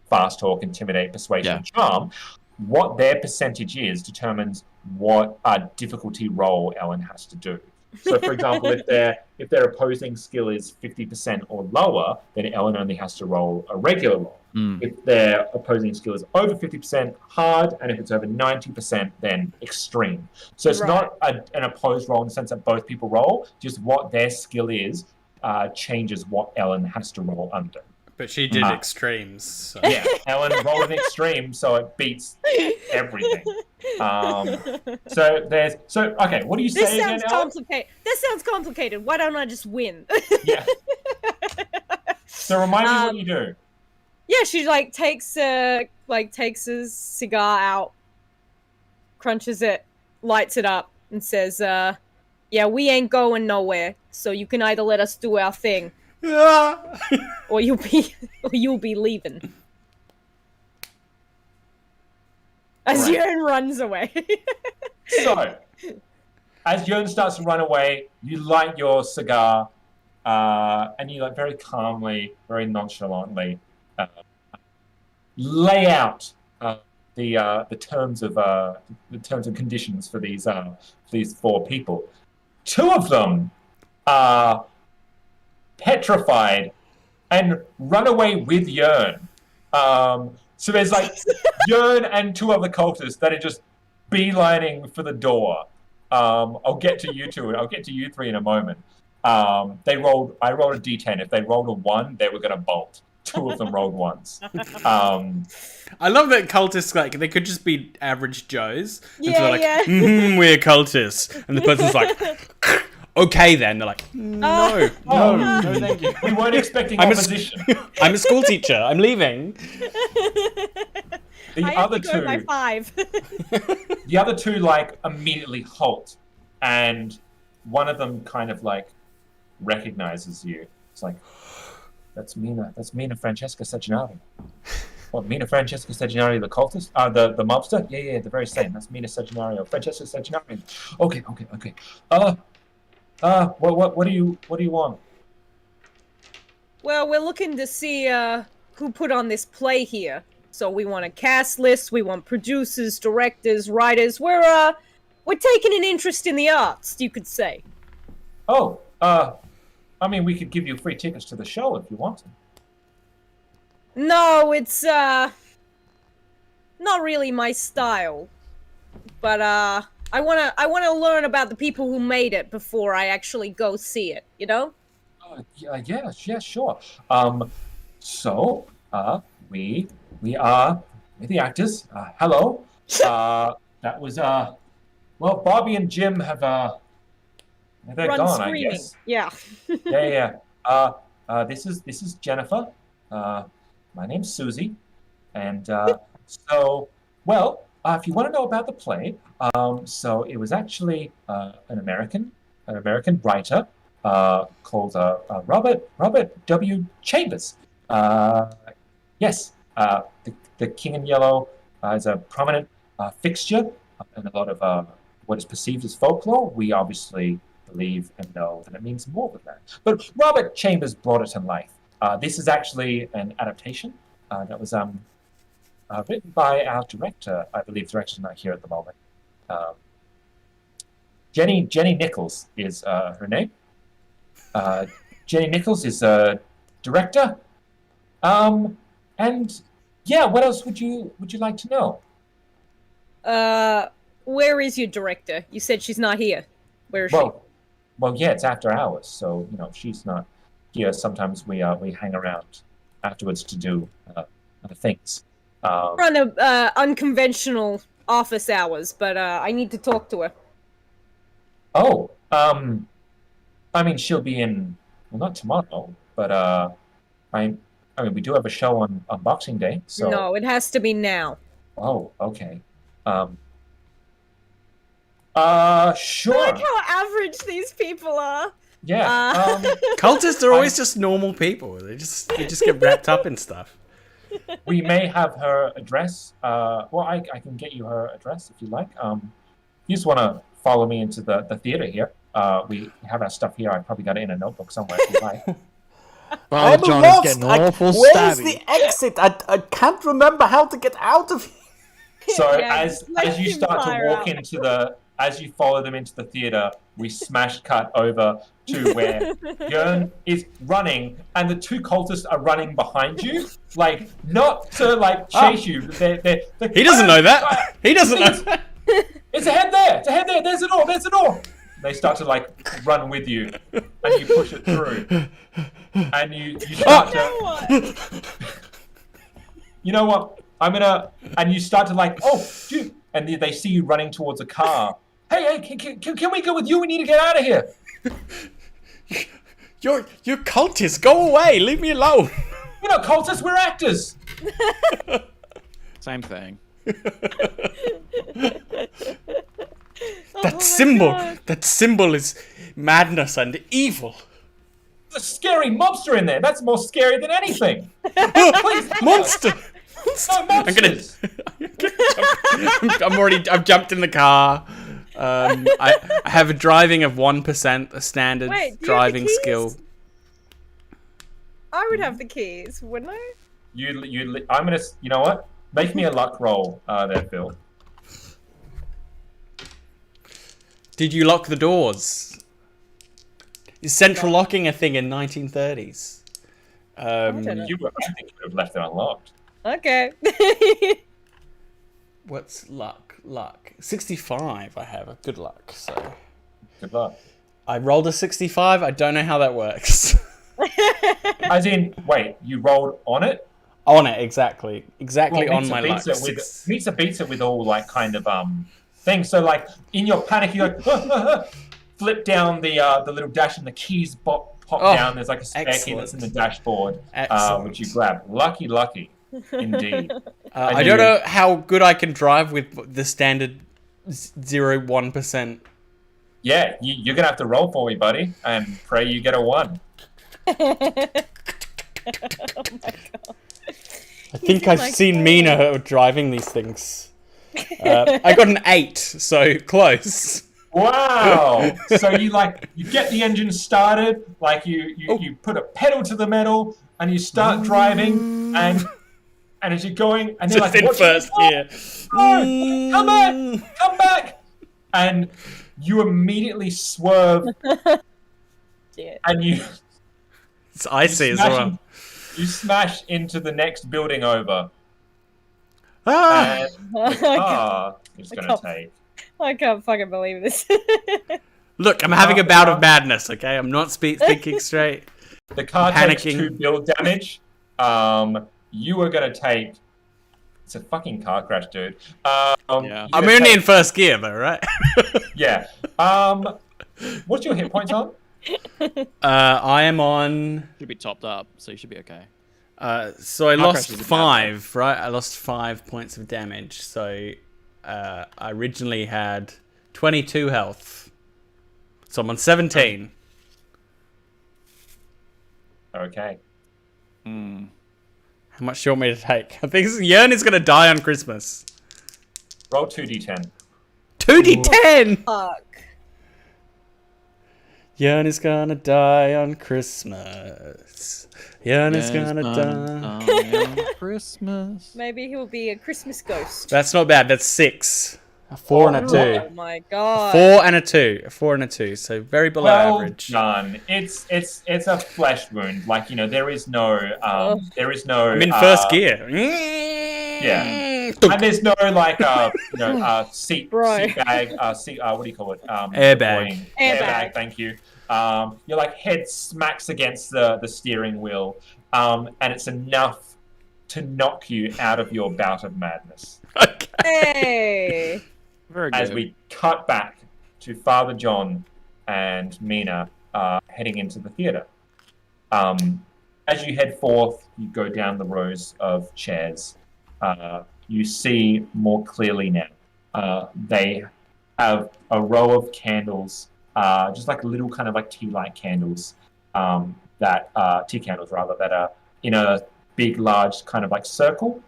fast talk, intimidate, persuasion, and charm. What their percentage is determines what difficulty roll Ellen has to do. So, for example, if their opposing skill is 50% or lower, then Ellen only has to roll a regular roll. If their opposing skill is over 50%, hard, and if it's over 90%, then extreme. So it's not an opposed roll in the sense that both people roll, just what their skill is changes what Ellen has to roll under. But she did extremes. So. Yeah, Ellen rolled an extreme, so it beats everything. Okay, what do you say again, Ellen? This sounds complicated. Why don't I just win? Yeah. So remind me what you do. Yeah, she takes a cigar out, crunches it, lights it up, and says, "Yeah, we ain't going nowhere. So you can either let us do our thing, or you'll be leaving." As Yearn runs away. So, as Yearn starts to run away, you light your cigar, and you very calmly, very nonchalantly lay out the terms and conditions for these four people. Two of them are petrified and run away with Yearn. So there's Yearn and two other cultists that are just beelining for the door. I'll get to you two. I'll get to you three in a moment. I rolled a D10. If they rolled a 1, they were going to bolt. Two of them rolled ones. I love that cultists, they could just be average Joes. Yeah, and so we're cultists. And the person's like, okay then. They're like, no, thank you. We weren't expecting opposition. I'm a school teacher. I'm leaving. The other two immediately halt, and one of them kind of recognizes you. It's like, that's Mina Francesca Seginari. What, Mina Francesca Seginari, the cultist? The mobster? Yeah, the very same. That's Mina Seginari, Francesca Seginari. Okay. What do you want? Well, we're looking to see who put on this play here. So we want a cast list, we want producers, directors, writers. We're taking an interest in the arts, you could say. Oh, we could give you free tickets to the show if you want to. No, it's not really my style. But I wanna learn about the people who made it before I actually go see it, you know? Yeah, sure. So, we are the actors. Hello. That was Bobby and Jim have they're Run gone, screaming. I guess. Yeah. Yeah. This is Jennifer. My name's Susie, and if you want to know about the play, so it was actually an American writer called Robert W. Chambers. Yes, the King in Yellow is a prominent fixture in a lot of what is perceived as folklore. We obviously believe and know that it means more than that. But Robert Chambers brought it to life. This is actually an adaptation that was written by our director. I believe the director's not here at the moment. Jenny Nichols is her name. Jenny Nichols is a director. And yeah, what else would you like to know? Where is your director? You said she's not here. Where is she? well, yeah, it's after hours, so you know if she's not here. Sometimes we hang around afterwards to do other things. Run unconventional office hours, but I need to talk to her. Oh, I mean, she'll be in, well, not tomorrow, but I mean, we do have a show on Boxing Day, so. No, it has to be now. Oh, okay. Sure. I like how average these people are. Yeah. Cultists are always just normal people. They just get wrapped up in stuff. We may have her address. Well, I can get you her address if you like. You just want to follow me into the theater here. We have our stuff here. I probably got it in a notebook somewhere if you like. Well, I'm John lost. is getting awful Where's stabby. the exit? I can't remember how to get out of here. So Yeah, as let you him start to fire walk out. into as you follow them into the theater, we smash cut over to where Jörn is running, and the two cultists are running behind you, like not to like chase you. They're He doesn't know that. He doesn't know that. It's a head there. It's a head there. There's the door. There's the door. They start to like run with you, and you push it through, and you start You know to. what? You know what? And you start to like, oh, dude, and they see you running towards a car. Hey, can we go with you? We need to get out of here. You're cultists. Go away. Leave me alone. We're not cultists. We're actors. Same thing. That my symbol. God. That symbol is madness and evil. There's a scary mobster in there. That's more scary than anything. Please, Monster. no I'm gonna. monsters. I've jumped in the car. I have a driving of 1%, a standard Wait, do you have the driving keys? skill. I would have the keys, wouldn't I? I'm gonna. You know what? Make me a luck roll, there, Phil. Did you lock the doors? Is central locking a thing in 1930s? don't know. I think you would have left it unlocked. Okay. What's luck? Luck. 65 I have. Good luck. So Good luck. I rolled a 65. I don't know how that works. As in, wait, you rolled on it? On it, exactly. Exactly Well, on my luck. Mitsa beats it with all like kind of things. So like in your panic, you like flip down the little dash, and the keys pop Oh, down. There's like a spare key that's in the dashboard, Excellent. which you grab. Lucky, indeed. I don't know how good I can drive with the standard 0-1%. Yeah, you're gonna have to roll for me, buddy, and pray you get a 1. Oh my god. I think in I've my seen car. Mina driving these things. I got an 8, so close. Wow! So you get the engine started, like you put a pedal to the metal, and you start driving, and as you're going, and you're Just like, in "What's first gear. No, come back!" And you immediately swerve, Yeah. and you It's icy as smash well. you smash into the next building over, Ah! and the car is I gonna can't- take. I can't fucking believe this. Look, I'm having a bout of madness, okay? I'm not thinking straight. The car I'm takes panicking. 2 build damage. You are gonna take. It's a fucking car crash, dude. Yeah. you're I'm gonna only take- in first gear, though, right? Yeah. What's your hit points on? I am on... Should be topped up, so you should be okay. So I Car lost crashes are bad, 5, right? I lost 5 points of damage. So I originally had 22 health. So I'm on 17. Okay. How much do you want me to take? I think Jörn is going to die on Christmas. Roll 2d10. 2d10! Fuck. Jörn is going to die on Christmas. Jörn is going to die. Christmas. Maybe he'll be a Christmas ghost. That's not bad. That's 6. A 4 and a 2. Oh my god. 4 and a 2. A 4 and a 2. So very below Well average. done. It's a flesh wound. Like there is no I'm in first gear. Yeah. And there's no like seat Bro. seat bag what do you call it? Airbag. Airbag. Thank you. Your like head smacks against the steering wheel, and it's enough to knock you out of your bout of madness. Okay. Hey. Very good. As we cut back to Father John and Mina heading into the theatre. As you head forth, you go down the rows of chairs. You see more clearly now. They have a row of candles, just like little kind of like tea-light candles, tea candles rather, that are in a big, large kind of like circle,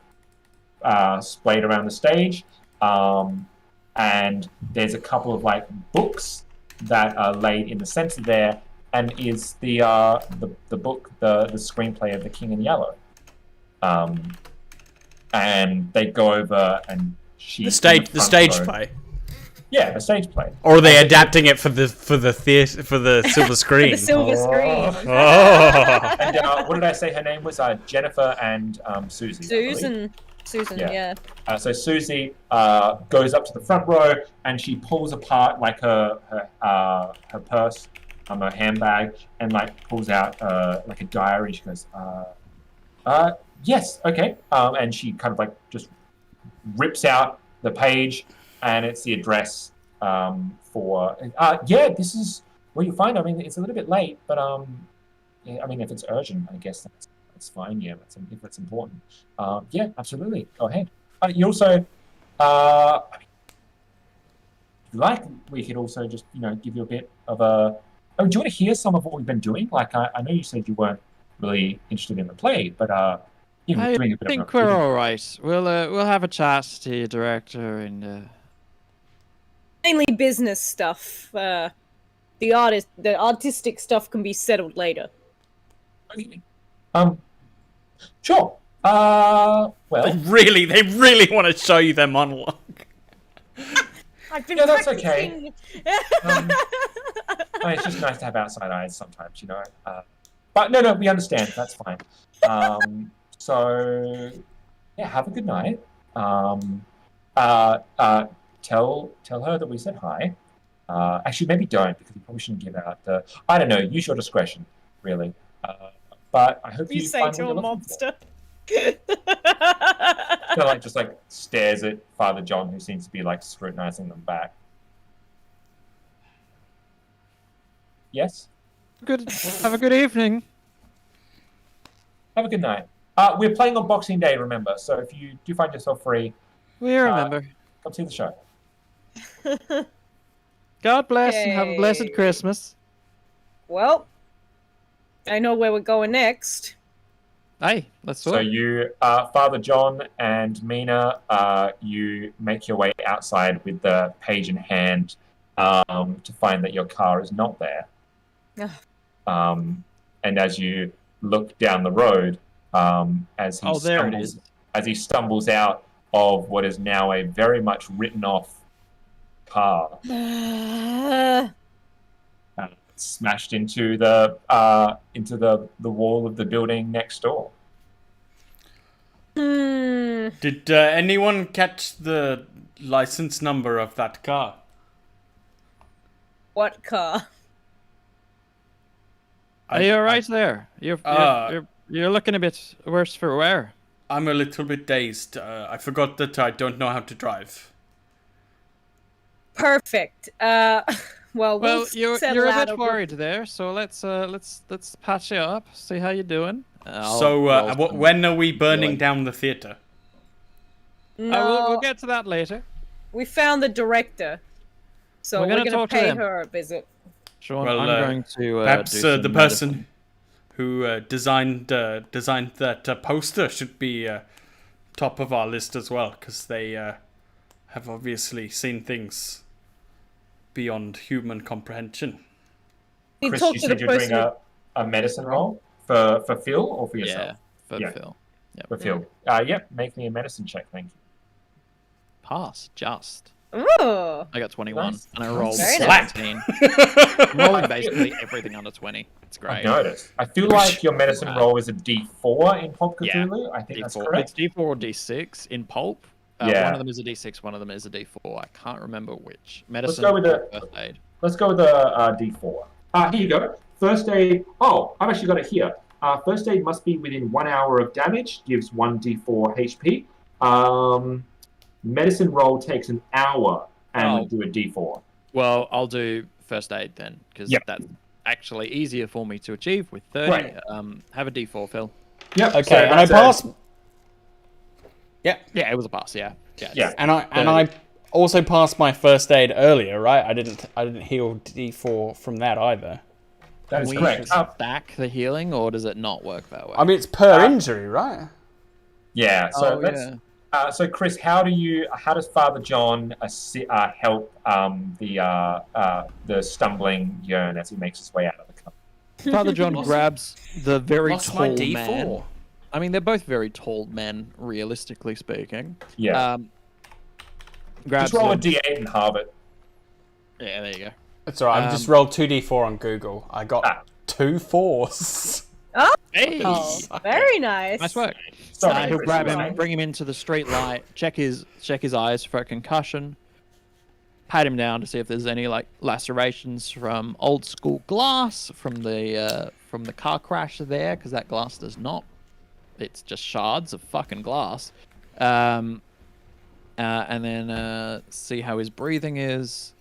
splayed around the stage. And there's a couple of like books that are laid in the center there, and is the book, the screenplay of The King in Yellow. And they go over and The stage play. Yeah, the stage play. Or are they adapting it for the theater for the silver screen? The silver screen. Oh. And what did I say her name was? Jennifer and Susie. Susan, Yeah. yeah. So Susie goes up to the front row and she pulls apart like her purse, her handbag, and like pulls out like a diary. She goes, yes, okay. And she kind of like just rips out the page, and it's the address for. Yeah, this is where you find. I mean, it's a little bit late, but yeah, I mean, if it's urgent, I guess that's fine. Yeah, if it's important. Yeah, absolutely. Go ahead. You also, if you like, we could also just give you a bit of a. Oh, do you want to hear some of what we've been doing? Like, I know you said you weren't really interested in the play, but I doing a bit think of we're all right. We'll have a chat to your director and. Mainly business stuff. The artistic stuff can be settled later. Okay. Sure. Well, They really want to show you their monologue. I've been that's practicing. okay. It's just nice to have outside eyes sometimes, But no, we understand. That's fine. So, yeah, have a good night. Tell her that we said hi. Actually, maybe don't, because you probably shouldn't give out the. I don't know. Use your discretion, really. But I hope You you say find to what a you're looking monster. for. Just like stares at Father John, who seems to be like scrutinizing them back. Yes. Good. Have a good evening. Have a good night. We're playing on Boxing Day, remember. So if you do find yourself free, We remember. come see the show. God bless and have a blessed Okay. Christmas. Well, I know where we're going next. Hey, let's So talk. you, Father John and Mina, you make your way outside with the page in hand to find that your car is not there. Ugh. And as you look down the road, as he stumbles out of what is now a very much written off car, smashed into the wall of the building next door. Did anyone catch the license number of that car? What car? Are you alright there? You're looking a bit worse for wear. I'm a little bit dazed. I forgot that I don't know how to drive. Perfect. Well, Well, you're settle a out bit of- worried there, so let's patch you up, see how you're doing. When are we burning feeling. down the theater? No, We'll get to that later. we found the director, so We're we're gonna gonna talk to pay them. her a visit. Sean, Well, I'm going to Perhaps do some the medicine. person who designed that poster should be top of our list as well, because they have obviously seen things beyond human comprehension. We Chris, talked you to said the you're doing person. a medicine roll for Phil or for yourself? Yeah, for Yeah. Phil. Yep. For Phil. Yep, make me a medicine check, thank you. Pass, just. Oh, I got 21, Nice. and I rolled Very nice. 17. I'm rolling basically everything under 20. It's I've great. noticed. I feel like your medicine roll is a D4 in Pulp Yeah. Cthulhu. I think that's D4. correct. It's D4 or D6 in Pulp. Yeah. One of them is a D6, one of them is a D4. I can't remember which. Medicine go with or the- first aid. Let's go with the D4. Here you go. First aid. Oh, I've actually got it here. First aid must be within 1 hour of damage. Gives 1d4 HP. Medicine roll takes an hour and we do a d4. Well, I'll do first aid then, because that's actually easier for me to achieve with 30. Right. Have a d4, Phil. Yep. Okay, so and I that's passed. Yeah, Yeah, it was a pass. Yeah. and I also passed my first aid earlier, right? I didn't heal D4 from that either. That is we correct. Stack the healing, or does it not work that way? I mean, it's per injury, right? Yeah. So so Chris, how does Father John help the stumbling Yearn as he makes his way out of the car? Father John grabs the very Lost my tall D4. man. I mean, they're both very tall men, realistically speaking. Yeah. Grabs Just roll a him. d8 and halve it. Yeah, there you go. It's alright. I've just rolled 2d4 on Google. I got 2 4s. Hey! Oh, very nice. Nice work. Sorry, He'll Chris, grab sorry. him, bring him into the street light, check his eyes for a concussion, pat him down to see if there's any like lacerations from old school glass from the car crash there, because that glass does not. It's just shards of fucking glass. And then see how his breathing is.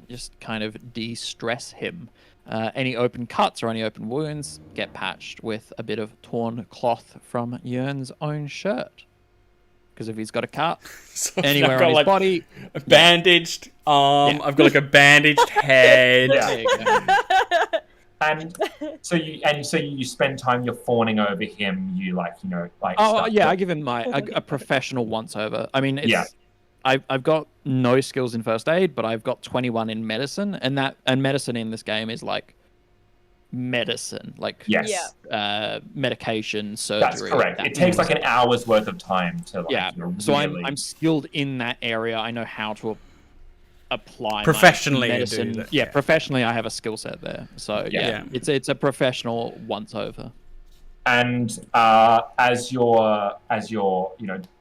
Just kind of de-stress him. Any open cuts or any open wounds get patched with a bit of torn cloth from Yearn's own shirt. Because if he's got a cut So anywhere I've got, on his like, body, a bandaged arm. I've got like a bandaged head. there you go. And so you spend time you're fawning over him. You Oh stuff yeah, that- I give him a professional once over. I mean, it's, Yeah. I've got no skills in first aid, but I've got 21 in medicine, and medicine in this game is like medicine, like Yes. medication, surgery. That's correct. that It takes kind like of an hour's worth of time to So really... I'm skilled in that area. I know how to apply my Professionally you do medicine. that, Yeah, yeah. professionally I have a skill set there. So Yeah. it's a professional once over. And as you're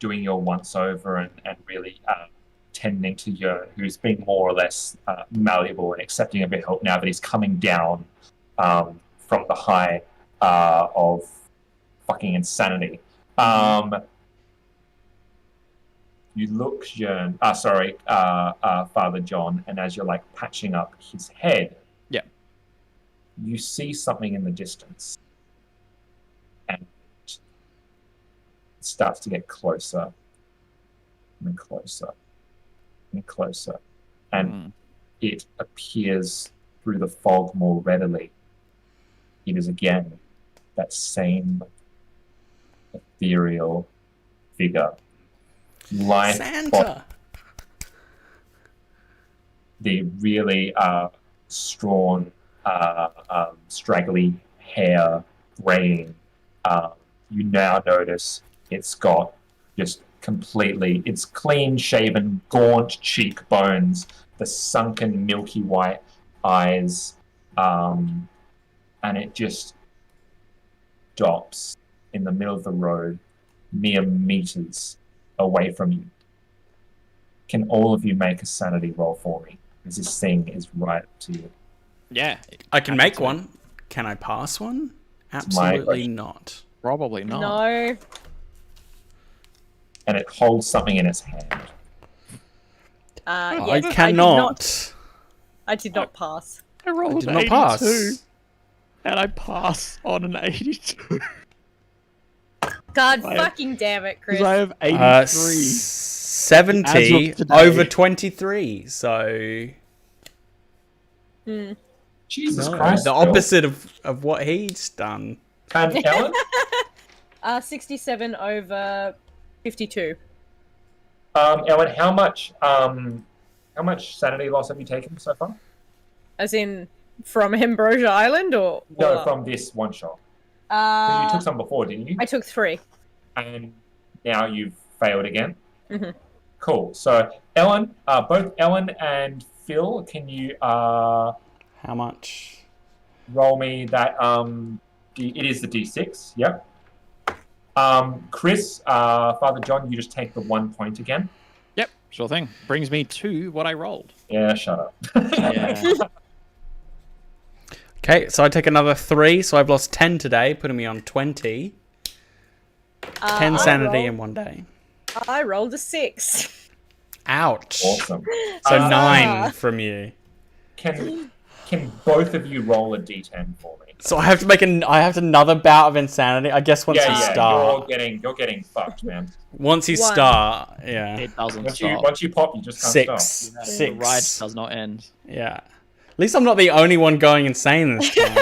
doing your once over and really tending to Yearn, who's been more or less malleable and accepting a bit of help now that he's coming down from the high of fucking insanity. You look Father John, and as you're like patching up his head, you see something in the distance. And it starts to get closer and closer and closer. And it appears through the fog more readily. It is again that same ethereal figure. Like Santa. the really strawn, straggly hair graying. You now notice it's got just completely, it's clean shaven, gaunt cheekbones, the sunken milky white eyes, and it just stops in the middle of the road, mere meters away from you. Can all of you make a sanity roll for me? Because this thing is right up to you. Yeah, I can make one. Can I pass one? Absolutely question. not. probably not. No. And it holds something in its hand. I Yes, cannot. I did not pass. I rolled did not 82, pass. and I pass on an 82. God I have- fucking damn it, Chris. Because I have 83. 70 As of today. over 23. So Jesus no, Christ. the Phil. opposite of what he's done. And Ellen? 67 over 52. Ellen, how much sanity loss have you taken so far? As in, from Ambrosia Island, or? No, or- from this one shot. 'Cause you took some before, didn't you? I took 3. And now you've failed again. Mhm. Cool. So Ellen, both Ellen and Phil, can you How much? roll me that? It is the D6. Yep. Chris, Father John, you just take the 1 point again. Yep, sure thing. Brings me to what I rolled. Yeah, shut up. Yeah. Okay, so I take another 3, so I've lost 10 today, putting me on 20. 10 sanity in one day. I rolled a 6. Ouch. Awesome. So 9 from you. Can both of you roll a d10 for me? So I have to make another bout of insanity. I guess once you start. You're getting fucked, man. Once you 1. start, yeah. It doesn't Once stop. you pop, you just can't 6. stop. The 6. ride does not end. Yeah. At least I'm not the only one going insane this time.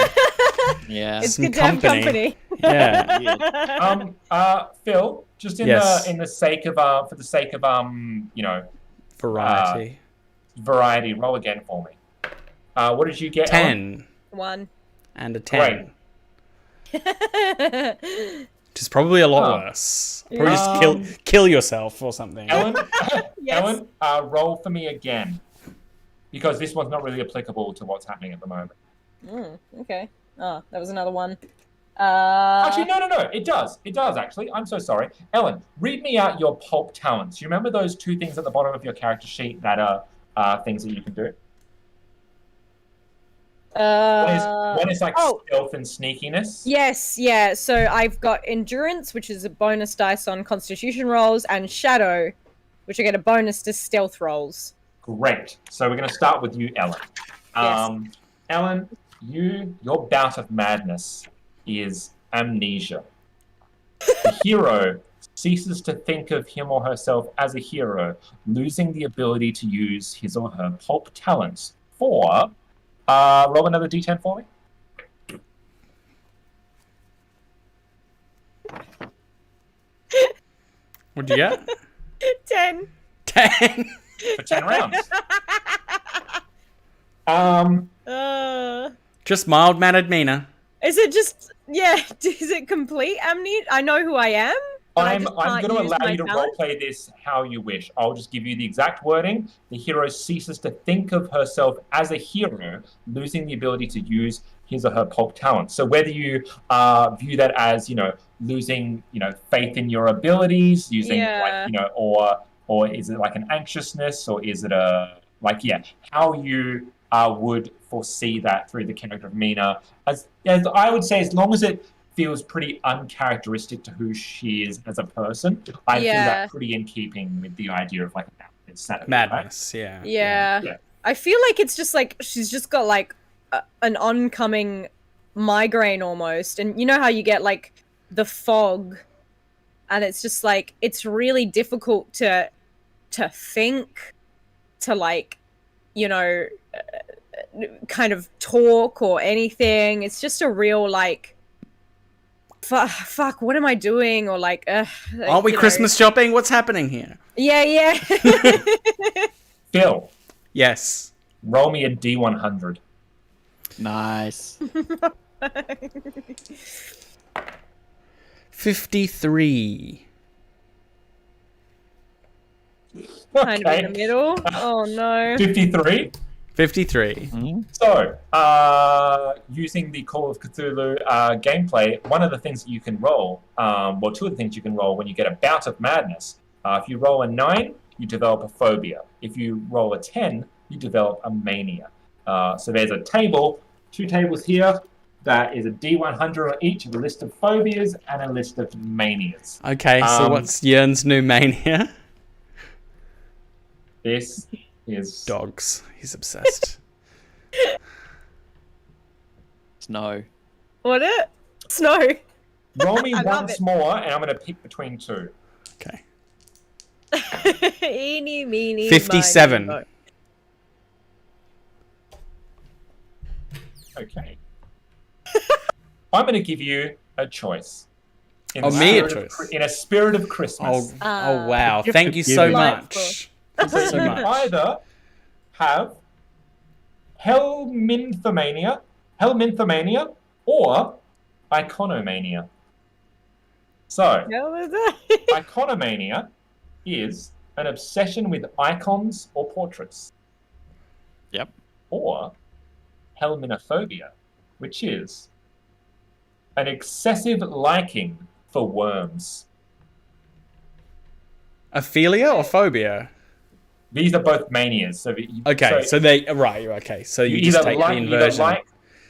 Yeah. It's Some good to have company. Yeah. Phil, just in Yes. the sake of for the sake of Variety. variety, roll again for me. What did you get? 10. 1. And a 10. Which is probably a lot worse. Probably just kill yourself or something. Ellen, Yes. Ellen, roll for me again. Because this one's not really applicable to what's happening at the moment. Okay. Oh, that was another 1. Actually, no. It does, actually. I'm so sorry. Ellen, read me out your pulp talents. You remember those 2 things at the bottom of your character sheet that are things that you can do? One is like stealth and sneakiness. Yes, yeah. So I've got endurance, which is a bonus dice on constitution rolls, and shadow, which I get a bonus to stealth rolls. Great. So we're going to start with you, Ellen. Yes. Ellen, your bout of madness is amnesia. The hero ceases to think of him or herself as a hero, losing the ability to use his or her pulp talents for... roll another d10 for me. What'd you get? 10. 10. For 10 rounds. Just mild-mannered Mina. Is it just is it complete amnesia? I know who I am. but I I'm just going can't to use allow my you to talent? roleplay this how you wish. I'll just give you the exact wording. The hero ceases to think of herself as a hero, losing the ability to use his or her pulp talent. So whether you view that as, losing, faith in your abilities, using or is it like an anxiousness, or is it how you would foresee that through the character of Mina. As I would say, as long as it feels pretty uncharacteristic to who she is as a person, I feel that pretty in keeping with the idea of like insanity. Madness, right? Yeah. I feel like it's just like she's just got like an oncoming migraine almost, and you know how you get like the fog, and it's just like it's really difficult to think, to like, kind of talk or anything. It's just a real like fuck, what am I doing? Or like aren't we Christmas shopping? What's happening here? Yeah. Phil, Yes. roll me a D100. Nice. 53. Kind of in the middle. Oh no. 53. 53. So, using the Call of Cthulhu gameplay, one of the things that you can roll, two of the things you can roll when you get a bout of madness, if you roll a 9, you develop a phobia. If you roll a 10, you develop a mania. So there's a table, 2 tables here, that is a D100 on each of a list of phobias and a list of manias. Okay, so what's Jern's new mania? This is... Dogs. He's obsessed. Snow. What it? Snow. Roll me I love once it. more, and I'm going to pick between 2. Okay. Eeny, meeny, 57. miny, mo. Okay. I'm going to give you a choice. In Oh, the me a spirit of choice? In a spirit of Christmas. Oh wow. gift Thank of you so giving. much. So you so can much. either have Helminthomania, or Iconomania. So, Hell is that? Iconomania is an obsession with icons or portraits. Yep. Or Helminophobia, which is an excessive liking for worms. Ophelia or phobia? These are both manias. So Okay, so they right. Okay, so you just either take like, the inversion.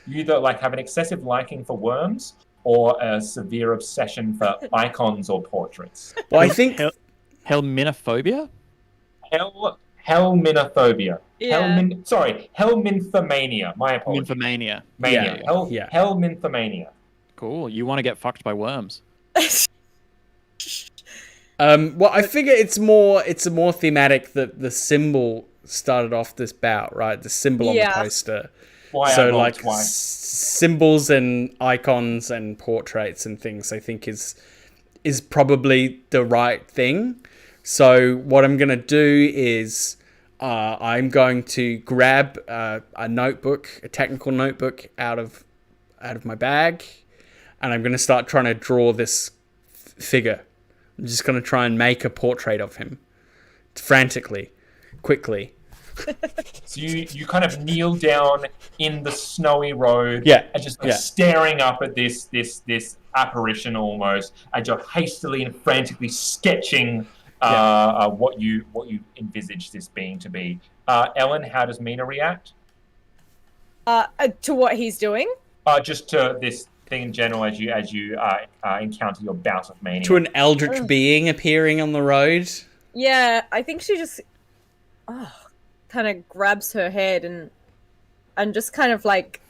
You either like have an excessive liking for worms or a severe obsession for icons or portraits. Well, I think Helminophobia? Helminophobia. Yeah. Helminthomania. My apologies. Nymphomania. Mania. Yeah. Helminthomania. Cool. You want to get fucked by worms. Well, I figure it's more thematic that the symbol started off this bout, right? The symbol on the poster. Why I So rolled like twice. symbols and icons and portraits and things, I think is probably the right thing. So what I'm gonna do is I'm going to grab a notebook, a technical notebook out of my bag, and I'm gonna start trying to draw this figure. I'm just gonna try and make a portrait of him, frantically, quickly. So you kind of kneel down in the snowy road, Yeah, and just yeah. staring up at this apparition almost, and you're hastily and frantically sketching what you envisage this being to be. Ellen, how does Mina react? To what he's doing? Just to this thing in general as you encounter your bout of mania. To an eldritch being appearing on the road. Yeah, I think she just kind of grabs her head and just kind of like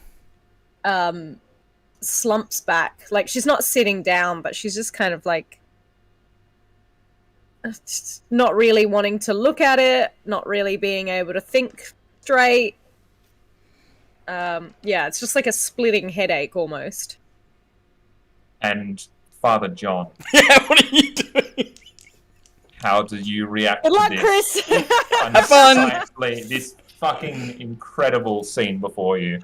slumps back. Like she's not sitting down, but she's just kind of like not really wanting to look at it, not really being able to think straight. Yeah, it's just like a splitting headache almost. And Father John, Yeah, what are you doing? how do you react Good to luck, this? Chris. Have fun. Unsightly, this fucking incredible scene before you.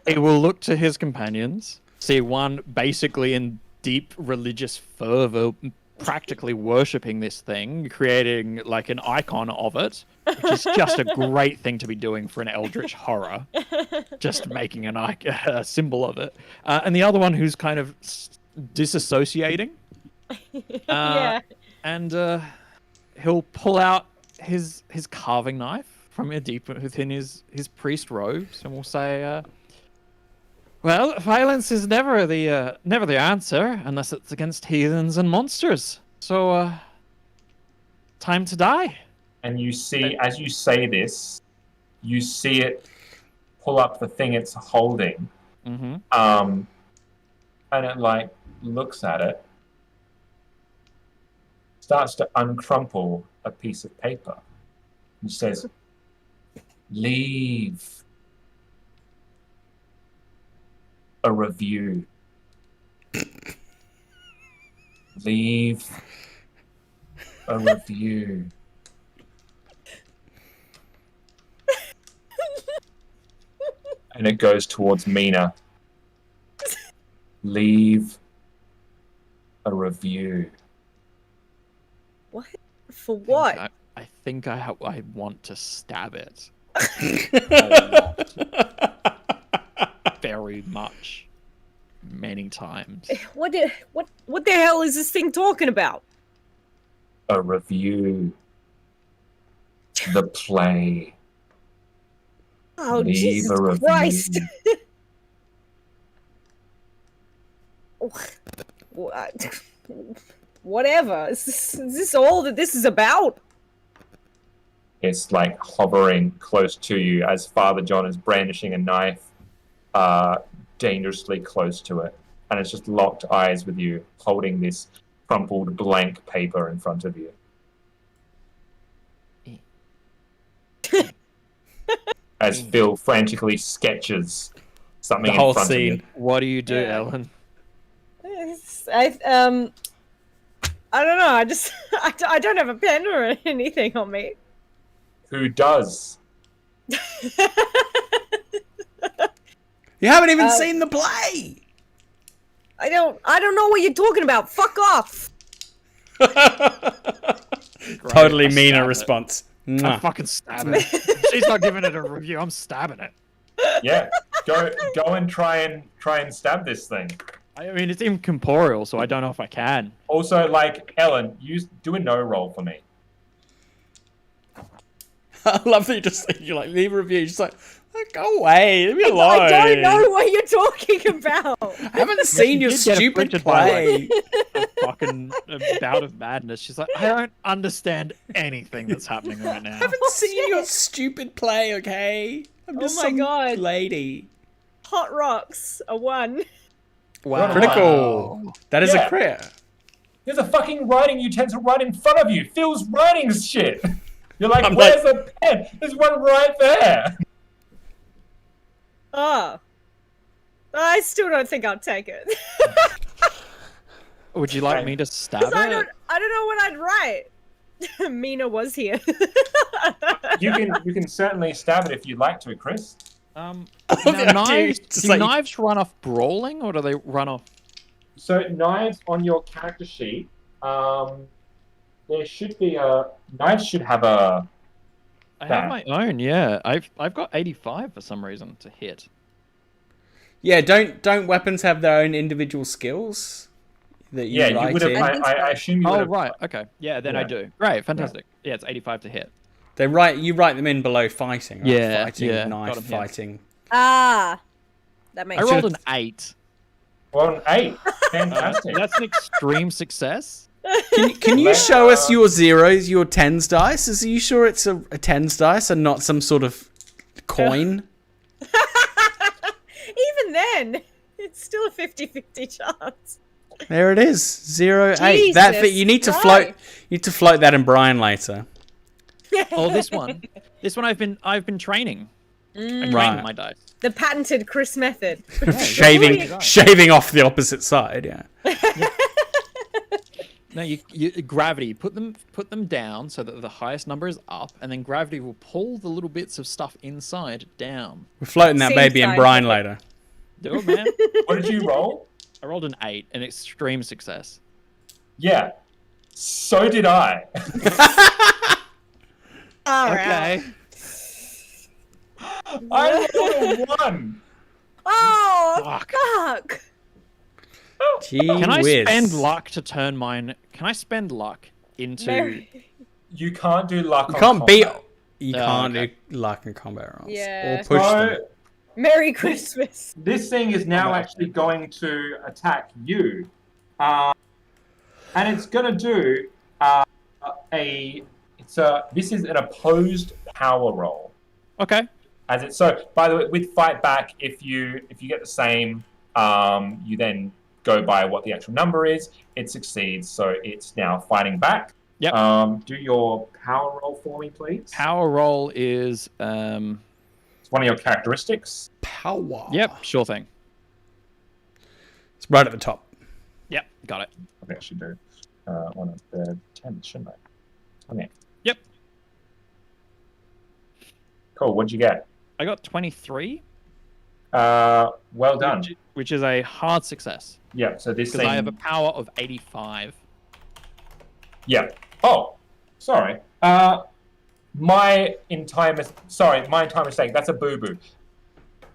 He will look to his companions, see one basically in deep religious fervor, practically worshipping this thing, creating like an icon of it, which is just a great thing to be doing for an eldritch horror. Just making a symbol of it. And the other one who's kind of disassociating. Yeah. And he'll pull out his carving knife from deep within his priest robes, and will say, "Well, violence is never the answer unless it's against heathens and monsters. So, time to die." And you see, as you say this, you see it pull up the thing it's holding, Mm-hmm. and it like looks at it, starts to uncrumple a piece of paper, and says, "Leave a review. Leave a review." And it goes towards Mina. "Leave a review." What? For what? I think I want to stab it. Very much. Many times. What the hell is this thing talking about? A review. The play. Oh, Leave Jesus a review. Christ. What? Whatever. Is this all that this is about? It's like hovering close to you as Father John is brandishing a knife dangerously close to it. And it's just locked eyes with you, holding this crumpled blank paper in front of you. As Phil frantically sketches something The whole in front scene. of you. What do you do, Yeah. Ellen? I don't know. I don't have a pen or anything on me. Who does? You haven't even seen the play. I don't know what you're talking about. Fuck off. Totally I Mina stab it. response. I'm Mwah. fucking stabbing it. She's not giving it a review. I'm stabbing it. Yeah, go and try and stab this thing. I mean, it's incorporeal, so I don't know if I can. Also, like Ellen, do a no roll for me. I love that you just you like leave a review. Just like, Go away. Leave me alone. I don't know what you're talking about. I haven't seen your did get stupid afflicted by, play. A fucking bout of madness. She's like, I don't understand anything that's happening right now. I haven't seen your stupid play, okay? I'm just Oh my some God. lady. Hot rocks, a 1. Wow. Critical. That is Yeah. a crit. There's a fucking writing utensil right in front of you. Phil's writing shit. You're like, I'm where's the pen? There's one right there. Oh. I still don't think I'll take it. Would you like me to stab it? I don't know what I'd write. Mina was here. You can certainly stab it if you'd like to, Chris. Now, Yeah, knives, dude, just do like- knives run off brawling, or do they run off? So knives on your character sheet, there should be knives should have a. I have my own. Yeah, I've got 85 for some reason to hit. Yeah, don't weapons have their own individual skills that you Yeah, write you would have. in? I assume you would Oh have. right, okay. Yeah, then I Yeah. do. Great, fantastic. Yeah, it's 85 to hit. You write them in below fighting. Right? Yeah, fighting, yeah, knife got 'em here. fighting. That makes I sense. rolled an 8. Well, an 8. Fantastic. That's an extreme success. Can you show us your zeros, your tens dice? Are you sure it's a tens dice and not some sort of coin? Even then, it's still a 50-50 chance. There it is, 0, 8. That Jesus you need to Christ. float. You need to float that in Brian later. Oh, this one. This one I've been training. I trained Right. my dice. The patented Chris method. shaving off the opposite side. Yeah. No, you gravity. Put them down so that the highest number is up, and then gravity will pull the little bits of stuff inside down. We're floating that Seems baby in Brian scientific. later. Do it, man. What did you roll? I rolled an 8, an extreme success. Yeah. So did I. All right. Okay. I rolled a 1. Oh, Fuck. fuck. Gee Can I whiz. spend luck to turn mine? Can I spend luck into? Mary. You can't do luck You on can't beat. combat. You Oh, can't okay. do luck and combat rolls. Yeah. Or push So, them. Merry Christmas. this thing is now actually going to attack you. And it's going to do this is an opposed power roll. Okay. As it so, by the way, with fight back, if you get the same, you then go by what the actual number is. It succeeds, so it's now fighting back. Yep. Do your power roll for me, please. Power roll is It's one of your characteristics. Power. Yep. Sure thing. It's right at the top. Yep. Got it. I think I should do one of the 10, shouldn't I? Okay. Yep. Cool. What'd you get? I got 23. Well done. Which is a hard success Yeah. So this because thing. I have a power of 85. Yeah. Oh, sorry. My entire mistake. That's a boo-boo.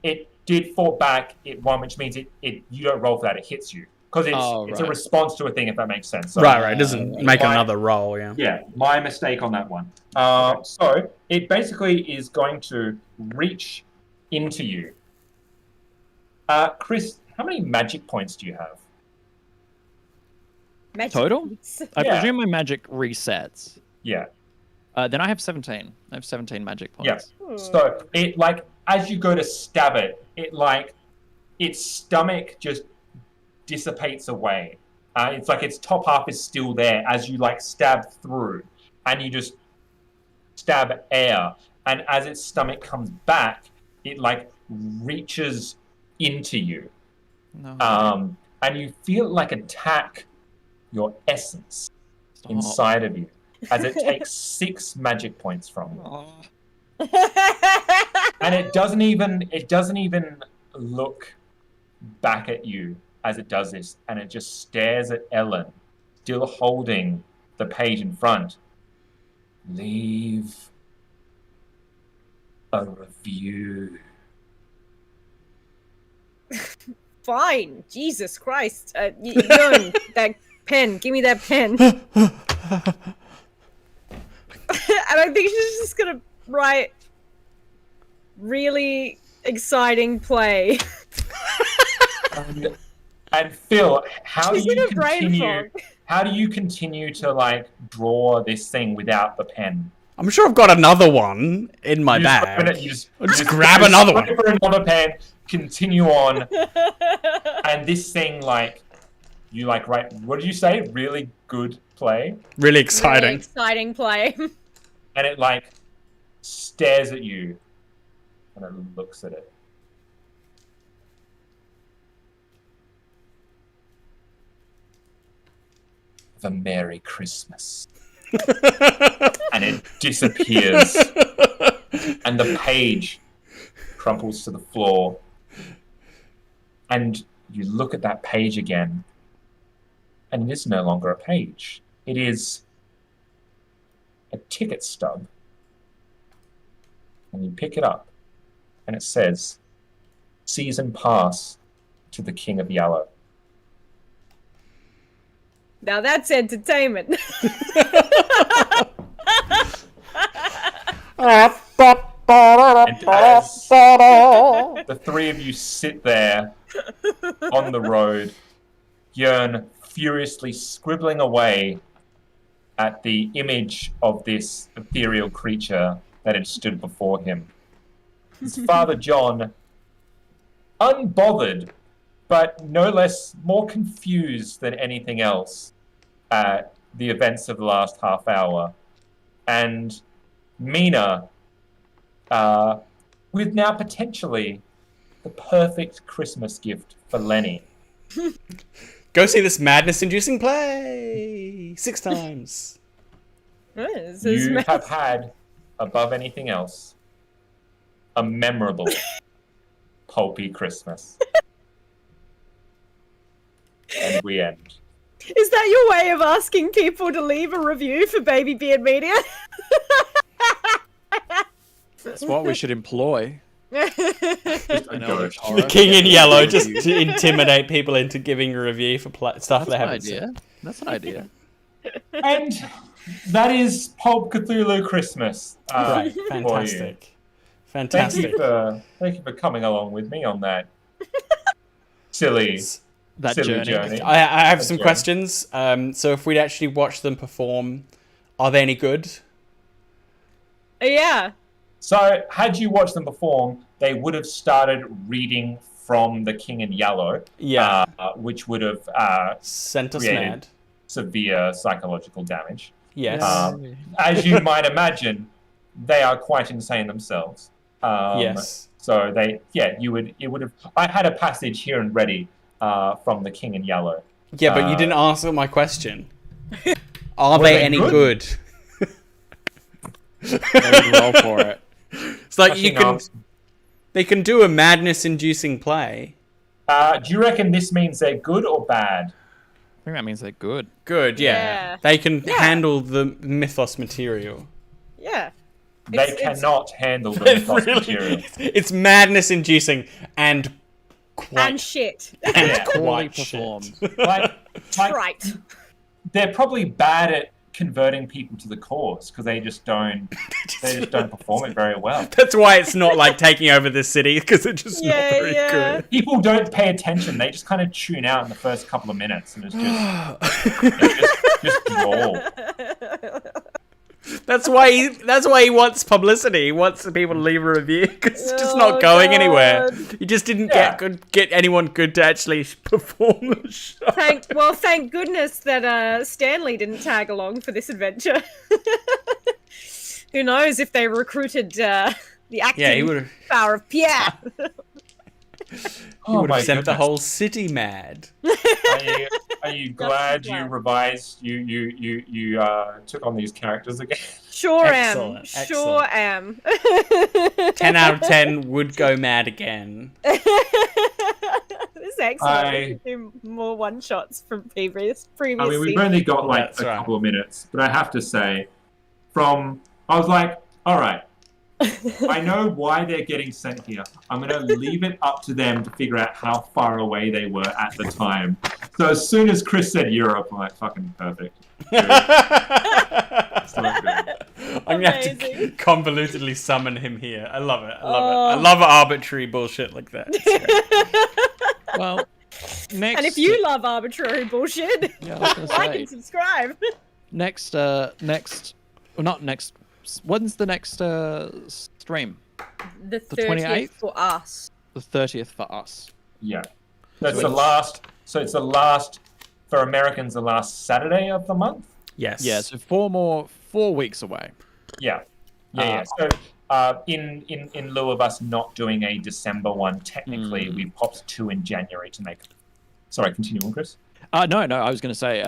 It did fall back. It won, which means it you don't roll for that. It hits you because it's a right. response to a thing. If that makes sense. So, Right. It doesn't make my- another roll. Yeah. Yeah, my mistake on that one. So it basically is going to reach into you. Chris, how many magic points do you have? Magic Total? beats. I Yeah. presume my magic resets. Yeah. Then I have 17. I have 17 magic Yeah. points. So it as you go to stab it, its stomach just dissipates away. It's like its top half is still there as you stab through, and you just stab air, and as its stomach comes back, it reaches into you, No. and you feel it attack your essence Stop. inside of you as it takes 6 magic points from you. Oh. And it doesn't even look back at you as it does this, and it just stares at Ellen, still holding the page in front. Leave a review. Fine. Jesus Christ. Young, that pen. Give me that pen. And I think she's just gonna write really exciting play. And Phil, how do She's in you a brain continue? fog. How do you continue to like draw this thing without the pen? I'm sure I've got another one in my You just bag. open it, you I'll just grab another look one. for another pen, continue on, and this thing like you like write. What did you say? Really good play, Really exciting. Really exciting play. and it like stares at you, and it looks at it. Have a Merry Christmas. And it disappears. And the page crumples to the floor. And you look at that page again. And it is no longer a page. It is a ticket stub. And you pick it up. And it says, Season Pass to the King of Yellow. Now that's entertainment. And as the three of you sit there on the road, Yearn furiously scribbling away at the image of this ethereal creature that had stood before him. His father John, unbothered, but no less more confused than anything else at the events of the last half hour. And Mina, with now potentially the perfect Christmas gift for Lenny. Go see this madness-inducing play 6 times. You have had, above anything else, a memorable, pulpy Christmas. And we end. Is that your way of asking people to leave a review for Baby Beard Media? That's what we should employ. The King in Yellow, just to intimidate people into giving a review for stuff they haven't seen. That's an idea. And that is Pulp Cthulhu Christmas. Right, for you. fantastic. Fantastic. Thank you for coming along with me on that silly journey. I have some questions. So if we'd actually watched them perform, are they any good? Yeah. So, had you watched them perform, they would have started reading from The King in Yellow, Yeah. which would have Sent us created mad. severe psychological damage. Yes. As you might imagine, they are quite insane themselves. Yes. So it would have. I had a passage here and ready from The King in Yellow. Yeah, but you didn't answer my question. Are Were they they any good? good? Roll for it. It's like they can do a madness-inducing play. Do you reckon this means they're good or bad? I think that means they're good. Good, yeah. Yeah. They can handle the mythos material. Yeah. They cannot handle the mythos material. It's madness-inducing and quite And shit. and Yeah. Poorly quite shit. performed. Like Right. they're probably bad at converting people to the cause because they just don't perform it very well. That's why it's not like taking over the city, because it's just not very good. People don't pay attention. They just kind of tune out in the first couple of minutes, and it's just droll. That's why he wants publicity. He wants people to leave a review because it's just not going anywhere. You just didn't get anyone good to actually perform the show. Thank goodness that Stanley didn't tag along for this adventure. Who knows if they recruited the acting power of Pierre. He would have sent the whole city mad. Are you glad you revised? You took on these characters again? Sure Excellent, am. Sure am. 10 out of 10 would go mad again. This is excellent. We should do more one shots from previous I mean, we've seasons. only got like That's a right. couple of minutes, but I have to say, I was like, all right, I know why they're getting sent here. I'm going to leave it up to them to figure out how far away they were at the time. So as soon as Chris said Europe, I'm like, fucking perfect. Good. So good. I'm I'm gonna have to Amazing. convolutedly summon him here. I love it. I love it. I love arbitrary bullshit like that. Well, next. And if you love arbitrary bullshit, Yeah, I was gonna like say. and subscribe. Next, well, not next. When's the next stream? The 28th? 30th for us. The 30th for us. Yeah. That's the last. So it's the last for Americans. The last Saturday of the month. Yes. Yeah, so 4 weeks away. Yeah. Yeah. So in lieu of us not doing a December one, technically we popped 2 in January to make. Sorry, continue on, Chris. No, I was going to say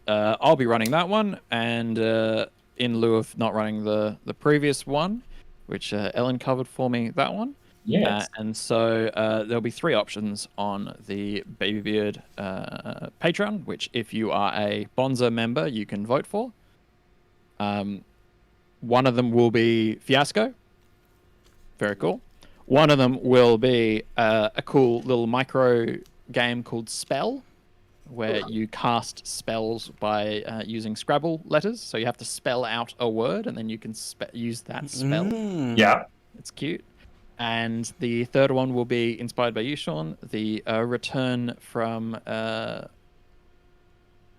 I'll be running that one, and in lieu of not running the previous one, which Ellen covered for me, that one. Yes. And so there'll be 3 options on the Babybeard Patreon, which if you are a Bonza member, you can vote for. One of them will be Fiasco. Very cool. One of them will be a cool little micro game called Spell, where you cast spells by using Scrabble letters. So you have to spell out a word, and then you can use that spell. Yeah. It's cute. And the third one will be inspired by you, Sean. The return from a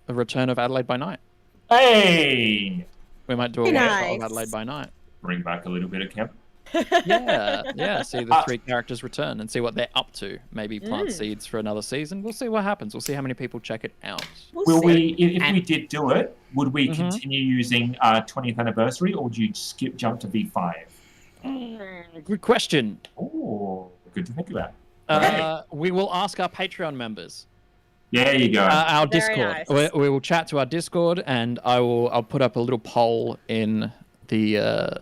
return of Adelaide by Night. Hey. We might do a one-shot of Adelaide by Night. Bring back a little bit of camp. Yeah. See the 3 characters return and see what they're up to. Maybe plant seeds for another season. We'll see what happens. We'll see how many people check it out. Will we, if we did do it, would we continue using 20th anniversary, or would you jump to V5? Good question. Oh, good to think about. We will ask our Patreon members. There you go. Our Very Discord. nice. We will chat to our Discord, and I'll put up a little poll in the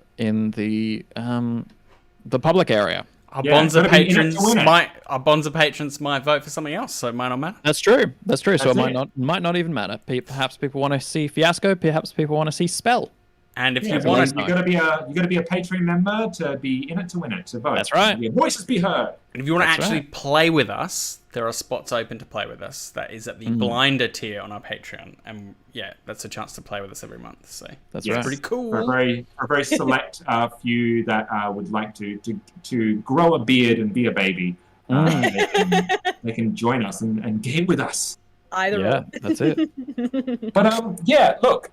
public area. Our Yeah, Bonza gotta be in it to patrons win it. might vote for something else, so it might not matter. That's true. So it That's might not even matter. Perhaps people want to see Fiasco. Perhaps people want to see Spell. And if Yeah, you so want to, you gotta be a Patreon member to be in it to win it, to vote. That's right. Your voices be heard. and if you want to That's actually right. play with us, there are spots open to play with us. That is at the blinder tier on our Patreon, and yeah, that's a chance to play with us every month. So That's Yes. right. pretty cool. For a very select few that would like to grow a beard and be a baby, they can join us and game with us. Either Yeah, or. that's it. But yeah, look,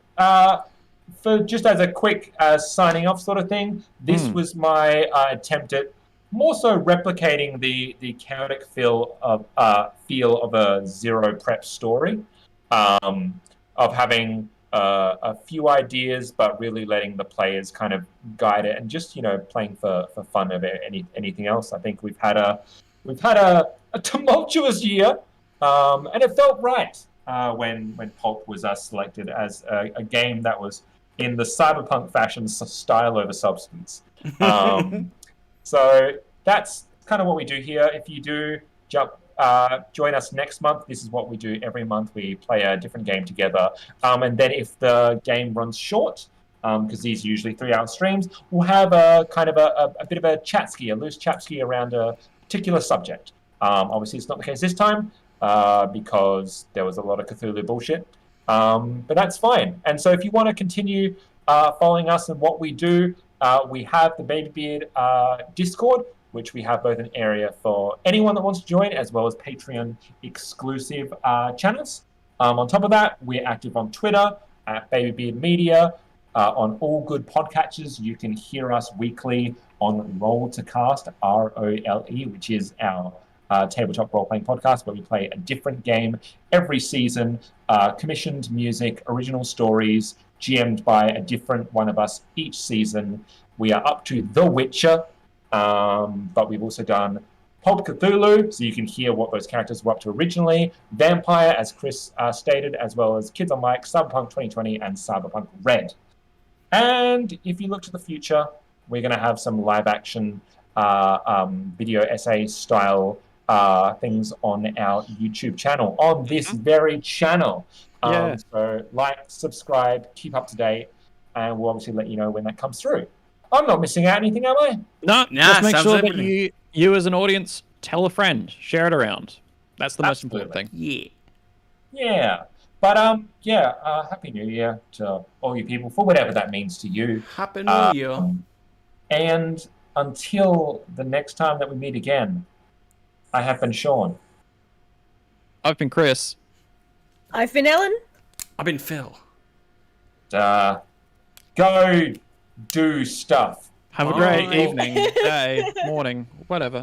for just as a quick signing off sort of thing, this was my attempt at more so replicating the chaotic feel of a zero prep story, of having a few ideas, but really letting the players kind of guide it, and just playing for fun of anything else. I think we've had a tumultuous year, and it felt right when Pulp was selected as a game that was in the cyberpunk fashion, style over substance. So that's kind of what we do here. If you do join us next month, this is what we do every month. We play a different game together. And then if the game runs short, because these are usually 3-hour streams, we'll have a kind of a bit of a loose chat ski around a particular subject. Obviously, it's not the case this time because there was a lot of Cthulhu bullshit. But that's fine. And so if you want to continue following us and what we do, we have the Babybeard Discord, which we have both an area for anyone that wants to join, as well as Patreon exclusive channels. On top of that, we're active on Twitter at Babybeard Media. On all good podcatchers, you can hear us weekly on Roll to Cast, ROLE, which is our tabletop role-playing podcast, where we play a different game every season, commissioned music, original stories, GM'd by a different one of us each season. We are up to The Witcher, but we've also done Pulp Cthulhu, so you can hear what those characters were up to originally, Vampire, as Chris stated, as well as Kids on Mic, Cyberpunk 2020, and Cyberpunk Red. And if you look to the future, we're going to have some live-action video essay style things on our YouTube channel, on this very channel. So like, subscribe, keep up to date, and we'll obviously let you know when that comes through. I'm not missing out anything, am I? No, Nah, just make sounds sure that everything. you as an audience tell a friend, share it around. That's the most important Absolutely. thing. Yeah. Yeah. But yeah, Happy New Year to all you people for whatever that means to you. Happy New Year. And until the next time that we meet again, I have been Sean. I've been Chris. I've been Ellen. I've been Phil. Go do stuff. Have a great Bye. evening, day, morning, whatever.